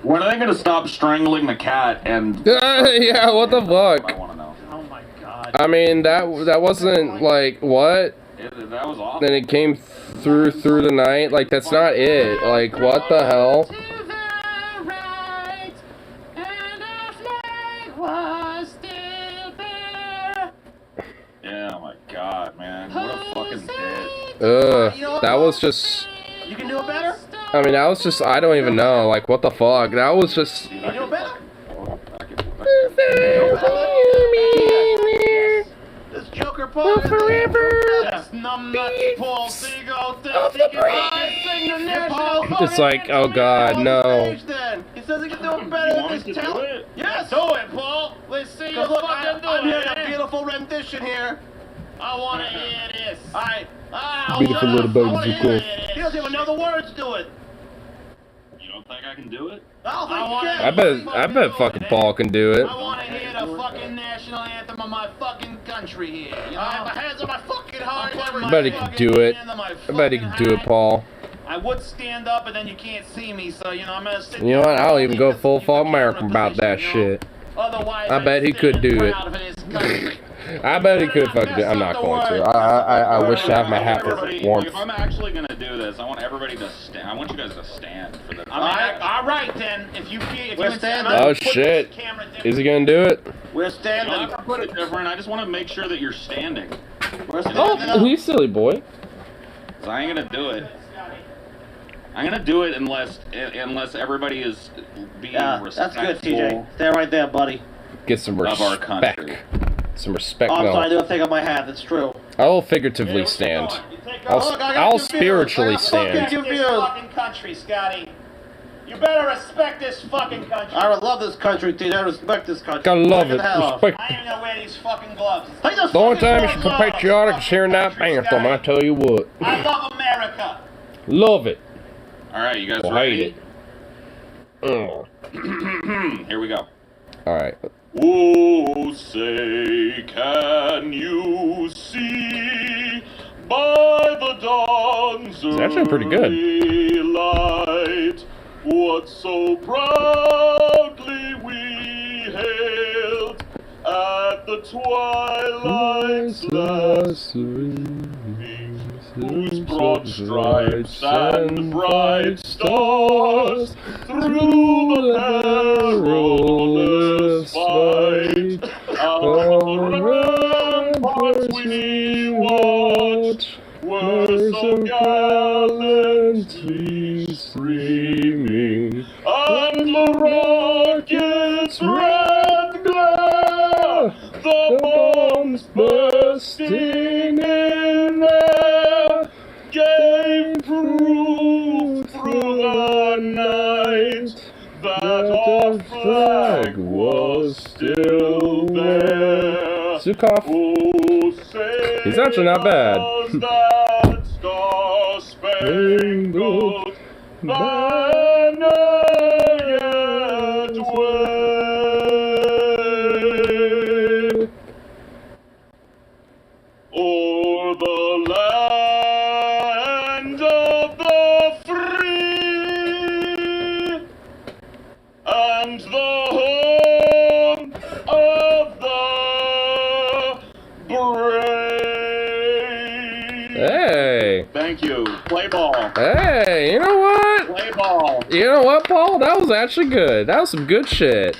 when are they gonna stop strangling the cat and... Yeah, what the I fuck? wanna know. Oh my god. I mean, that wasn't, like, what? That was awful. Then it came through the night? Like, that's not it. Like, what the hell? Yeah, oh my god, man. What a fucking hit. Ugh, that was just... You can do it better? I mean, that was just... I don't even know. Like, what the fuck? That was just... You can do it better? This Joker part is It's like, oh god, no. He says he can do it better than this talent. Yes, do it, Paul. Let's see you fucking do it. I'm hearing a beautiful rendition here. I want to hear this. All right. Beautiful little baby, of course. He doesn't even know the words to it. You don't think I can do it? I bet fucking Paul can do it. I want to hear the fucking national anthem of my fucking country here. You know, I have my hands on my fucking heart. I bet he can do it. I bet he can do it, Paul. I would stand up, but then you can't see me, so, you know, I'm gonna sit You know what? down. I'll even go full American about that Position, shit. Otherwise, I bet he could do it. I bet he could fucking do it. I'm not going to. I wish to have my hat for warmth. If I'm actually gonna do this, I want everybody to stand. I want you guys to stand for this. All right, then. If you feel, if We're you standing. Oh shit. Is he gonna do it? We're You don't standing. have to put it different. I just want to make sure that you're standing. We're standing. Oh, he's silly boy. 'Cause I ain't gonna do it. I'm gonna do it unless everybody is being Yeah, respectful. that's good, TJ. Stay right there, buddy. Get some Of our respect. country. Some respect. Oh, I'm sorry, I No, do a thing on my hat. That's true. I will figuratively stand. I'll spiritually stand. This fucking country, Scotty. You better respect this fucking country. I love this country, TJ. I respect this country. Gotta love Look it. at the hell. Respect. I ain't gonna wear these fucking gloves. Take those The only fucking time you should gloves feel off. patriotic is hearing that anthem. I tell you what. I love America. Love it. All right, you guys Or ready? hate it. Here we go. All right. Oh, say, can you see by the dawn's It's actually pretty good. early light what so proudly we hailed at the twilight's last gleaming, whose broad stripes and bright stars through the perilous fight our ramparts we watched were so gallantly streaming, and the rocket's red glare, the bombs bursting in air, gave proof through the night that our flag was still there. Zukov. Oh, say He's actually not bad. does that star-spangled banner yet wave o'er the land of the free and the home of the brave. Hey. Thank you. Play ball. Hey. You know what? Play ball. You know what, Paul? That was actually good. That was some good shit.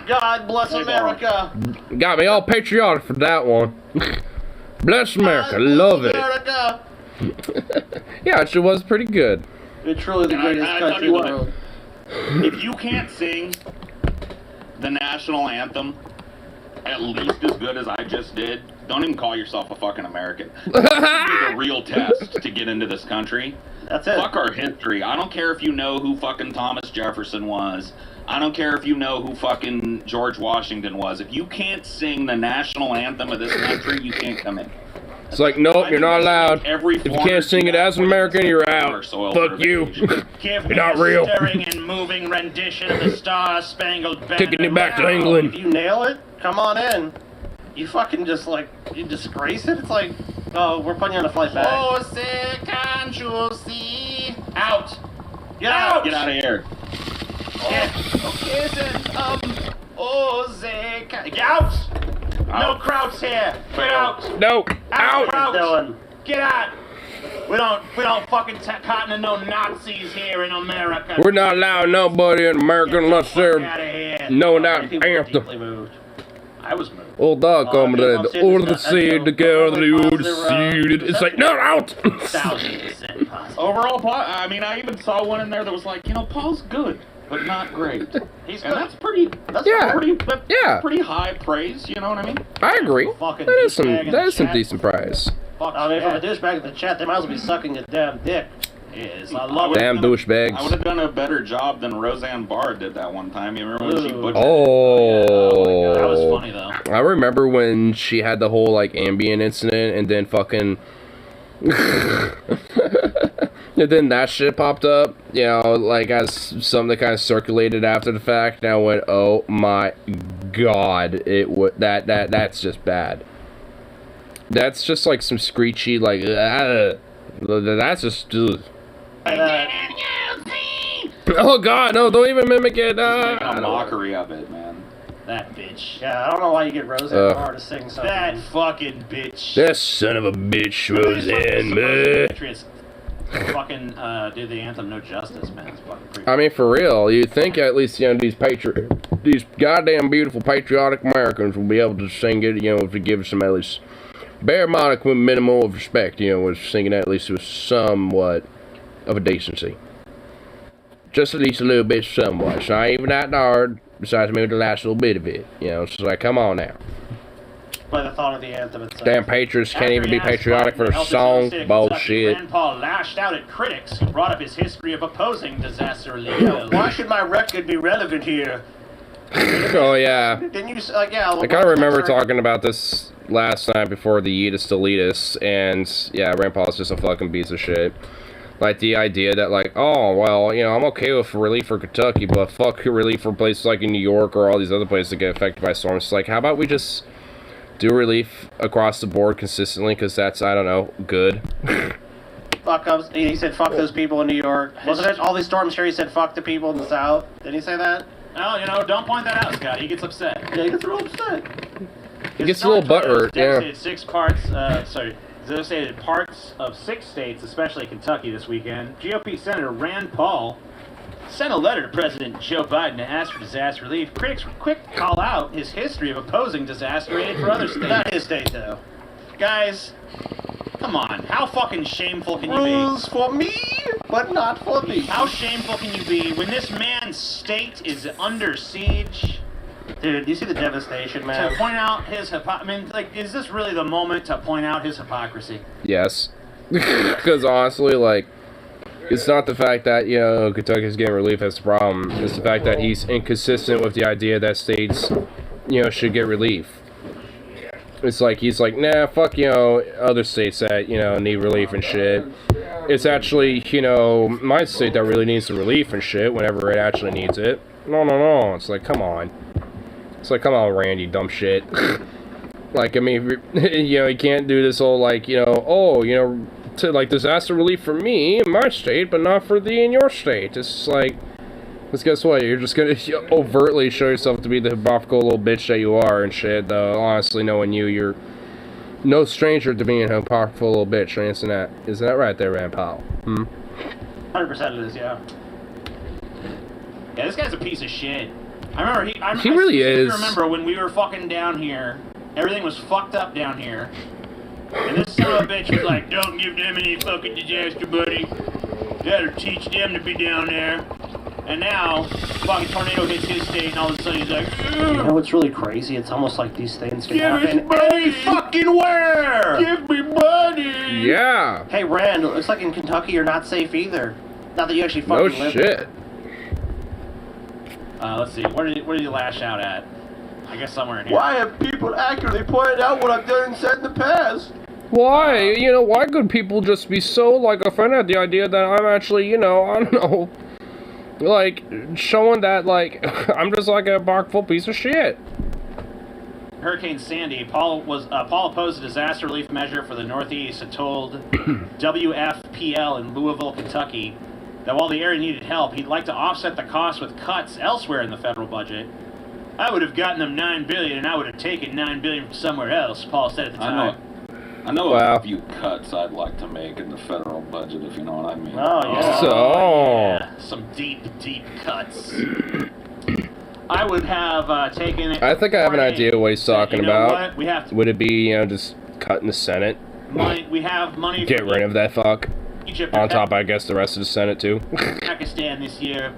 God bless America. Got me all patriotic for that one. Bless America. Love it. America. Yeah, it sure was pretty good. You're truly the And greatest I tell country you in the what. world. If you can't sing the national anthem at least as good as I just did, don't even call yourself a fucking American. This is the real test to get into this country. That's it. Fuck our history. I don't care if you know who fucking Thomas Jefferson was. I don't care if you know who fucking George Washington was. If you can't sing the national anthem of this country, you can't come in. It's like, nope, you're not allowed. Every If you can't sing it as an American, you're out. Fuck you. Give You're me not a real. stirring and moving rendition of the Star-Spangled Banner. Taking it back to now. If England. you nail it, come on in. You fucking just like, you disgrace it? It's like, oh, we're putting you on a flight back. Jose, can't you see? Out. Get out! Get out of here. Okay, then, Jose, get out. No Out. Krauts here. Get out. No, out. Krauts. Dylan. Get out. We don't fucking cotton to no Nazis here in America. We're not allowing nobody in America unless Get they're out of here. knowing Many that people are anthem. deeply moved. I was moved. Old dog come to people the say order the this, seed together, the order the seed. It's like, no, out. 1,000% positive. Overall, I mean, I even saw one in there that was like, Paul's good, but not great. He's And good. that's pretty. That's Yeah. that's Yeah. pretty high praise. You know what I mean? I agree. Fucking That is some douchebag in that the is some chat. decent prize. Fuck I mean, from a yeah. douchebag in the chat, they might as well be sucking a damn dick. Is. I love Damn it. I would douchebags. have done a better job than Roseanne Barr did that one time. You remember when she Ooh. butchered? Oh. That was funny though. I remember when she had the whole like Ambien incident, and then fucking, and then that shit popped up. You know, like as something that kind of circulated after the fact. And I went, oh my god, it would that's just bad. That's just like some screechy like. That's just. Ugh. Oh god, no! Don't even mimic it. Make a mockery of it, man. That bitch. Yeah, I don't know why you get Roseanne Barr to sing something. That fucking bitch. That son of a bitch, Roseanne. The Man. Patriots fucking do the anthem no justice, man. It's fucking creepy. I mean, for real, you'd think at least, you know, these goddamn beautiful patriotic Americans will be able to sing it, you know, to give some at least bare minimal of respect, you know, with singing at least with somewhat of a decency. Just at least a little bit somewhat. It's not even that hard, besides maybe the last little bit of it. You know, it's like, come on now. By the thought of the anthem itself. Damn patriots can't even be patriotic for a song. Bullshit. Rand Paul lashed out at critics who brought up his history of opposing disaster relief. Why should my record be relevant here? Oh, yeah. Didn't you like, yeah. I kind of remember talking about this last night before the Yeetus Deletus, and yeah, Rand Paul's just a fucking piece of shit. Like, the idea that, like, oh, well, you know, I'm okay with relief for Kentucky, but fuck relief for places like in New York or all these other places that get affected by storms. It's like, how about we just do relief across the board consistently, because that's, I don't know, good. Fuck us. He said fuck those people in New York. Wasn't it all these storms here? He said fuck the people in the South. Didn't he say that? Oh, you know, don't point that out, Scott. He gets upset. Yeah, he gets real upset. It gets a little butthurt, yeah. Devastated parts of 6 states, especially Kentucky this weekend. GOP Senator Rand Paul sent a letter to President Joe Biden to ask for disaster relief. Critics were quick to call out his history of opposing disaster aid for other states. Not his state, though. Guys, come on. How fucking shameful can you be? Rules for me, but not for thee. How shameful can you be when this man's state is under siege? Dude, do you see the devastation, To man? point out his I mean, like, is this really the moment to point out his hypocrisy? Yes. Because honestly, like, it's not the fact that, you know, Kentucky's getting relief that's the problem. It's the fact that he's inconsistent with the idea that states, you know, should get relief. It's like, he's like, nah, fuck, you know, other states that, you know, need relief and shit. It's actually, you know, my state that really needs the relief and shit whenever it actually needs it. No. It's like, come on. It's like, come on, Randy, dumb shit. Like, I mean, you know, you can't do this whole, like, you know, oh, you know, to, like, disaster relief for me in my state, but not for thee in your state. It's just like, because guess what? You're just gonna overtly show yourself to be the hypocritical little bitch that you are and shit, though, honestly, knowing you, you're no stranger to being a hypocritical little bitch. Isn't that right there, Rand Paul? 100% it is, yeah. Yeah, this guy's a piece of shit. I remember He really is. I remember when we were fucking down here, everything was fucked up down here. And this son of a bitch was like, don't give them any fucking disaster, buddy. Gotta teach them to be down there. And now, fucking tornado hits his state, and all of a sudden he's like, You know what's really crazy? It's almost like these things can give happen. us money fucking where? Give me money! Yeah. Hey, Rand, it looks like in Kentucky you're not safe either. Not that you actually No fucking live shit. there. Let's see, where did you lash out at? I guess somewhere in here. Why have people accurately pointed out what I've done and said in the past? Why? You know, why could people just be so, like, offended at the idea that I'm actually, you know, I don't know, like, showing that, like, I'm just like a barkful piece of shit. Hurricane Sandy, Paul opposed a disaster relief measure for the Northeast and told WFPL in Louisville, Kentucky, that while the area needed help, he'd like to offset the cost with cuts elsewhere in the federal budget. I would have gotten them $9 billion, and I would have taken $9 billion from somewhere else, Paul said at the time. I know Wow. a few cuts I'd like to make in the federal budget, if you know what I mean. Oh, yeah. So, Yeah, some deep, deep cuts. I would have taken it. I think I have an idea what he's talking you know about. What? We have Would it be, you know, just cutting the Senate? money. We have money. Get rid of that fuck. Egypt On top, I guess, the rest of the Senate, too. Pakistan this year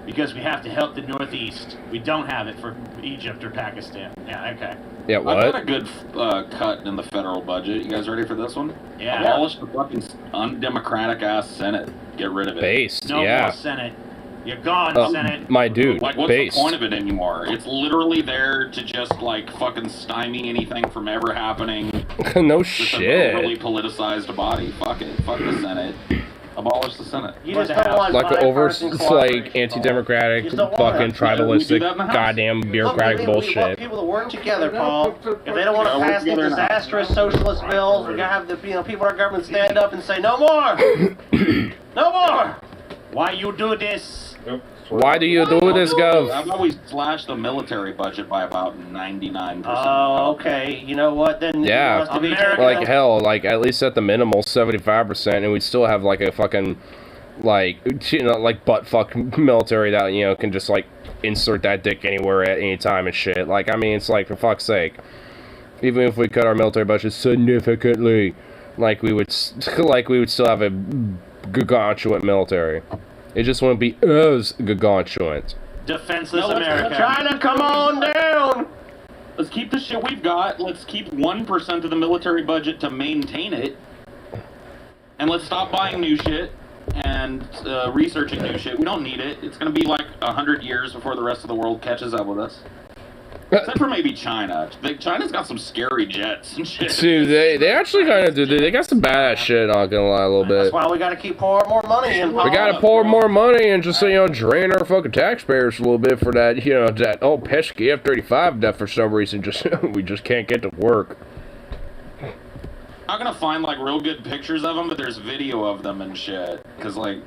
because we have to help the Northeast. We don't have it for Egypt or Pakistan. Yeah, okay. Yeah, I've got a what? good cut in the federal budget. You guys ready for this one? Yeah. Abolish the fucking undemocratic ass Senate. Get rid of it. Based, No yeah. more Senate. You're gone, Senate. My dude, Like, what's based. the point of it anymore? It's literally there to just, like, fucking stymie anything from ever happening. No Just an overly shit. politicized body. Fuck it. Fuck the Senate. Abolish the Senate. You just don't want Like the over, bipartisan like, cooperation. anti-democratic, You just don't want fucking it. Yeah, we do tribalistic, that in the House. goddamn Look, bureaucratic we want bullshit. people to work together, Paul. If they don't want Yeah, to work pass these together now. disastrous socialist bills, we gotta have the people in our government stand up and say, no more! No more! Why you do this? Why do you do this, How Gov? about we slash the military budget by about 99%? Oh, okay. You know what? Then Yeah. you must have been America- taking Like, hell, like, at least at the minimal, 75%, and we'd still have, like, a fucking, like, you know, like, butt-fuck military that, you know, can just, like, insert that dick anywhere at any time and shit. Like, I mean, it's like, for fuck's sake. Even if we cut our military budget significantly, like, we would still have a gargantuan military. It just wouldn't be as gargantuan. Defenseless No, let's- America. China, come on down! Let's keep the shit we've got. Let's keep 1% of the military budget to maintain it. And let's stop buying new shit and researching new shit. We don't need it. It's going to be like 100 years before the rest of the world catches up with us. Except for maybe China. China's got some scary jets and shit. Dude, they actually kind of do. They got some badass shit, not gonna lie, a little That's bit. why we gotta keep pouring more money in, Paul. We gotta pour more money and just, you know, drain our fucking taxpayers a little bit for that, you know, that pesky F-35 that for some reason just we just can't get to work. I'm not going to find like real good pictures of them, but there's video of them and shit. Because like,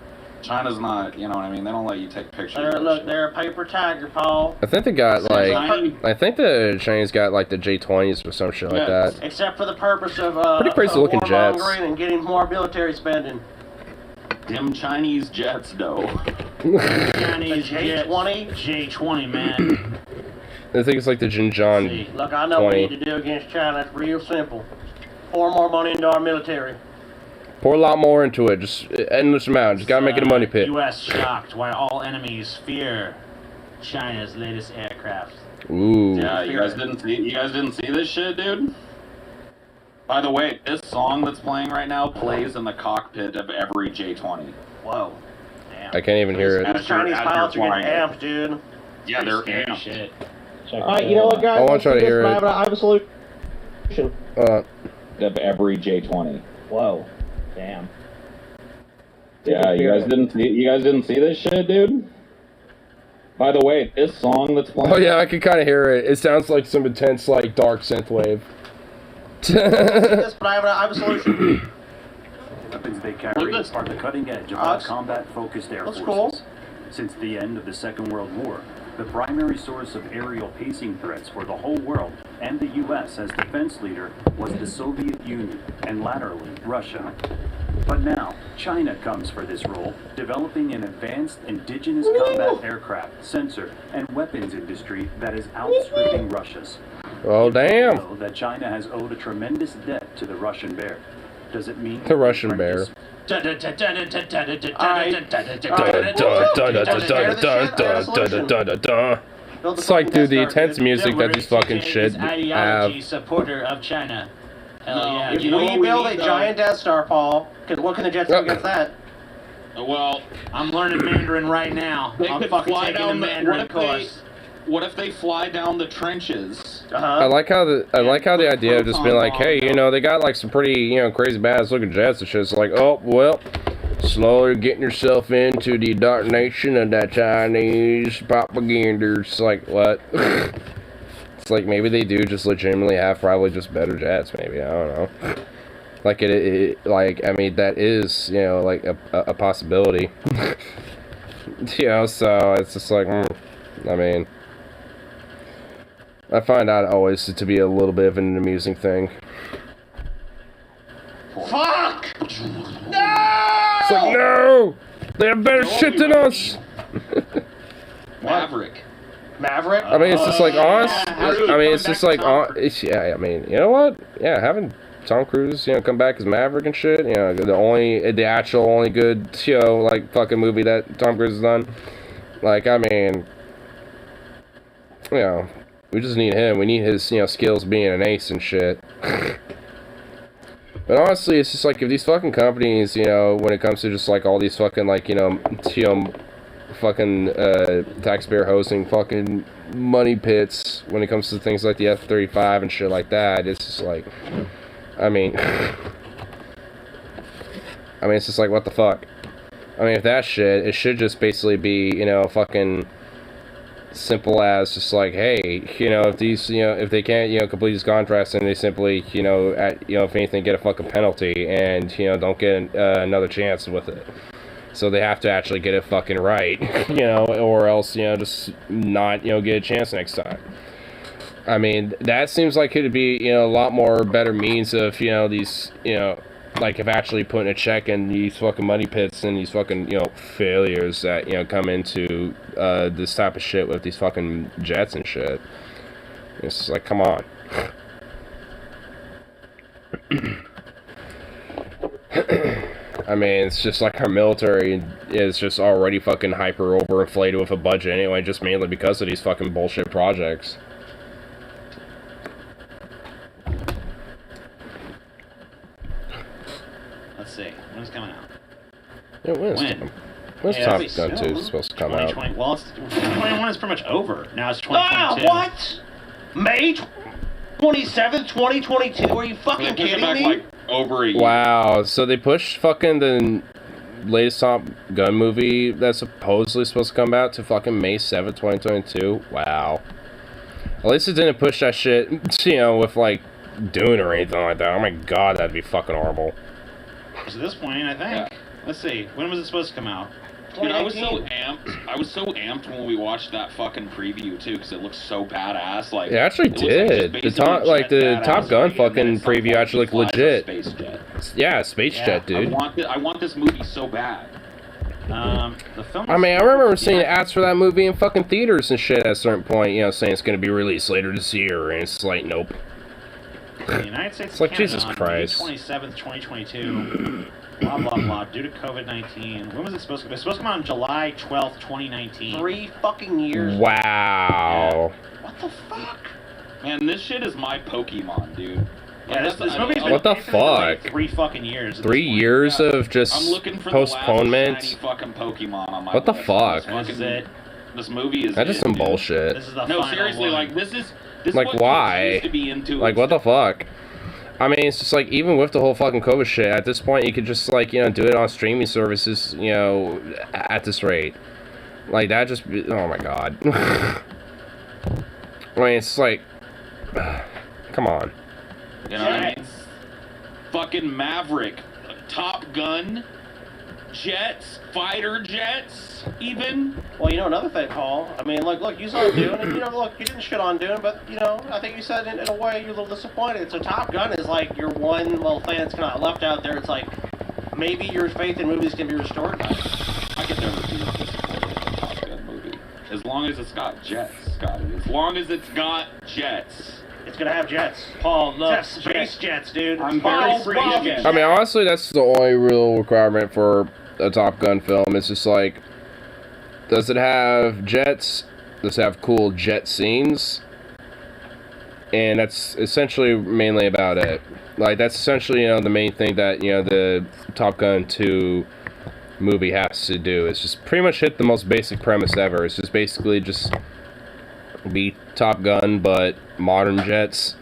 China's not, you know what I mean? They don't let you take pictures. They're, of look, shit. they're a paper tiger, Paul. I think they got like, Tiny. I think the Chinese got like the J-20s or some shit like Yeah. that. Except for the purpose of Pretty crazy looking jets. warmongering and getting more military spending. Them Chinese jets, though. Chinese The J-20? J-20, man. I think it's like the Xinjiang. See, Look, I know what 20. we need to do against China. It's real simple. Pour more money into our military. Pour a lot more into it, just endless amount. Just gotta make it a money pit. U.S. shocked why all enemies fear China's latest aircraft. Ooh. Yeah, you guys didn't see this shit, dude? By the way, this song that's playing right now plays in the cockpit of every J-20. Whoa. Damn. I can't even hear it. These Chinese as pilots are you're getting flying it. amped, dude. Yeah, they're Scary amped. shit. Alright, you know what, guys? I wanna Let's try do to this, hear but it. I have a solution. Of every J-20. Whoa. Damn. Yeah, you guys didn't see this shit, dude? By the way, this song that's playing. Oh yeah, I can kind of hear it. It sounds like some intense, like, dark synthwave. This, but I have a solution. Weapons they carry Look at are the cutting edge of Oh, our that's- combat-focused air that's forces. Since the end of the Second World War, the primary source of aerial pacing threats for the whole world and the U.S. as defense leader was the Soviet Union and latterly Russia. But now, China comes for this role, developing an advanced indigenous combat aircraft, sensor, and weapons industry that is outstripping Russia's. Oh damn. Know that China has owed a tremendous debt to the Russian bear. Does it mean The Russian bear. Build the It's like, fucking dude, the Death Star, intense dude. music that these fucking shit ideology have. supporter of China. Hell No, yeah. If You know we what we build a need, though? giant Death Star, Paul, what can the Jets do against that? Well, I'm learning Mandarin right now. They I'm could fucking fly taking the down Mandarin what if course. what if they fly down the trenches I like how the idea of just being like, hey, you know, they got like some pretty, you know, crazy badass looking jets and shit. It's like, oh well, slowly getting yourself into the dark nation of that Chinese propaganda. It's like, what? It's like maybe they do just legitimately have probably just better jets. Maybe, I don't know. Like like, I mean, that is, you know, like a possibility. You know, so it's just like, I mean, I find that always to be a little bit of an amusing thing. Fuck! No! It's like, no! They have better shit than us! Maverick. Maverick? I mean, it's just like, honest. Yeah, I mean, it's just like, yeah, I mean, you know what? Yeah, having Tom Cruise, you know, come back as Maverick and shit, you know, the actual only good, you know, like, fucking movie that Tom Cruise has done. Like, I mean, you know, we just need him. We need his, you know, skills being an ace and shit. But honestly, it's just like, if these fucking companies, you know, when it comes to just like all these fucking, like, you know, fucking taxpayer hosting fucking money pits when it comes to things like the F-35 and shit like that, it's just like, I mean, it's just like, what the fuck? I mean, if that shit, it should just basically be, you know, fucking simple as just like, hey, you know, if these, you know, if they can't, you know, complete these contracts, then they simply, you know, if anything, get a fucking penalty and, you know, don't get another chance with it. So they have to actually get it fucking right, you know, or else, you know, just not, you know, get a chance next time. I mean, that seems like it'd be, you know, a lot more better means of, you know, these, you know, like, if actually putting a check in these fucking money pits and these fucking, you know, failures that, you know, come into this type of shit with these fucking jets and shit. It's just like, come on. I mean, it's just like our military is just already fucking hyper overinflated with a budget anyway, just mainly because of these fucking bullshit projects. Let's see. When's it coming out? Yeah, when's Yeah, Top that'd be Gun 2 soon. supposed to come out? 2020. Well, 2021 is pretty much over. Now it's Ah, 2022. what? May 27th, 2022? Are you fucking They push it kidding back me? like over a year. Wow, so they pushed fucking the latest Top Gun movie that's supposedly supposed to come out to fucking May 7th, 2022? Wow. At least it didn't push that shit, you know, with like Dune or anything like that. Oh my god, that'd be fucking horrible. At this point, I think. Let's see. When was it supposed to come out? Dude, I was so 2019. amped. I was so amped when we watched that fucking preview too, because it looked so badass. Like It actually looks like just did. The basically Top, like the jet Top badass Gun movie, and then fucking it's some preview actually looked flies a legit. Space jet. Yeah, space Yeah, jet, dude. I want this movie so bad. The film. I mean, I remember seeing ads for that movie in fucking theaters and shit at a certain point, you know, saying it's gonna be released later this year, and it's like, nope. The United States. It's like, Canada Jesus on Christ. May 27th, 2022. Blah blah blah. Due to COVID-19. When was it supposed to? It was supposed to come out on July 12th, 2019. 3 fucking years. Wow. What the fuck? Man, this shit is my Pokemon, dude. Yeah, this movie's been What the it's been like fuck? 3 fucking years. at 3 this point. years Yeah. of just I'm looking for postponement. the last shiny fucking Pokemon on my What the list. fuck? This is it. This movie is That's just some dude. bullshit. This is the No, final seriously, one. like this is Like, what kids why? used to be into. Like, what the fuck? I mean, it's just like, even with the whole fucking COVID shit, at this point, you could just, like, you know, do it on streaming services, you know, at this rate. Like, that just, oh my god. I mean, it's like, come on. You know what I mean? Fucking Maverick, Top Gun, jets, fighter jets, even. Well, you know another thing, Paul. I mean, look, you saw Dune, and you know, look, you didn't shit on Dune, but you know, I think you said in a way you're a little disappointed. So Top Gun is like your one little thing that's kind of left out there. It's like maybe your faith in movies can be restored by it. I could never be disappointed in a Top Gun movie. As long as it's got jets, Scotty. As long as it's got jets. It's gonna have jets. Paul, look, Jets, space jets, dude. I'm Paul, very Paul, free. I mean, honestly, that's the only real requirement for a Top Gun film. It's just like, does it have jets? Does it have cool jet scenes? And that's essentially mainly about it. Like, that's essentially, you know, the main thing that, you know, the Top Gun 2 movie has to do. It's just pretty much hit the most basic premise ever. It's just basically just be Top Gun, but modern jets.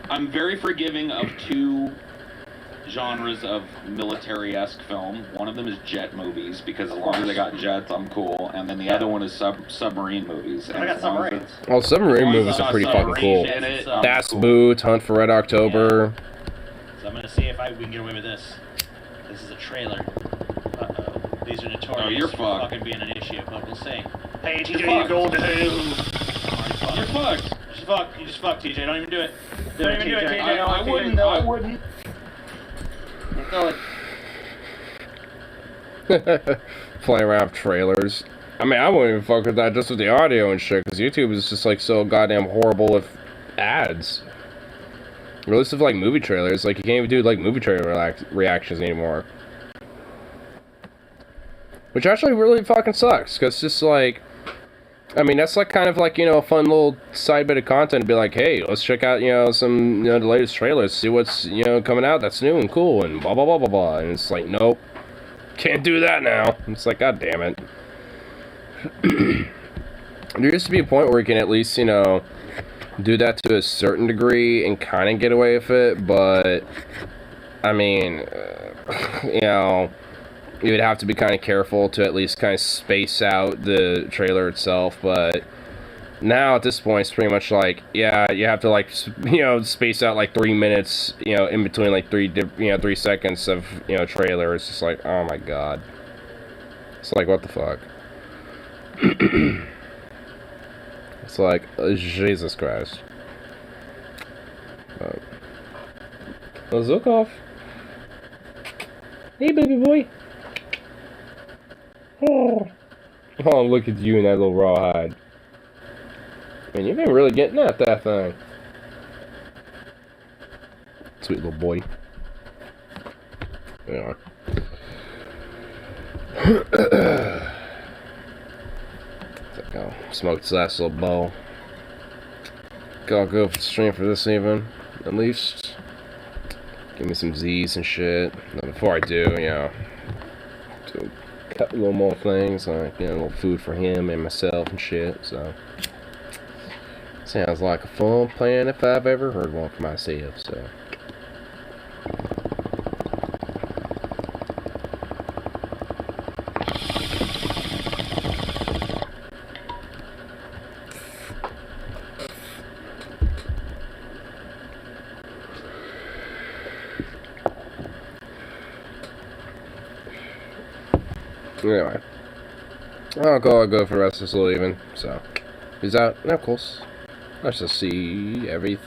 I'm very forgiving of two genres of military-esque film. One of them is jet movies, because as long as they got jets, I'm cool. And then the other one is submarine movies. And I got as long as submarines. Well, submarine as movies it's are got pretty fucking cool. submarine in it, Das I'm Das cool. Boot, Hunt for Red October. So I'm gonna see if we can get away with this. This is a trailer. Uh-oh. These are notorious you're for fucked. fucking being an issue, but we'll see. Hey, You're TJ, fucked. you going to hell? You're fucked. You just fuck, TJ. Don't even do it. Don't even do it, TJ. I wouldn't. I wouldn't. Do it. Playing around with trailers. I mean, I wouldn't even fuck with that just with the audio and shit, because YouTube is just like so goddamn horrible with ads. Or at least with like movie trailers. Like, you can't even do like movie trailer reactions anymore. Which actually really fucking sucks, because it's just like, I mean, that's like kind of like, you know, a fun little side bit of content to be like, hey, let's check out, you know, some, you know, the latest trailers, see what's, you know, coming out that's new and cool and blah, blah, blah, blah, blah. And it's like, nope, can't do that now. It's like, god damn it. There used to be a point where you can at least, you know, do that to a certain degree and kind of get away with it, but, I mean, you know, you would have to be kind of careful to at least kind of space out the trailer itself, but now at this point it's pretty much like, yeah, you have to like, you know, space out like 3 minutes, you know, in between like 3 seconds of, you know, trailer. It's just like, oh my god. It's like, what the fuck? It's like, Jesus Christ. Zukov. Hey, baby boy. Oh, look at you in that little rawhide. Man, you've been really getting at that thing. Sweet little boy. There you are. Go smoke this last little bowl. I'll go for the stream for this evening, at least. Give me some Z's and shit. Now, before I do, you know, to cut a little more things, like, you know, a little food for him and myself and shit, so. Sounds like a fun plan if I've ever heard one for myself, so. Anyway, I'll go for the rest of this little evening, so. Peace out, and of course, nice to see everything.